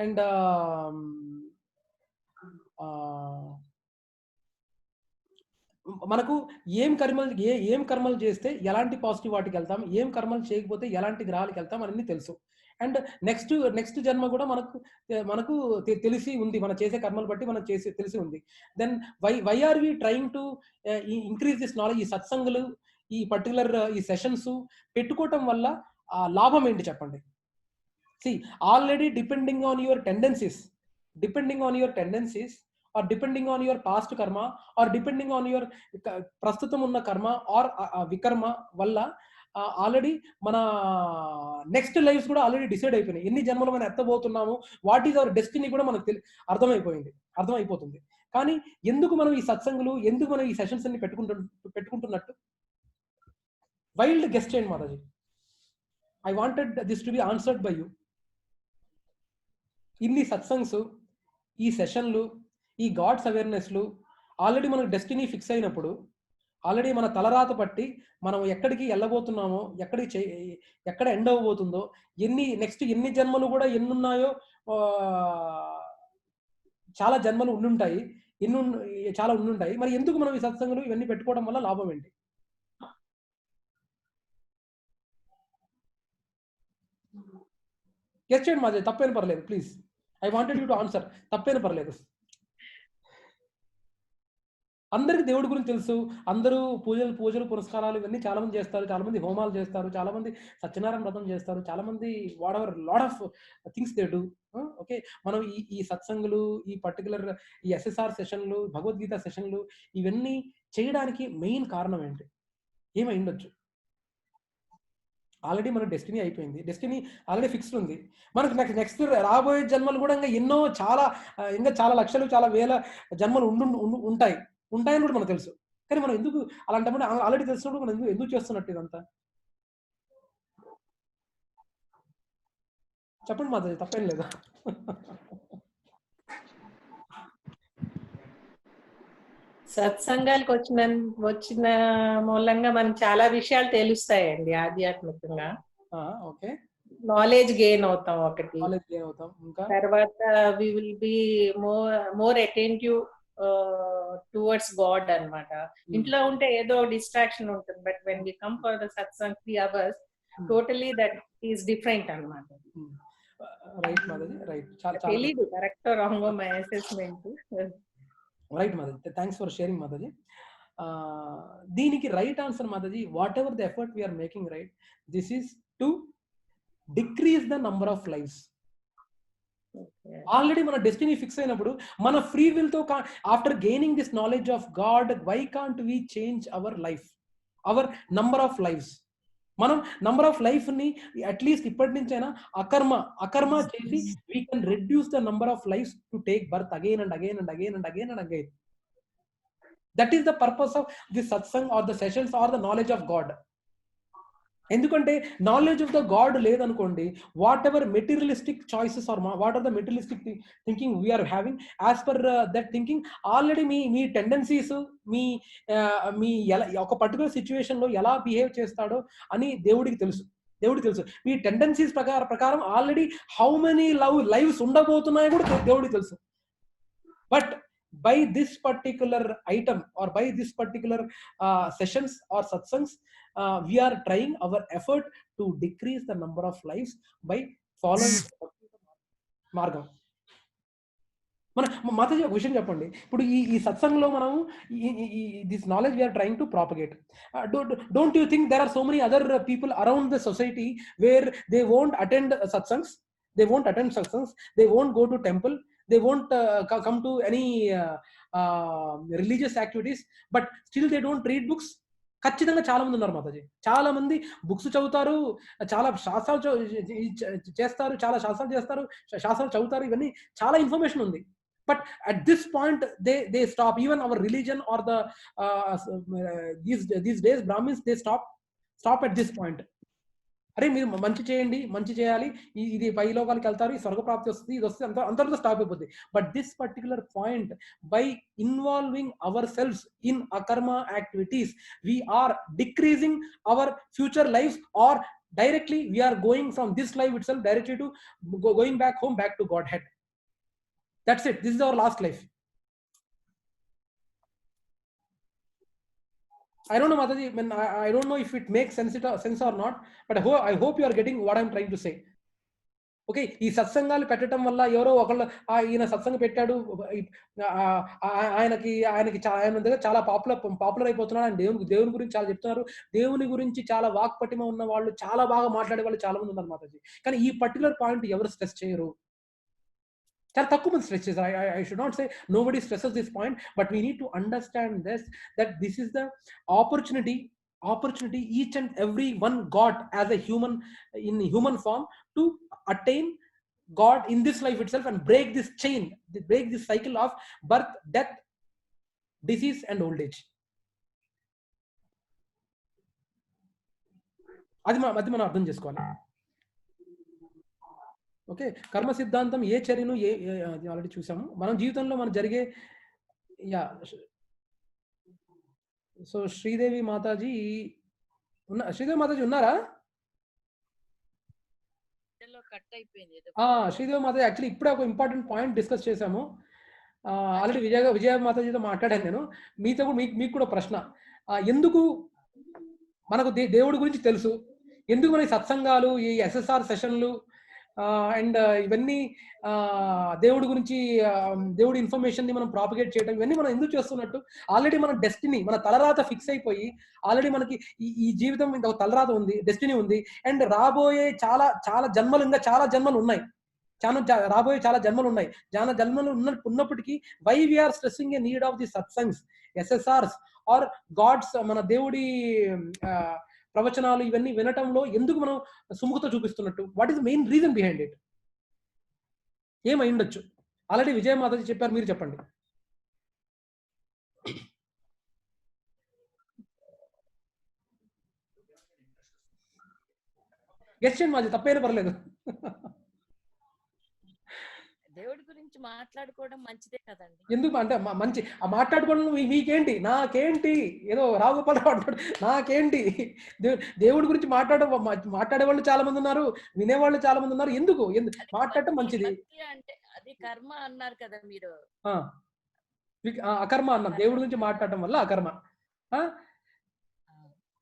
అండ్ మనకు ఏం కర్మలు చేస్తే ఎలాంటి పాజిటివ్ వాటికి వెళ్తాం, ఏం కర్మలు చేయకపోతే ఎలాంటి గ్రహాలకు వెళ్తాం అన్నీ తెలుసు. అండ్ నెక్స్ట్ జన్మ కూడా మనకు తెలిసి ఉంది, మనం చేసే కర్మలు బట్టి మనకు తెలిసి ఉంది. Then why are we trying to increase this knowledge? ఈ సత్సంగులు, ఈ పర్టికులర్ ఈ సెషన్స్ పెట్టుకోవటం వల్ల లాభం ఏంటి చెప్పండి. Already depending on your tendencies or depending on your past karma or depending on your ప్రస్తుతం ఉన్న కర్మ ఆర్ వికర్మ వల్ల ఆల్రెడీ మన నెక్స్ట్ లైఫ్స్ కూడా ఆల్రెడీ డిసైడ్ అయిపోయినాయి. ఎన్ని జన్మలు మనం ఎత్తబోతున్నాము, వాట్ ఈజ్ అవర్ డెస్టినీ కూడా మనకు అర్థమైపోతుంది. కానీ ఎందుకు మనం ఈ సత్సంగులు, ఎందుకు మనం ఈ సెషన్స్ అన్ని పెట్టుకుంటున్నట్టు వైల్డ్ గెస్ట్ చేయండి Mataji. I wanted this to be answered by you. ఇన్ని సత్సంగ్స్, ఈ సెషన్లు, ఈ గాడ్స్ అవేర్నెస్లు ఆల్రెడీ మనకు డెస్టినీ ఫిక్స్ అయినప్పుడు, ఆల్రెడీ మన తలరాత పట్టి మనం ఎక్కడికి వెళ్ళబోతున్నామో, ఎక్కడ ఎండ్ అవ్వబోతుందో, నెక్స్ట్ ఎన్ని జన్మలు కూడా ఎన్నున్నాయో, చాలా జన్మలు ఉండుంటాయి, చాలా ఉండుంటాయి. మరి ఎందుకు మనం ఈ సత్సంగులు ఇవన్నీ పెట్టుకోవడం వల్ల లాభం ఏంటి? గెస్ చేయండి మాది, తప్పేం పర్లేదు please. I wanted you to answer, తప్పేం పర్లేదు. అందరికి దేవుడి గురించి తెలుసు. అందరూ పూజలు పురస్కారాలు ఇవన్నీ చాలా మంది చేస్తారు. చాలా మంది హోమాలు చేస్తారు. చాలా మంది సత్యనారాయణ వ్రతం చేస్తారు. చాలా మంది lot of things they do. Okay. మనం ఈ సత్సంగులు, ఈ పర్టిక్యులర్ ఈ ఎస్ఎస్ఆర్ సెషన్లు, భగవద్గీత సెషన్లు ఇవన్నీ చేయడానికి మెయిన్ కారణం ఏంటి? ఏమై ఉండొచ్చు? ఆల్రెడీ మన డెస్టినీ అయిపోయింది. డెస్టినీ ఆల్రెడీ ఫిక్స్డ్ ఉంది. మనకు నెక్స్ట్ రాబోయే జన్మలు కూడా ఇంకా చాలా లక్షలు, చాలా వేల జన్మలు ఉంటాయని కూడా మనకు తెలుసు. కానీ మనం ఎందుకు అలాంటప్పుడు ఆల్రెడీ తెలిసినప్పుడు మనం ఎందుకు చేస్తున్నట్టు ఇదంతా? చెప్పండి మాధవి, తప్పేం లేదా? సత్సంగాలకు వచ్చిన మూలంగా మనం చాలా విషయాలు తెలుస్తాయండి ఆధ్యాత్మికంగా. ఓకే. నాలెడ్జ్ గెయిన్ అవుతాం ఒకటి. ఇంకా తర్వాత we will be more attentive towards God అన్నమాట. ఇంట్లో ఉంటే ఏదో డిస్ట్రాక్షన్ ఉంటుంది, but when we come for the satsang 3 hours totally that is different అన్నమాట. Right Madhavi, right. తెలీదు correct wrong my assessment. Right Madhavi, thanks for sharing Madhavi. దీనికి right answer Madhavi, whatever the effort we're making, right, this is to decrease the number of lifes. Already మన destiny fix అయినప్పుడు మన free will తో after gaining this knowledge of God, why can't we change our life, our number of lives? మనం number of life ని at least ఇప్పటి నుంచైనా అకర్మ చేసి we can reduce the number of lives to take birth again and again and again and again and again. That is the purpose of the satsang or the sessions or the knowledge of God. ఎందుకంటే knowledge of the God లేదనుకోండి, what ever materialistic choices or what are the materialistic thinking we're having, as per that thinking already మీ tendencies, మీ ఎలా ఒక particular situation లో ఎలా behave చేస్తాడో అని దేవుడికి తెలుసు. మీ టెండెన్సీస్ ప్రకారం ఆల్రెడీ హౌ మెనీ లైవ్స్ ఉండబోతున్నాయో కూడా దేవుడికి తెలుసు. But by this particular item or by this particular sessions or satsangs, we are trying our effort to decrease the number of lives by following మార్గం. మన మాతాజీ ఒక విషయం చెప్పండి, ఇప్పుడు ఈ సత్సంగంలో మనం this knowledge we are trying to propagate. Don't you think there are so many other people around the society where they won't attend satsangs, they won't go to temple, they won't come to any religious activities, but still they don't read books? ఖచ్చితంగా చాలా మంది ఉన్నారు మాతాజీ. చాలా మంది books చదువుతారు, చాలా శాస్త్రాలు చేస్తారు, శాస్త్రాలు చదువుతారు, ఇవన్నీ చాలా ఇన్ఫర్మేషన్ ఉంది. But at this point they stop. Even hour religion are the these days Brahmins, they stop at this point. అరే మీరు మంచి చేయండి, మంచి చేయాలి, ఇది పై లోకాలకు వెళ్తారు, ఈ స్వర్గప్రాప్తి వస్తుంది, ఇది వస్తుంది, అంతటితో స్టాప్ అయిపోద్ది. But this particular point, by involving ourselves in అకర్మ activities, we are decreasing our future lives, or directly we are going from this life itself directly to going back home, back to Godhead. That's it. This is our last life. I don't know Mataji, I don't know if it makes sense or not, but I hope you are getting what I'm trying to say. Okay, ఈ సత్సంగాలు పెట్టడం వల్ల ఎవరో ఒకళ్ళు ఈయన సత్సంగం పెట్టాడు, ఆయన దగ్గర చాలా పాపులర్ అయిపోతున్నాడు, ఆయన దేవుని గురించి చాలా చెప్తున్నారు, దేవుని గురించి చాలా వాక్పటిమ ఉన్న వాళ్ళు, చాలా బాగా మాట్లాడే వాళ్ళు చాలా మంది ఉన్నారు మాతాజీ. కానీ ఈ పర్టికులర్ పాయింట్ ఎవరు స్ట్రెస్ చేయరు, చాలా తక్కువ మంది స్ట్రెస్ చేస్తారు. I should not say nobody stresses this point, but we need to understand that this is the opportunity each and every one got as a human, in human form, to attain God in this life itself and break this chain, break this cycle of birth, death, disease and old age. అది మనం అర్థం చేసుకోవాలి. Okay, కర్మ సిద్ధాంతం ఏ చర్యను already చూసాము. మనం జీవితంలో మనం జరిగే సో శ్రీదేవి మాతాజీ ఉన్నారా? శ్రీదేవి మాతాజీ యాక్చువల్లీ ఇప్పుడే ఒక ఇంపార్టెంట్ పాయింట్ డిస్కస్ చేశాము. ఆల్రెడీ విజయ మాతాజీతో మాట్లాడాను నేను. మీతో కూడా మీకు కూడా ప్రశ్న, ఎందుకు మనకు దేవుడి గురించి తెలుసు, ఎందుకు మన సత్సంగాలు, ఈ ఎస్ఎస్ఆర్ సెషన్లు, అండ్ ఇవన్నీ దేవుడి గురించి దేవుడి ఇన్ఫర్మేషన్ ని మనం ప్రాపగేట్ చేయడం, ఇవన్నీ మనం ఎందుకు చేస్తున్నట్టు? ఆల్రెడీ మన డెస్టినీ, మన తలరాత ఫిక్స్ అయిపోయి ఆల్రెడీ మనకి ఈ జీవితం ఇంకా తలరాత ఉంది, డెస్టినీ ఉంది. అండ్ రాబోయే చాలా జన్మలు, ఇంకా చాలా జన్మలు ఉన్నాయి, రాబోయే చాలా జన్మలు ఉన్నాయి. చాలా జన్మలు ఉన్నప్పటికీ why we're stressing a need of the satsangs, SSRs or Gods, మన దేవుడి ప్రవచనాలు ఇవన్నీ వినటంలో ఎందుకు మనం సుముఖత చూపిస్తున్నట్టు? What is main reason behind it? ఏమై ఉండొచ్చు? ఆల్రెడీ విజయ మాతాజీ చెప్పారు, మీరు చెప్పండి. గెస్ట్ చేయండి మాజీ, తప్పైనా పర్లేదు. దేవుడి గురించి మాట్లాడుకోవడం మంచిదే కదండి. ఎందుకు అంటే మంచి మాట్లాడుకోవడం మీకేంటి, నాకేంటి, ఏదో రావుగోపాలరావు అంటాడు, నాకేంటి? దేవుడి గురించి మాట్లాడే వాళ్ళు చాలా మంది ఉన్నారు, వినేవాళ్ళు చాలా మంది ఉన్నారు. ఎందుకు మాట్లాడటం మంచిది అంటే అది కర్మ అన్నారు కదా మీరు. అకర్మ అన్నారు, దేవుడి గురించి మాట్లాడటం వల్ల అకర్మ.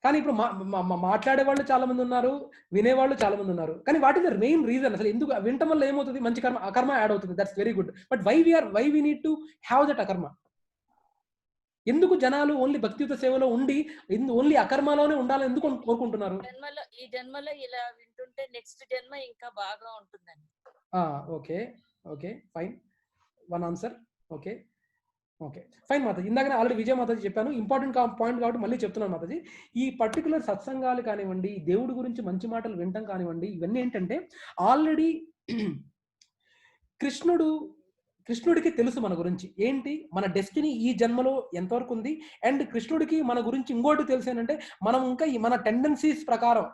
కానీ ఇప్పుడు మాట్లాడే వాళ్ళు చాలా మంది ఉన్నారు, వినేవాళ్ళు చాలా మంది ఉన్నారు. కానీ what is the main reason? అసలు ఎందుకు వినటం వల్ల ఏమవుతుంది? మంచి కర్మ, అకర్మ యాడ్ అవుతుంది. That's very good. But why we need to have that అకర్మ? ఎందుకు జనాలు ఓన్లీ భక్తియుత సేవలో ఉండి ఓన్లీ అకర్మలోనే ఉండాలని ఎందుకు కోరుకుంటున్నారు? ఈ జన్మలో ఇలా వింటుంటే నెక్స్ట్ జన్మ ఇంకా బాగా ఉంటుందని. Okay okay fine, one answer. Okay okay fine Mataji. ఇందాక ఆల్రెడీ విజయ మాతాజీ చెప్పాను, ఇంపార్టెంట్ పాయింట్ కాబట్టి మళ్ళీ చెప్తున్నాను మాతాజీ. ఈ పర్టికులర్ సత్సంగాలు కానివ్వండి, దేవుడి గురించి మంచి మాటలు వినటం కానివ్వండి, ఇవన్నీ ఏంటంటే ఆల్రెడీ కృష్ణుడికి తెలుసు మన గురించి ఏంటి, మన డెస్టినీ ఈ జన్మలో ఎంతవరకు ఉంది. అండ్ కృష్ణుడికి మన గురించి ఇంకోటి తెలుసు ఏంటంటే, మనం ఇంకా మన టెండెన్సీస్ ప్రకారం,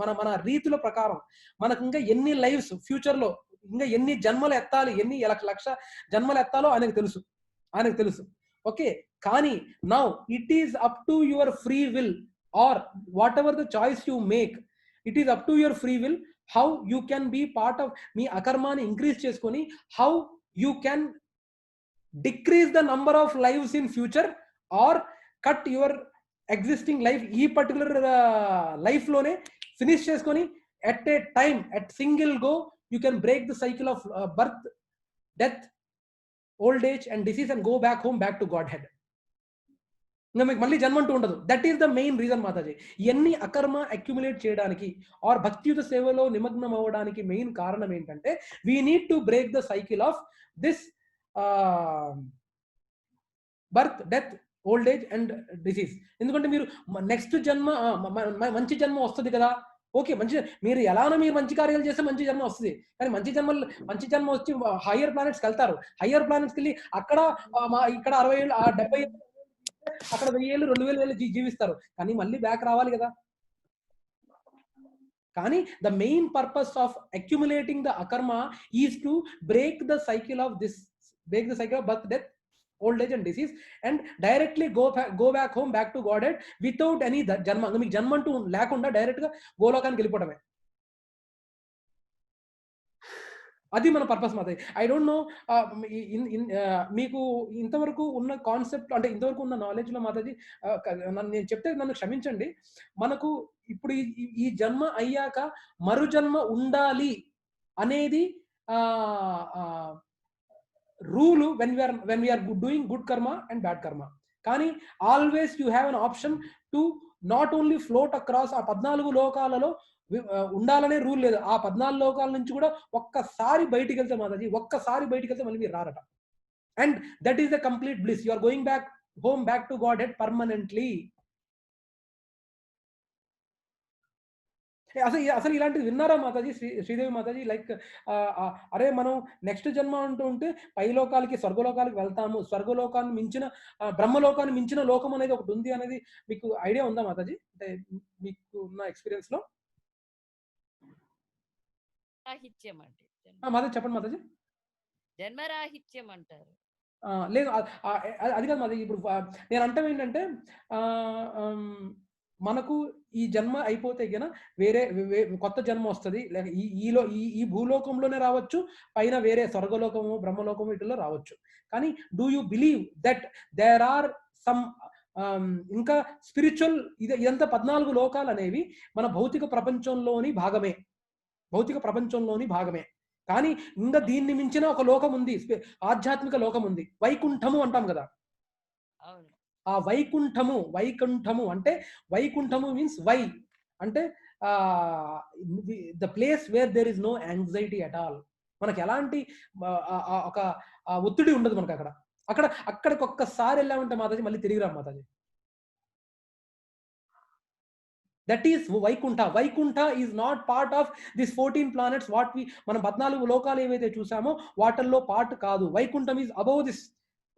మన రీతుల ప్రకారం మనకు ఇంకా ఎన్ని లైఫ్స్ ఫ్యూచర్ లో, ఇంకా ఎన్ని జన్మలు ఎత్తాలి, ఎన్ని లక్ష జన్మలు ఎత్తాలో ఆయనకు తెలుసు. ఓకే, కానీ now it is up to your free will or whatever the choice you make, it is up to your free will how you can be part of, మీ అకర్మాని ఇంక్రీజ్ చేసుకొని how you can decrease the number of lives in future or cut your existing life, ఈ particular life లోనే finish చేసుకొని at a time, at single go you can break the cycle of birth, death, old age and disease and go back home, back to God head. ఇంకా మీకు మళ్ళీ జన్మ అంటూ ఉండదు. That is the main reason Mataji. ఇవన్నీ అకర్మ accumulate చేయడానికి are భక్తియుత సేవలో నిమగ్నం అవ్వడానికి మెయిన్ కారణం ఏంటంటే, we need to break the cycle of this birth, death, old age and disease. ఎందుకంటే మీరు నెక్స్ట్ జన్మ మంచి జన్మ వస్తుంది కదా, ఓకే, మీరు ఎలానో మీరు మంచి కార్యాలు చేస్తే మంచి జన్మ వస్తుంది. కానీ మంచి జన్మ వచ్చి హయ్యర్ ప్లానెట్స్కి వెళ్తారు. హయ్యర్ ప్లానెట్స్కి వెళ్ళి ఇక్కడ 60 ఏళ్ళు, 70 ఏళ్ళు, అక్కడ 1000 ఏళ్ళు, 2000 ఏళ్ళు జీవిస్తారు. కానీ మళ్ళీ బ్యాక్ రావాలి కదా. కానీ the main purpose of accumulating the akarma is to break the cycle of birth, death, old age and disease and directly go back home, back to Godhead without any జన్మ. మీకు జన్మ అంటూ లేకుండా డైరెక్ట్ గా గోలోకానికి వెళ్ళిపోవడమే. అది మన పర్పస్ మాది. ఐ డోంట్ నో మీకు ఇంతవరకు ఉన్న కాన్సెప్ట్, అంటే ఇంతవరకు ఉన్న నాలెడ్జ్ లో మాతాజీ, నేను చెప్తే నన్ను క్షమించండి. మనకు ఇప్పుడు ఈ జన్మ అయ్యాక మరు జన్మ ఉండాలి అనేది rule when we are doing good karma and bad karma. కానీ always you have an option to not only float across ఆ 14 లోకాలలో ఉండాలనే రూల్ లేదు. ఆ 14 లోకాల నుంచి కూడా ఒక్కసారి బయటికి వెళ్తే మాతాజీ, మళ్ళీ మీరు రారట. And that is the complete bliss. You are going back home, back to Godhead permanently. అసలు ఇలాంటిది విన్నారా మాతాజీ, శ్రీదేవి మాతాజీ? లైక్ అరే మనం నెక్స్ట్ జన్మ అంటూ ఉంటే పైలోకాలకి, స్వర్గలోకాలకి వెళ్తాము, స్వర్గలోకాన్ని మించిన, బ్రహ్మలోకాన్ని మించిన లోకం అనేది ఒకటి ఉంది అనేది మీకు ఐడియా ఉందా మాతాజీ? అంటే మీకు ఉన్న ఎక్స్పీరియన్స్ లో. మాతాజీ చెప్పండి మాతాజీ. జన్మరాహిత్యం అంటారు. లేదు, అది కాదు మాతాజీ. ఇప్పుడు నేను అంటాం ఏంటంటే, మనకు ఈ జన్మ అయిపోతే గన వేరే కొత్త జన్మ వస్తుంది. లేక ఈ భూలోకంలోనే రావచ్చు, పైన వేరే స్వర్గలోకము, బ్రహ్మలోకము వీటిలో రావచ్చు. కానీ do you believe that there are some ఇంకా స్పిరిచువల్, ఇదంతా 14 లోకాలు అనేవి మన భౌతిక ప్రపంచంలోని భాగమే. భౌతిక ప్రపంచంలోని భాగమే. కానీ ఇంకా దీన్ని మించిన ఒక లోకం ఉంది, ఆధ్యాత్మిక లోకం ఉంది, వైకుంఠము అంటాం కదా. ఆ వైకుంఠము అంటే వైకుంఠము మీన్స్ వై అంటే the place where there is no anxiety at all. మనకి ఎలాంటి ఒక ఒత్తిడి ఉండదు మనకు అక్కడ. అక్కడికి ఒక్కసారి వెళ్ళామంటే మాతాజీ మళ్ళీ తిరిగి రాం Mataji. That is Vaikuntha. Vaikuntha is not part of this 14 planets what మనం 14 లోకాలు ఏవైతే చూసామో వాటిల్లో పార్ట్ కాదు. వైకుంఠం is above this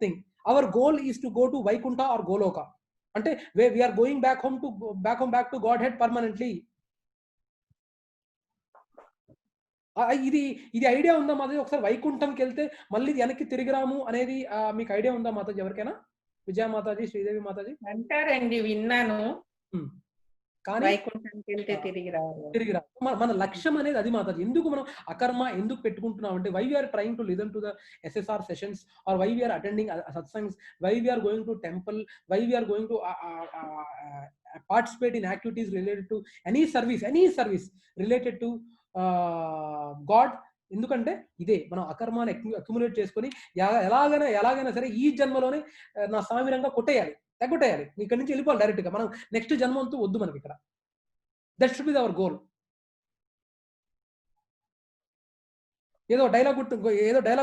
thing. Our goal is to go to Vaikuntha or Goloka. అంటే we're going back to Godhead permanently. ఇది ఐడియా ఉందా మాతాజీ? ఒకసారి వైకుంఠంకి వెళ్తే మళ్ళీ వెనక్కి తిరిగి రాము అనేది మీకు ఐడియా ఉందా మాతాజీ? ఎవరికైనా? విజయ మాతాజీ, శ్రీదేవి మాతాజీ అంటారండి, విన్నాను. కానీ వైకుంఠంకి వెళ్తే తిరిగి రా. మన లక్ష్యం అనేది అది మాతాజీ. ఎందుకు మనం అకర్మ ఎందుకు పెట్టుకుంటున్నాం అంటే, why we are trying to listen to the SSR sessions, or why we are attending satsangs, why we are going to temple, why we are going to participate in activities related to any service related to God. ఎందుకంటే ఇదే మనం అకర్మాన్ని accumulate చేసుకొని ఎలాగైనా సరే ఈ జన్మలోనే నా సామిరంగా కొట్టేయాలి. ఇక్కడి నుంచి వెళ్ళిపోవాలి డైరెక్ట్ గా. మనం నెక్స్ట్ జన్మ అంతా వద్దు మనకి ఇక్కడ. That should be our goal. ఏదో డైలాగ్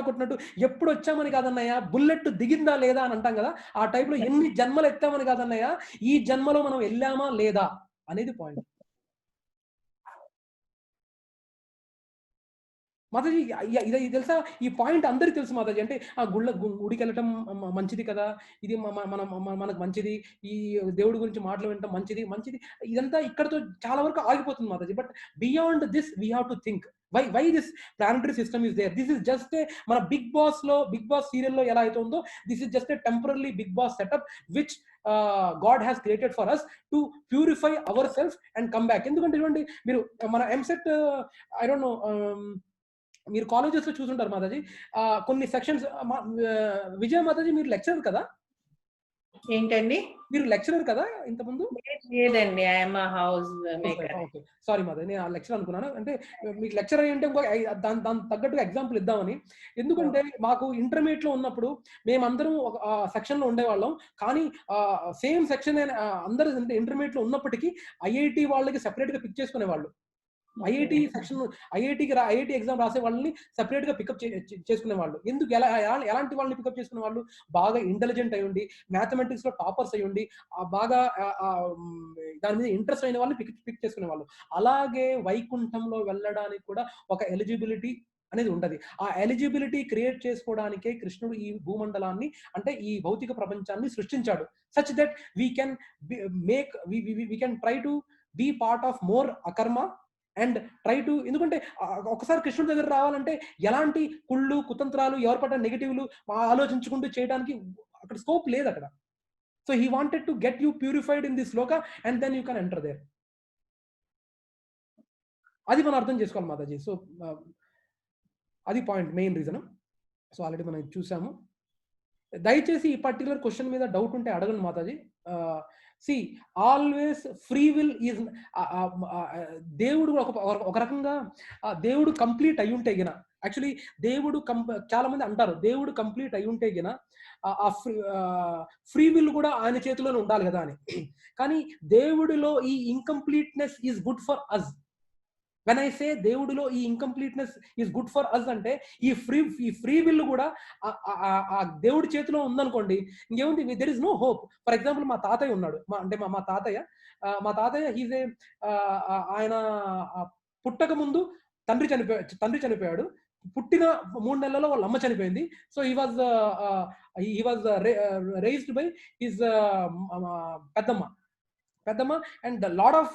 కొట్టినట్టు ఎప్పుడు వచ్చామని కాదన్నయ్య, బుల్లెట్ దిగిందా లేదా అని అంటాం కదా. ఆ టైప్ లో ఎన్ని జన్మలు ఎత్తామని కాదన్నయ్య, ఈ జన్మలో మనం వెళ్ళామా లేదా అనేది పాయింట్. మాతాజీ ఇది తెలుసా? ఈ పాయింట్ అందరికి తెలుసు మాతాజీ. అంటే ఆ గుడికి వెళ్ళటం మంచిది కదా, ఇది మనకు మంచిది, ఈ దేవుడి గురించి మాటలు వినటం మంచిది, ఇదంతా ఇక్కడతో చాలా వరకు ఆగిపోతుంది Mataji. But beyond this we have to think why this planetary system is there. This is just a మన బిగ్ బాస్ సీరియల్లో ఎలా అయితే ఉందో, this is just a temporary Bigg Boss setup which God has created for us to purify ourselves and come back. ఎందుకంటే ఇవ్వండి, మీరు మన EAMCET I don't know, మీరు కాలేజెస్ లో చూసుంటారు మాతాజీ, కొన్ని సెక్షన్స్. విజయ మాతాజీ మీరు లెక్చరర్ కదా? ఏంటండి? మీరు లెక్చరర్ కదా ఇంతకుముందు? లేదండి, I'm house maker. Sorry Mataji, నేను ఆ లెక్చర్ అనుకున్నాను. అంటే మీకు లెక్చర్ అయ్యి అంటే దాని తగ్గట్టుగా ఎగ్జాంపుల్ ఇద్దామని. ఎందుకంటే మాకు ఇంటర్మీడియట్ లో ఉన్నప్పుడు మేమందరం ఒక సెక్షన్ లో ఉండేవాళ్ళం. కానీ సేమ్ సెక్షన్ అందరూ ఇంటర్మీడియట్ లో ఉన్నప్పటికీ ఐఐటి వాళ్ళకి సెపరేట్ గా పిక్ చేసుకునేవాళ్ళు. ఐఐటి ఎగ్జామ్ రాసే వాళ్ళని సెపరేట్ గా పికప్ చేసుకునే వాళ్ళు. ఎందుకు? ఎలాంటి వాళ్ళని పికప్ చేసుకునే వాళ్ళు? బాగా ఇంటెలిజెంట్ అయి ఉండి, మ్యాథమెటిక్స్ లో టాపర్స్ అయి ఉండి, బాగా దాని మీద ఇంట్రెస్ట్ అయిన వాళ్ళని పిక్ చేసుకునే వాళ్ళు. అలాగే వైకుంఠంలో వెళ్ళడానికి కూడా ఒక ఎలిజిబిలిటీ అనేది ఉంటది. ఆ ఎలిజిబిలిటీ క్రియేట్ చేసుకోవడానికే కృష్ణుడు ఈ భూమండలాన్ని, అంటే ఈ భౌతిక ప్రపంచాన్ని సృష్టించాడు. Such that we can try to be part of more అకర్మ అండ్ ట్రై టు. ఎందుకంటే ఒకసారి కృష్ణుడి దగ్గర రావాలంటే ఎలాంటి కుళ్ళు కుతంత్రాలు, ఎవరి పట్ల నెగిటివ్లు ఆలోచించుకుంటూ చేయడానికి అక్కడ స్కోప్ లేదు అక్కడ. So he wanted to get you purified in this loka and then you can enter there. అది మనం అర్థం చేసుకోవాలి మాతాజీ. సో అది point, main reason. So already మనం చూసాము. దయచేసి ఈ పర్టికులర్ క్వశ్చన్ మీద డౌట్ ఉంటే అడగండి Mataji. See always free will is, దేవుడు ఒక రకంగా దేవుడు కంప్లీట్ అయి ఉంటే గిన, యాక్చువల్లీ దేవుడు చాలా మంది అంటారు దేవుడు కంప్లీట్ అయి ఉంటే గిన ఆ ఫ్రీ విల్ కూడా ఆయన చేతిలోనే ఉండాలి కదా అని. కానీ దేవుడిలో ఈ incompleteness is good for us. When I say దేవుడిలో ఈ incompleteness is good for us అంటే, ఈ ఫ్రీ విల్ కూడా ఆ దేవుడి చేతిలో ఉందనుకోండి, ఇంకేముంది, there is no hope. For example మా తాతయ్య ఉన్నాడు. మా తాతయ్య హీజ్ ఏ, ఆయన పుట్టక ముందు తండ్రి చనిపోయాడు. పుట్టిన 3 నెలల్లో వాళ్ళ అమ్మ చనిపోయింది. So he was raised by his పెద్దమ్మ. అండ్ లాట్ ఆఫ్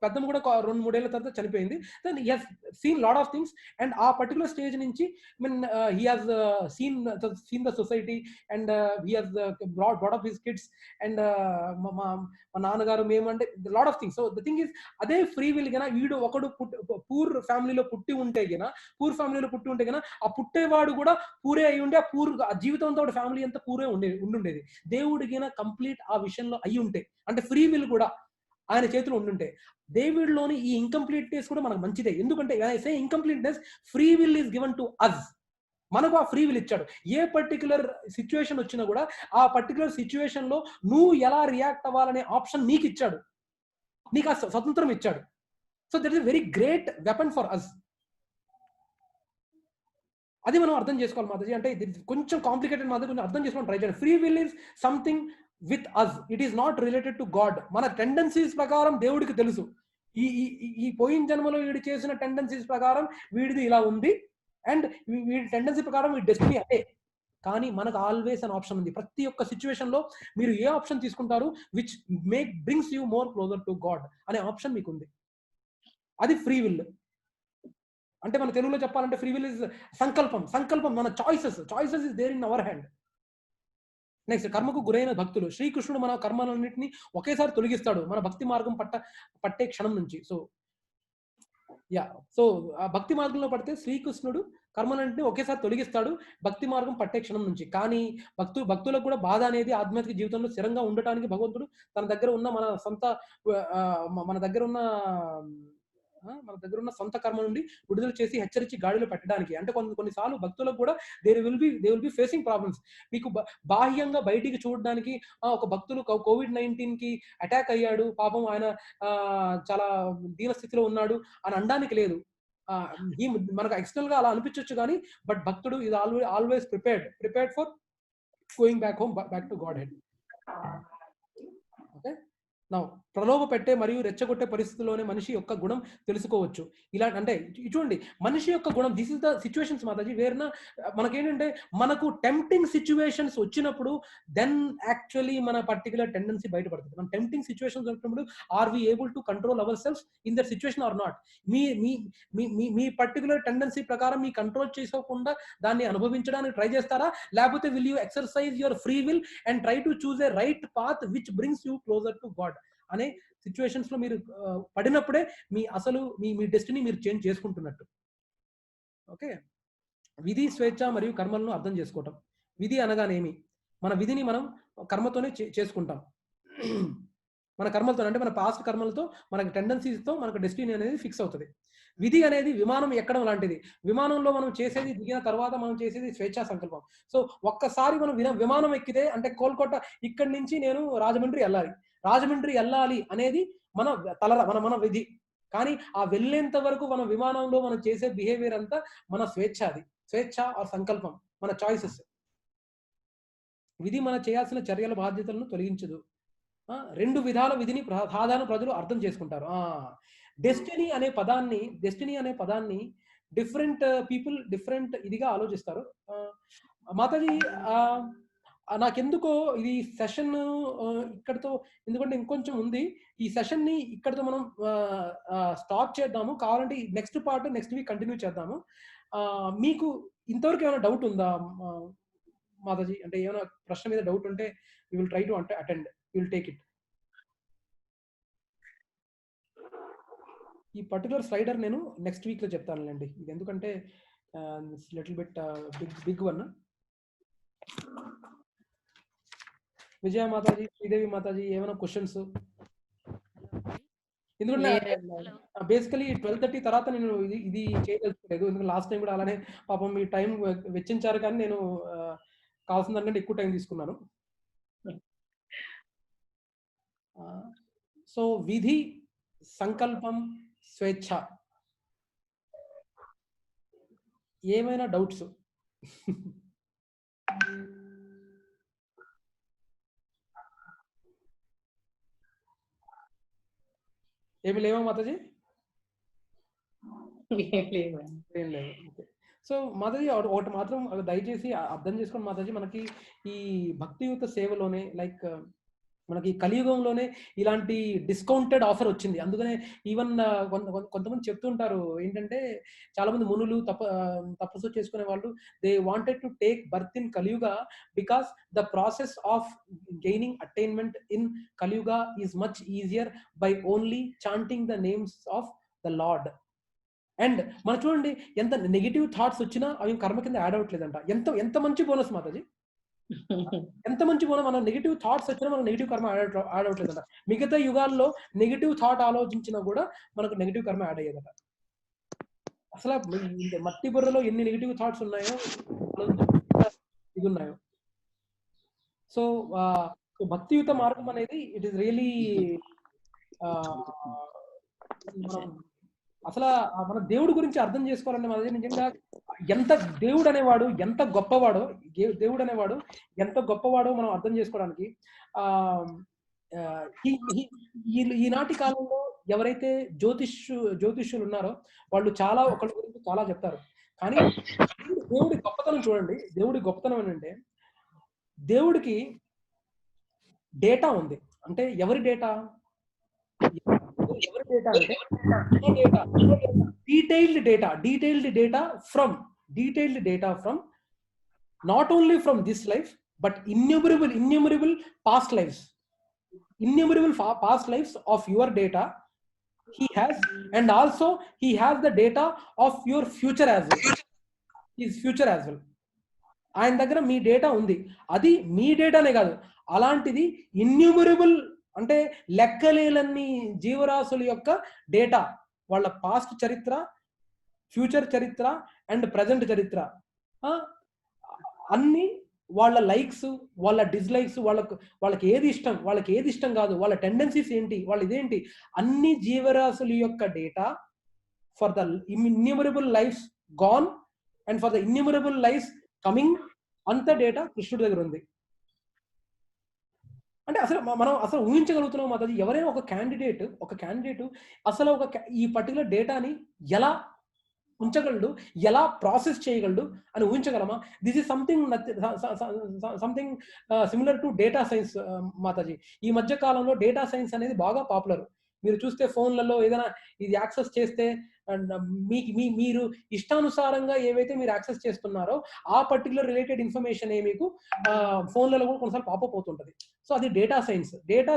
పెద్దమ్మ కూడా 2-3 ఏళ్ల తర్వాత చనిపోయింది. Then he has seen lot of things. And ఆ పర్టికులర్ స్టేజ్ నుంచి he has seen the society and he has brought up his kids and మా నాన్నగారు, మేము, అంటే lot of things. So the thing is, అదే ఫ్రీ విల్ గిన వీడు ఒకడు పూర్ ఫ్యామిలీలో పుట్టి ఉంటే గిన ఆ పుట్టేవాడు కూడా పూరే అయి ఉండి, ఆ జీవితంతో ఫ్యామిలీ అంతా పూరే ఉండుండేది. దేవుడి గిన కంప్లీట్ ఆ విషయంలో అయి ఉంటే, అంటే ఫ్రీ విల్ కూడా ఆయన చేతిలో ఉండుంటే. డేవిడ్లోని ఈ ఇంకంప్లీట్నెస్ కూడా మనకు మంచిదే. ఎందుకంటే say incompleteness, free will is given to us. మనకు ఆ ఫ్రీ విల్ ఇచ్చాడు. ఏ పర్టికులర్ సిచ్యువేషన్ వచ్చినా కూడా ఆ పర్టికులర్ సిచ్యువేషన్ లో నువ్వు ఎలా రియాక్ట్ అవ్వాలనే ఆప్షన్ నీకు ఇచ్చాడు, నీకు ఆ స్వతంత్రం ఇచ్చాడు. So that is very great weapon for us. అది మనం అర్థం చేసుకోవాలి మాతాజీ. అంటే ఇది కొంచెం కాంప్లికేటెడ్ మాత్రం కొంచెం అర్థం చేసుకోవడం ట్రై చేయండి. Free will is something with us, it is not related to God. మన టెండెన్సీస్ ప్రకారం దేవుడికి తెలుసు, ఈ ఈ పోయిన జన్మలో వీడు చేసిన టెండెన్సీస్ ప్రకారం వీడిది ఇలా ఉంది, అండ్ వీడి టెండెన్సీ ప్రకారం వీడి డెస్టినీ అదే. కానీ మనకు ఆల్వేస్ అన్ ఆప్షన్ ఉంది. ప్రతి ఒక్క సిచ్యువేషన్ లో మీరు ఏ ఆప్షన్ తీసుకుంటారు which brings you more closer to God అనే ఆప్షన్ మీకు ఉంది. అది ఫ్రీ విల్. అంటే మన తెలుగులో చెప్పాలంటే ఫ్రీ విల్ ఇస్ సంకల్పం. సంకల్పం, మన choices is there in our hand. Next, కర్మకు గురైన భక్తులు. శ్రీకృష్ణుడు మన కర్మలన్నింటినీ ఒకేసారి తొలగిస్తాడు మన భక్తి మార్గం పట్టే క్షణం నుంచి. సో ఆ భక్తి మార్గంలో పడితే శ్రీకృష్ణుడు కర్మలన్నింటినీ ఒకేసారి తొలగిస్తాడు భక్తి మార్గం పట్టే క్షణం నుంచి. కానీ భక్తులకు కూడా బాధ అనేది ఆధ్యాత్మిక జీవితంలో స్థిరంగా ఉండటానికి భగవంతుడు తన దగ్గర ఉన్న మన దగ్గర ఉన్న సొంత కర్మ నుండి విడుదల చేసి హెచ్చరించి గాడిలో పెట్టడానికి. అంటే కొన్నిసార్లు భక్తులకు కూడా they will B facing problems. మీకు బాహ్యంగా బయటికి చూడడానికి ఒక భక్తులు COVID-19 కి అటాక్ అయ్యాడు, పాపం ఆయన చాలా దీన స్థితిలో ఉన్నాడు అని అనడానికి లేదు. మనకు ఎక్స్టర్నల్ గా అలా అనిపించవచ్చు కానీ, బట్ భక్తుడు ఇది always prepared for going back to God head. Okay, నా ప్రలోభ పెట్టే మరియు రెచ్చగొట్టే పరిస్థితుల్లోనే మనిషి యొక్క గుణం తెలుసుకోవచ్చు. ఇలా అంటే చూడండి, మనిషి యొక్క గుణం, this is the situations Mataji where మనకేంటంటే మనకు టెంప్టింగ్ సిచ్యువేషన్స్ వచ్చినప్పుడు దెన్ యాక్చువల్లీ మన పర్టికులర్ టెండెన్సీ బయటపడుతుంది. మన టెంప్టింగ్ సిచ్యువేషన్స్ వచ్చినప్పుడు are we able to control our self in that situation or not? మీ పర్టికులర్ టెండెన్సీ ప్రకారం మీ కంట్రోల్ చేసుకోకుండా దాన్ని అనుభవించడానికి ట్రై చేస్తారా, లేకపోతే will you exercise your free will and try to choose a right path which brings you closer to God అనే situations లో మీరు పడినప్పుడే మీ డెస్టినీ మీరు చేంజ్ చేసుకుంటున్నట్టు. ఓకే, విధి, స్వేచ్ఛ మరియు కర్మలను అర్థం చేసుకోవటం. విధి అనగానేమి? మన విధిని మనం కర్మతోనే చేసుకుంటాం. మన కర్మలతో అంటే మన పాస్ట్ కర్మలతో, మనకి టెండెన్సీస్తో మనకు డెస్టినీ అనేది ఫిక్స్ అవుతుంది. విధి అనేది విమానం ఎక్కడం లాంటిది. విమానంలో మనం చేసేది, దిగిన తర్వాత మనం చేసేది స్వేచ్ఛా సంకల్పం. సో ఒక్కసారి మనం విమానం ఎక్కితే, అంటే కోల్కతా ఇక్కడి నుంచి నేను రాజమండ్రి వెళ్ళాలి అనేది మన విధి. కానీ ఆ వెళ్ళేంత వరకు మన విమానంలో మనం చేసే బిహేవియర్ అంతా మన స్వేచ్ఛ. అది స్వేచ్ఛ ఆ సంకల్పం, మన చాయిసెస్. విధి మన చేయాల్సిన చర్యల బాధ్యతలను తొలగించదు. రెండు విధాల విధిని సాధారణ ప్రజలు అర్థం చేసుకుంటారు. డెస్టినీ అనే పదాన్ని డిఫరెంట్ పీపుల్ డిఫరెంట్ ఇదిగా ఆలోచిస్తారు. మాతాజీ, నాకెందుకో ఇది సెషన్ ఇక్కడతో, ఎందుకంటే ఇంకొంచెం ఉంది, ఈ సెషన్ ని ఇక్కడతో మనం స్టాప్ చేద్దాము. కావాలంటే next part next week continue చేద్దాము. మీకు ఇంతవరకు ఏమైనా డౌట్ ఉందా మాతాజీ? అంటే ఏమైనా ప్రశ్న మీద డౌట్ ఉంటే we will try to attend, we will take it. ఈ పర్టికులర్ స్లైడర్ నేను నెక్స్ట్ వీక్ లో చెప్తానులేండి. ఇది ఎందుకంటే లిటిల్ బిట్ బిగ్ వన్. విజయ మాతాజీ, శ్రీదేవి మాతాజీ, ఏమైనా క్వశ్చన్స్? ఎందుకంటే బేసికలీ 12:30 తర్వాత నేను ఇది చేయదలుచుకోలేదు. ఎందుకంటే లాస్ట్ టైం కూడా అలానే పాపం మీ టైం వెచ్చించారు, కానీ నేను కావాల్సిన దానికంటే ఎక్కువ టైం తీసుకున్నాను. సో విధి, సంకల్పం, స్వేచ్ఛ, ఏమైనా డౌట్స్? ఏమి లేవా మాతాజీ? ఏం లేవు. సో మాతాజీ ఒకటి మాత్రం దయచేసి అర్థం చేసుకోండి మాతాజీ, మనకి ఈ భక్తియుత సేవలోనే లైక్ మనకి కలియుగంలోనే ఇలాంటి డిస్కౌంటెడ్ ఆఫర్ వచ్చింది. అందుకనే ఈవెన్ కొంతమంది చెప్తుంటారు ఏంటంటే, చాలా మంది మునులు తపస్సు చేసుకునే వాళ్ళు, they wanted to take birth in Kaliyuga because the process of gaining attainment in Kaliyuga is much easier by only chanting the names of the Lord. And మనం చూడండి, ఎంత నెగిటివ్ థాట్స్ వచ్చినా అవి కర్మ కింద యాడ్ అవ్వట్లేదంట. ఎంత మంచి బోనస్ మాతాజీ. ఎంత మంచి మనం నెగిటివ్ థాట్స్ వచ్చినా మనకు నెగిటివ్ కర్మ యాడ్ అవట్లేదట. మిగతా యుగాల్లో నెగిటివ్ థాట్ ఆలోచించినా కూడా మనకు నెగిటివ్ కర్మ యాడ్ అయ్యేదట. అసలు మట్టి బుర్రలో ఎన్ని నెగిటివ్ థాట్స్ ఉన్నాయో ఇది ఉన్నాయో. సో భక్తియుత మార్గం అనేది ఇట్ ఈస్ రియలీ అసలు మన దేవుడి గురించి అర్థం చేసుకోవాలంటే మన నిజంగా ఎంత దేవుడు అనేవాడు ఎంత గొప్పవాడో, దేవుడు అనేవాడు ఎంత గొప్పవాడో మనం అర్థం చేసుకోవడానికి ఈనాటి కాలంలో ఎవరైతే జ్యోతిష్యులు ఉన్నారో వాళ్ళు చాలా ఒకరి గురించి చాలా చెప్తారు. కానీ దేవుడి గొప్పతనం చూడండి. దేవుడి గొప్పతనం ఏంటంటే దేవుడికి డేటా ఉంది. అంటే ఎవరి డేటా అంటే detailed data from not only from this life but innumerable past lives of your data he has, and also he has the data of your future as well. ఆయన దగ్గర మీ డేటా ఉంది. అది మీ డేటానే కాదు, అలాంటిది ఇన్యూమరబుల్ అంటే లెక్కలేనన్ని జీవరాశుల యొక్క డేటా, వాళ్ళ పాస్ట్ చరిత్ర, ఫ్యూచర్ చరిత్ర అండ్ ప్రజెంట్ చరిత్ర, అన్ని వాళ్ళ లైక్స్, వాళ్ళ డిస్లైక్స్, వాళ్ళకి ఏది ఇష్టం, వాళ్ళకి ఏది ఇష్టం కాదు, వాళ్ళ టెండెన్సీస్ ఏంటి, వాళ్ళ ఇదేంటి, అన్ని జీవరాశుల యొక్క data for the innumerable lives gone and for the innumerable lives coming, అంత డేటా కృష్ణుడి దగ్గర ఉంది. అంటే మనం ఊహించగలుగుతున్నాం మాతాజీ, ఎవరైనా ఒక క్యాండిడేట్ అసలు ఈ పర్టికులర్ డేటాని ఎలా ఉంచగలడు, ఎలా ప్రాసెస్ చేయగలడు అని ఊహించగలమా? This is something similar to data science Mataji. ఈ మధ్య కాలంలో డేటా సైన్స్ అనేది బాగా పాపులర్. మీరు చూస్తే ఫోన్లలో ఏదైనా ఇది యాక్సెస్ చేస్తే అండ్ మీరు ఇష్టానుసారంగా ఏవైతే మీరు యాక్సెస్ చేస్తున్నారో ఆ పర్టికులర్ రిలేటెడ్ ఇన్ఫర్మేషన్ మీకు ఫోన్లలో కూడా కొన్నిసార్లు పాపప్ అవుతుంటది. సో అది డేటా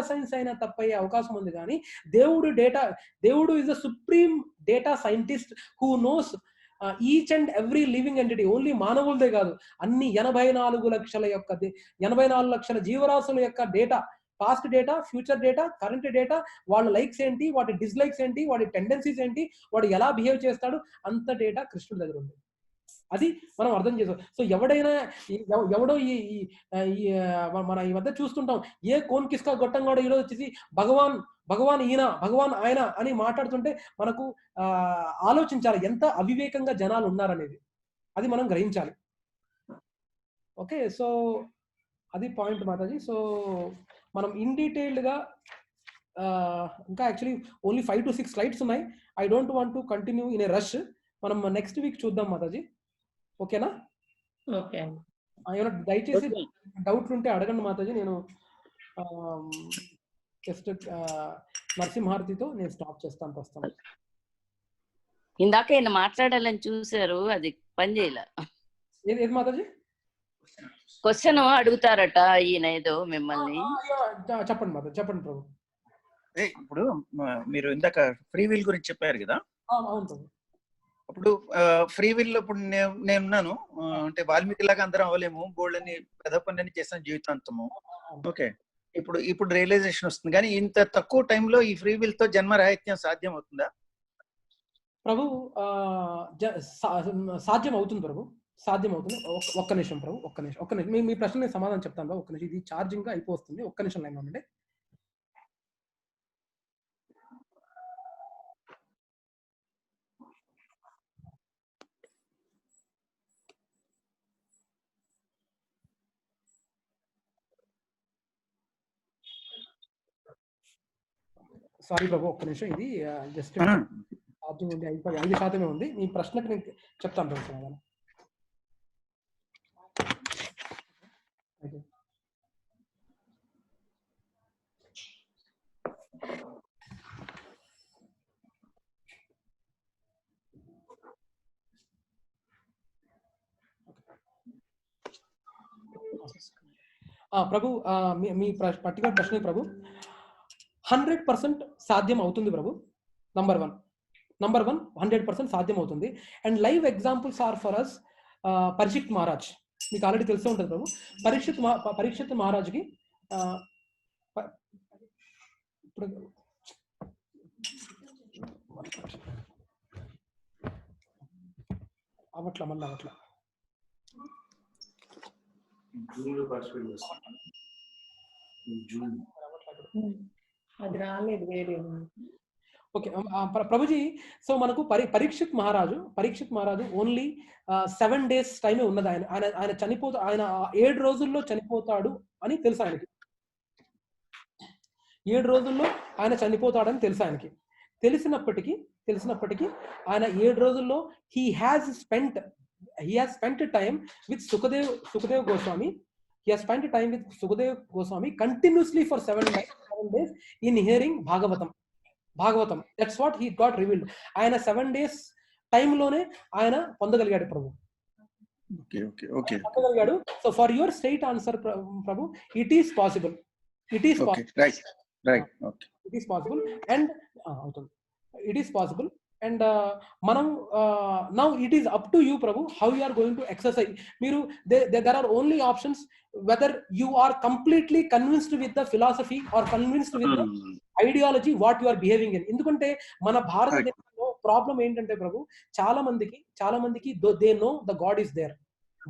సైన్స్ అయినా తప్పయ్యే అవకాశం ఉంది. కానీ దేవుడు is the supreme data scientist who knows each and every living entity. Only మానవులదే కాదు, అన్ని 84 లక్షల జీవరాశుల యొక్క data, past data, future data, current data, వాళ్ళ లైక్స్ ఏంటి, వాటి డిస్లైక్స్ ఏంటి, వాటి టెండెన్సీస్ ఏంటి, వాడు ఎలా బిహేవ్ చేస్తాడు, అంత డేటా కృష్ణుడి దగ్గర ఉంది. అది మనం అర్థం చేసుకోవాలి. సో ఎవడో మన ఈ మధ్య చూస్తుంటాం, ఏ కోన్ కిస్కా గొట్టంగాడో ఈరోజు వచ్చేసి భగవాన్ ఈయన, భగవాన్ ఆయన అని మాట్లాడుతుంటే మనకు ఆలోచించాలి ఎంత అవివేకంగా జనాలు ఉన్నారనేది. అది మనం గ్రహించాలి. ఓకే, సో అది పాయింట్ మాతాజీ. సో మనం ఇన్ డీటెయిల్డ్ గా ఇంకా యాక్చువల్లీ ఓన్లీ 5 to 6 స్లైడ్స్ ఉన్నాయి. I don't want to continue in a rush. మనం నెక్స్ట్ వీక్ చూద్దాం మాతాజీ. ఓకేనా? ఓకే. ఏమైనా దయచేసి డౌట్లు ఉంటే అడగండి మాతాజీ. నేను జస్ట్ నరసింహారతితో నేను స్టాప్ చేస్తాను ప్రస్తుతం. ఇందాక ఈయన మాట్లాడాలని చూసారు, అది పని చేయలే. ఏది మాతాజీ? క్వశ్చన్ అడుగుతారట ఈయన ఏదో మిమ్మల్ని. చెప్పండి మాతాజీ, చెప్పండి ప్రభు. ఇప్పుడు మీరు ఇందాక ఫ్రీ విల్ గురించి చెప్పారు కదా. అవును ప్రభు. అప్పుడు ఫ్రీ విల్ ఇప్పుడు నేనున్నాను అంటే వాల్మీకి లాగా అందరం అవ్వలేము, బోల్డ్ని పెద్ద పని చేస్తాను జీవితాంతము. ఓకే, ఇప్పుడు రియలైజేషన్ వస్తుంది. కానీ ఇంత తక్కువ టైంలో ఈ ఫ్రీ విల్ తో జన్మ రాహిత్యం సాధ్యం అవుతుందా ప్రభు? సాధ్యం అవుతుంది ప్రభు, సాధ్యం అవుతుంది. ఒక్క నిమిషం ప్రభు, ఒక్క నిమిషం. మీ ప్రశ్న నేను సమాధానం చెప్తాను ప్రభు. ఒక్క నిమిషం, ఇది ఛార్జింగ్ గా అయిపోతుంది. ఒక్క నిమిషం లైన్లో ఉండండి. సారీ ప్రభు, ఒక్క నిమిషం. ఇది జస్ట్ ఛార్జింగ్ ఉంది, 5% ఉంది. మీ ప్రశ్నకు నేను చెప్తాను ప్రభు సమాధానం. ప్రభు, మీ పర్టికులర్ ప్రశ్న ప్రభు 100% సాధ్యం అవుతుంది ప్రభు. నంబర్ వన్ 100% సాధ్యం అవుతుంది. And live examples are for us Parikshit Maharaj. మీకు ఆల్రెడీ తెలిసే ఉంటుంది ప్రభు. పరీక్షిత్ మహారాజుకి ఇప్పుడు అవట్లా మళ్ళీ అవట్లా అది రాలేదు వేరే. ఓకే ప్రభుజీ. సో మనకు పరీక్షిత్ మహారాజు ఓన్లీ 7 days టైమే ఉన్నది. ఆయన చనిపోతా, ఆయన 7 రోజుల్లో చనిపోతాడు అని తెలుసు ఆయనకి. 7 రోజుల్లో ఆయన చనిపోతాడని తెలుసు ఆయనకి. తెలిసినప్పటికీ ఆయన 7 రోజుల్లో he has spent time with Sukadev Goswami. He has spent time with Sukadev Goswami continuously for 7 days in hearing Bhagavatam. That's what he got revealed. ఆయన 7 days టైమ్ లోనే ఆయన పొందగలిగాడు ప్రభు. పొందగలిగాడు. So for your straight answer Prabhu, it is possible. It is possible and అవుతుంది. It is possible and మనం now it is up to you Prabhu how you are going to exercise. మీరు there are only options, whether you are completely convinced with the philosophy or convinced with the ideology what you are behaving in. ఎందుకంటే మన భారతదేశంలో problem ఏంటంటే ప్రభు, చాలా మందికి they know the God is there,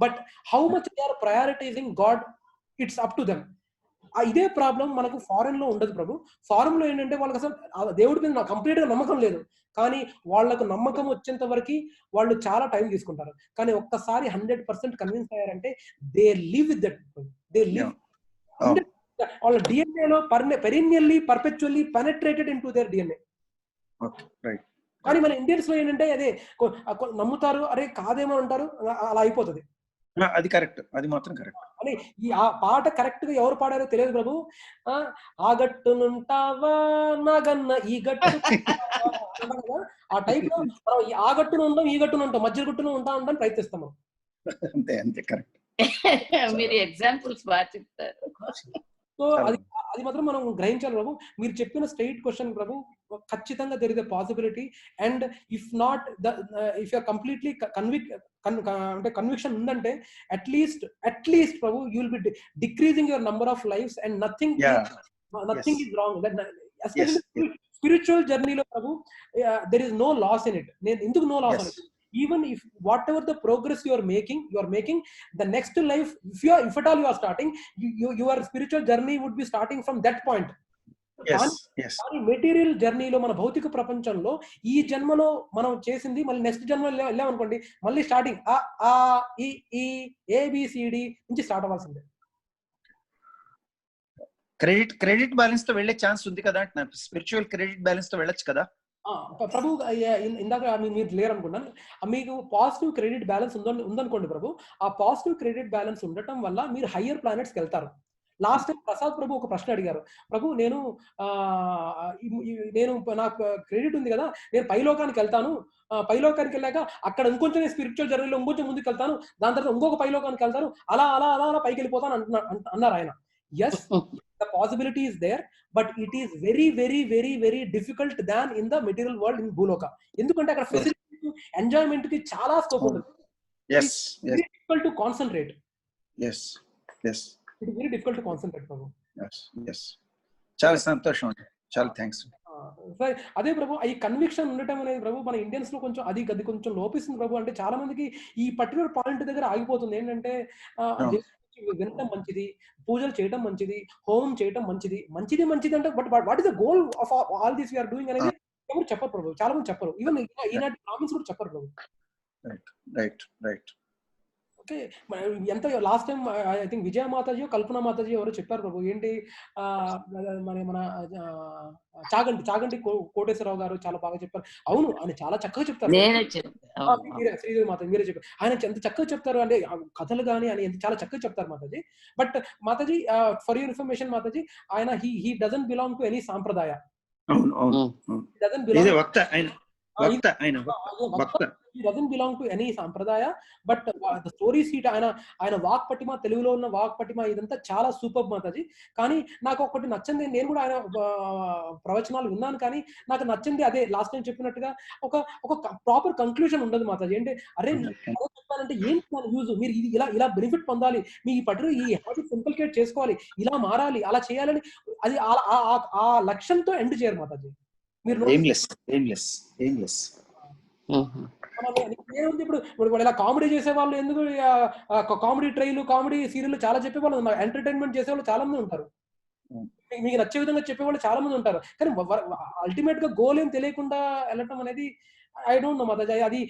but how much they are prioritizing God, it's up to them. ఇదే problem మనకు foreign లో ఉండదు ప్రభు. ఫారెన్ లో ఏంటంటే వాళ్ళకి అసలు దేవుడి మీద కంప్లీట్ గా నమ్మకం లేదు, కానీ వాళ్ళకు నమ్మకం వచ్చేంత వరకు వాళ్ళు చాలా టైం తీసుకుంటారు. కానీ ఒక్కసారి 100% కన్విన్స్ అయ్యారంటే they live with that. They live వాళ్ళ డిఎన్ఏ లో perennially perpetually penetrated in to their DNA. కానీ మన ఇండియన్స్ లో ఏంటంటే అదే నమ్ముతారు, అరే కాదేమో అంటారు, అలా అయిపోతుంది. అది కరెక్ట్, అది మాత్రం కరెక్ట్. అని ఆ పాట కరెక్ట్ గా ఎవరు పాడారో తెలియదు ప్రభు. ఆ గట్టునుంటావా నాగన్న ఈ గట్టు ఆ టైప్ లో మనం ఆ గట్టును ఉంటాం, ఈ గట్టును ఉంటాం, మధ్య గట్టును ఉంటాం ప్రయత్నిస్తాం. అంతే అంతే కరెక్ట్. మీరు ఎగ్జాంపుల్స్ బాగా చెప్తారు. సో అది మాత్రం మనం గ్రహించాలి ప్రభు. మీరు చెప్పిన స్ట్రైట్ క్వశ్చన్ ప్రభు, ఖచ్చితంగా there is a possibility. And if not if you are completely అంటే కన్విక్షన్ ఉందంటే at least Prabhu you will be decreasing your number of lives and nothing is wrong. Spiritual జర్నీలో Prabhu there is no loss in it. నేను ఎందుకు no loss అని, even if whatever the progress you are making the next life, if at all you are starting, your spiritual journey would be starting from that point. కానీ material జర్నీలో మన భౌతిక ప్రపంచంలో ఈ జన్మలో మనం చేసింది మళ్ళీ నెక్స్ట్ జన్మలో వెళ్ళామనుకోండి, మళ్ళీ స్టార్టింగ్ ABCD నుంచి స్టార్ట్ అవ్వాల్సిందే. క్రెడిట్ బ్యాలెన్స్ తో వెళ్ళే ఛాన్స్ ఉంది కదా, స్పిరిచువల్ క్రెడిట్ బ్యాలెన్స్ తో వెళ్ళొచ్చు కదా ప్రభు. ఇందాక మీరు క్లియర్ అనుకున్నాను, మీకు పాజిటివ్ క్రెడిట్ బ్యాలెన్స్ ఉందనుకోండి ప్రభు. ఆ పాజిటివ్ క్రెడిట్ బ్యాలెన్స్ ఉండటం వల్ల మీరు హయ్యర్ ప్లానెట్స్కి వెళ్తారు. లాస్ట్ టైం ప్రసాద్ ప్రభు ఒక ప్రశ్న అడిగారు, ప్రభు నేను నాకు క్రెడిట్ ఉంది కదా, నేను పైలోకానికి వెళ్తాను, పైలోకానికి వెళ్ళాక అక్కడ ఇంకొంచెం స్పిరిచువల్ జర్నీలో ఇంకొంచెం ముందుకు వెళ్తాను, దాని తర్వాత ఇంకొక పైలోకానికి వెళ్తాను, అలా అలా అలా అలా పైకి వెళ్ళిపోతాను అన్నారు ఆయన. Yes, the possibility is there, but it is very very very very difficult than in the material world in Bhuloka. ఎందుకంటే అక్కడ ఫెసిలిటీ ఎంజాయ్మెంట్ కి చాలా స్కోప్ ఉంటుంది. yes very difficult to concentrate. yes it is very difficult to concentrate Prabhu. yes చాలా సంతోషం అండి, చాలా thanks. సరే అదే ప్రభు, ఈ కన్విక్షన్ ఉండటం అనేది ప్రభు మన ఇండియన్స్ లో కొంచెం అది కొంచెం లోపిస్తుంది ప్రభు. అంటే చాలా మందికి ఈ పర్టికులర్ పాయింట్ దగ్గర ఆగిపోతుంది. ఏంటంటే వినటం మంచిది, పూజలు చేయటం మంచిది, హోమం చేయటం మంచిది అంటే but what is the goal of all this we are doing అనేది ఎవరు చెప్పరు ప్రభు. చాలా మంది చెప్పరు, ఈవెన్ ఈనాటి కామెంట్స్ కూడా చెప్పరు ప్రభు. రైట్ ఓకే, ఎంత లాస్ట్ టైం ఐ థింక్ విజయ మాతాజీ కల్పన మాతాజీ ఎవరో చెప్పారు ప్రభు, ఏంటి మన చాగంటి కోటేశ్వరరావు గారు చాలా బాగా చెప్పారు. అవును, ఆయన చాలా చక్కగా చెప్తారు. శ్రీదేవి మాతాజీ మీరే చెప్పారు, ఆయన ఎంత చక్కగా చెప్తారు అంటే కథలు కానీ ఆయన చాలా చక్కగా చెప్తారు Mataji. But Mataji for your information Mataji, ఆయన he doesn't belong to any సాంప్రదాయ. వక్త ఆయన వక్త. He doesn't belong to any sampradaya, but the stories ఆయన వాక్ పటిమ, తెలుగులో ఉన్న వాక్ పటిమ ఇదంతా చాలా సూపర్ మాతాజీ. కానీ నాకు ఒకటి నచ్చింది, నేను కూడా ఆయన ప్రవచనాలు విన్నాను, కానీ నాకు నచ్చింది అదే లాస్ట్ టైం చెప్పినట్టుగా ఒక ప్రాపర్ కంక్లూజన్ ఉండదు మాతాజీ. అంటే అరే చెప్పాలంటే ఏంటి దాని యూజ్, మీరు ఇది ఇలా బెనిఫిట్ పొందాలి, మీ పట్టు ఈ హ్యాబిట్స్ ఇంప్లికేట్ చేసుకోవాలి, ఇలా మారాలి, అలా చేయాలని అది ఆ లక్ష్యంతో ఎండ్ చేయరు మాతాజీ. మీరు ఇప్పుడు ఇలా కామెడీ చేసే వాళ్ళు ఎందుకు, కామెడీ ట్రైలు, కామెడీ సీరియల్ చాలా చెప్పేవాళ్ళు, ఎంటర్టైన్మెంట్ చేసే వాళ్ళు చాలా మంది ఉంటారు, మీకు నచ్చే విధంగా చెప్పేవాళ్ళు చాలా మంది ఉంటారు. కానీ అల్టిమేట్ గా గోల్ ఏం తెలియకుండా వెళ్ళటం అనేది ఐ డోంట్ నో మాతాజీ, అది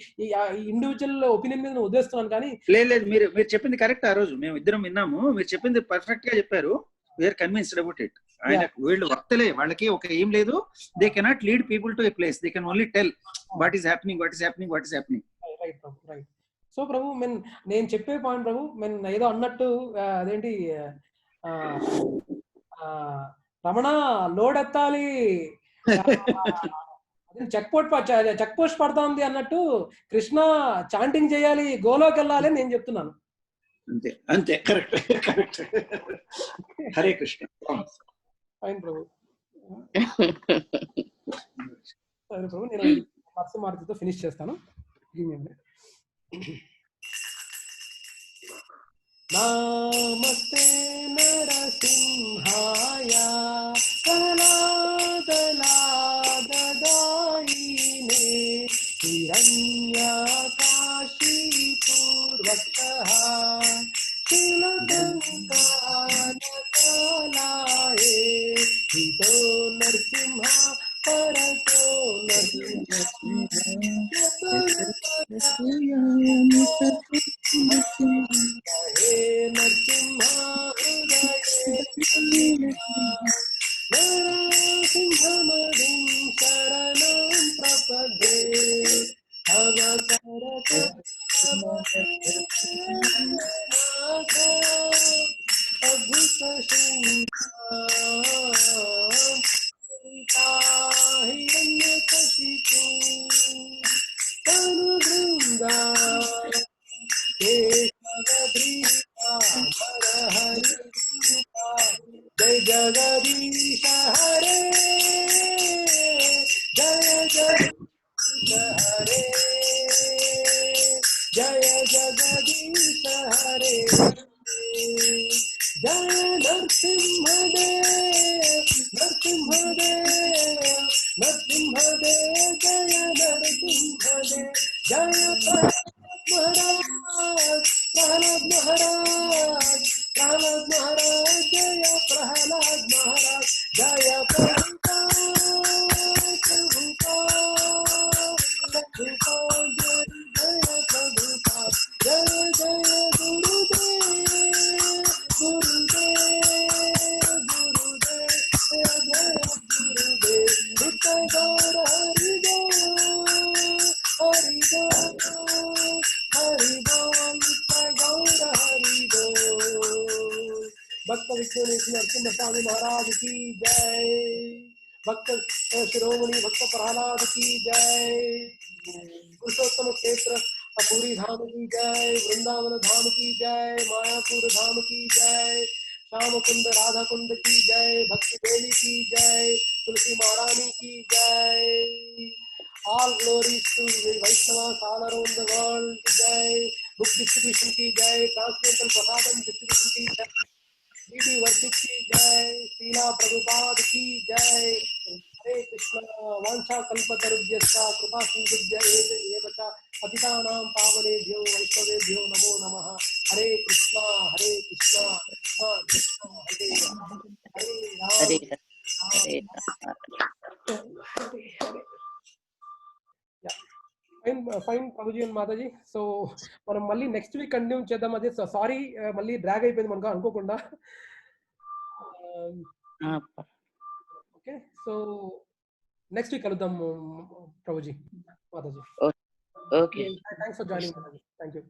ఇండివిజువల్ ఒపీనియన్ మీద ఉద్దేస్తున్నాను. కానీ లేదు మీరు చెప్పింది కరెక్ట్. ఆ రోజు మేము ఇద్దరం విన్నాము, మీరు చెప్పింది పర్ఫెక్ట్ గా చెప్పారు. We're convinced about it. ఆయన వీళ్ళు వక్తలే, వాళ్ళకి ఒక ఏం లేదు. They cannot lead people to a place, they can only tell what is happening. Right. So Prabhu, నేను చెప్పే పాయింట్ ప్రభు, ఏదో అన్నట్టు అదేంటి రమణ లోడ్ ఎత్తాలి, చెక్ పోస్ట్ పడతా ఉంది అన్నట్టు కృష్ణ చాంటింగ్ చేయాలి, గోలోకి వెళ్ళాలి అని నేను చెప్తున్నాను. అంతే కరెక్ట్. హరే కృష్ణ. ఫైన్ ప్రభు. సరే ప్రభు, నేను నరసింహారతితో ఫినిష్ చేస్తాను. నమస్తే నరసింహాయ కళాదలాదదాయినే హిరణ్యకాశీపూర్వక్షః శిలకంకానకాలాయే హితో నరసింహ పరతో నరసింహ హే నరసింహ నరసింహమదిం శరణం ప్రపదే అవతరత అద్భుత హిరణ్యకశిపూ తను బృందా జయ జగదీశ హరే, జయ జగదీశ హరే, జయ జగదీశ హరే, జయ నరసింహదేవ్ నరసింహదేవ్ జయ నరసింహదేవ్, జయ ప్రహ్లాద్ మహారాజ్ జయ ప్రహ్లాద్ మహారాజ్, జయ ప్రభుపాద్ జయ ప్రభుపాద్, జయ జయ గురుదేవ్ జయ గురుదేవ్, నిత్య గౌర హరిబోల్ నిత్య గౌర హరిబోల్. భక్త విష్ణునేశ్వర నరసింహస్వామి మహారాజ్ की जय, भक्त शिरोमणि भक्त प्रहलाद की जय, पुरुषोत्तम क्षेत्र पूरी धाम की जय, वृंदावन धाम की जय, मायापुर धाम की जय, श्याम कुंड राधा कुंड की जय, भक्ति देवी की जय, तुलसी महारानी की जय. All glories to Vaishnavas all around the world की जय. बुक डिस्ट्रीब्यूशन की जय, ट्रांसलेशन प्रसादन डिस्ट्रीब्यूशन की जय, डीडी वर्शिप की जय, शीला प्रभुपाद की जय. हरे कृष्ण. वांछा कल्पतरुभ्यश्च कृपा सिन्धुभ्य एव च पतितानां पावनेभ्यो वैष्णवेभ्यो नमो नमः. हरे कृष्ण कृष्ण कृष्ण हरे Ram Hare fine Prabhuji and Mataji. So మనం మళ్ళీ నెక్స్ట్ వీక్ కంటిన్యూ చేద్దాం. అదే సారీ మళ్ళీ డ్రాగ్ అయిపోయింది మనకు అనుకోకుండా. ఓకే, సో నెక్స్ట్ వీక్ కలుద్దాం Prabhuji Mataji. Okay, thanks for joining Mataji. Thank you.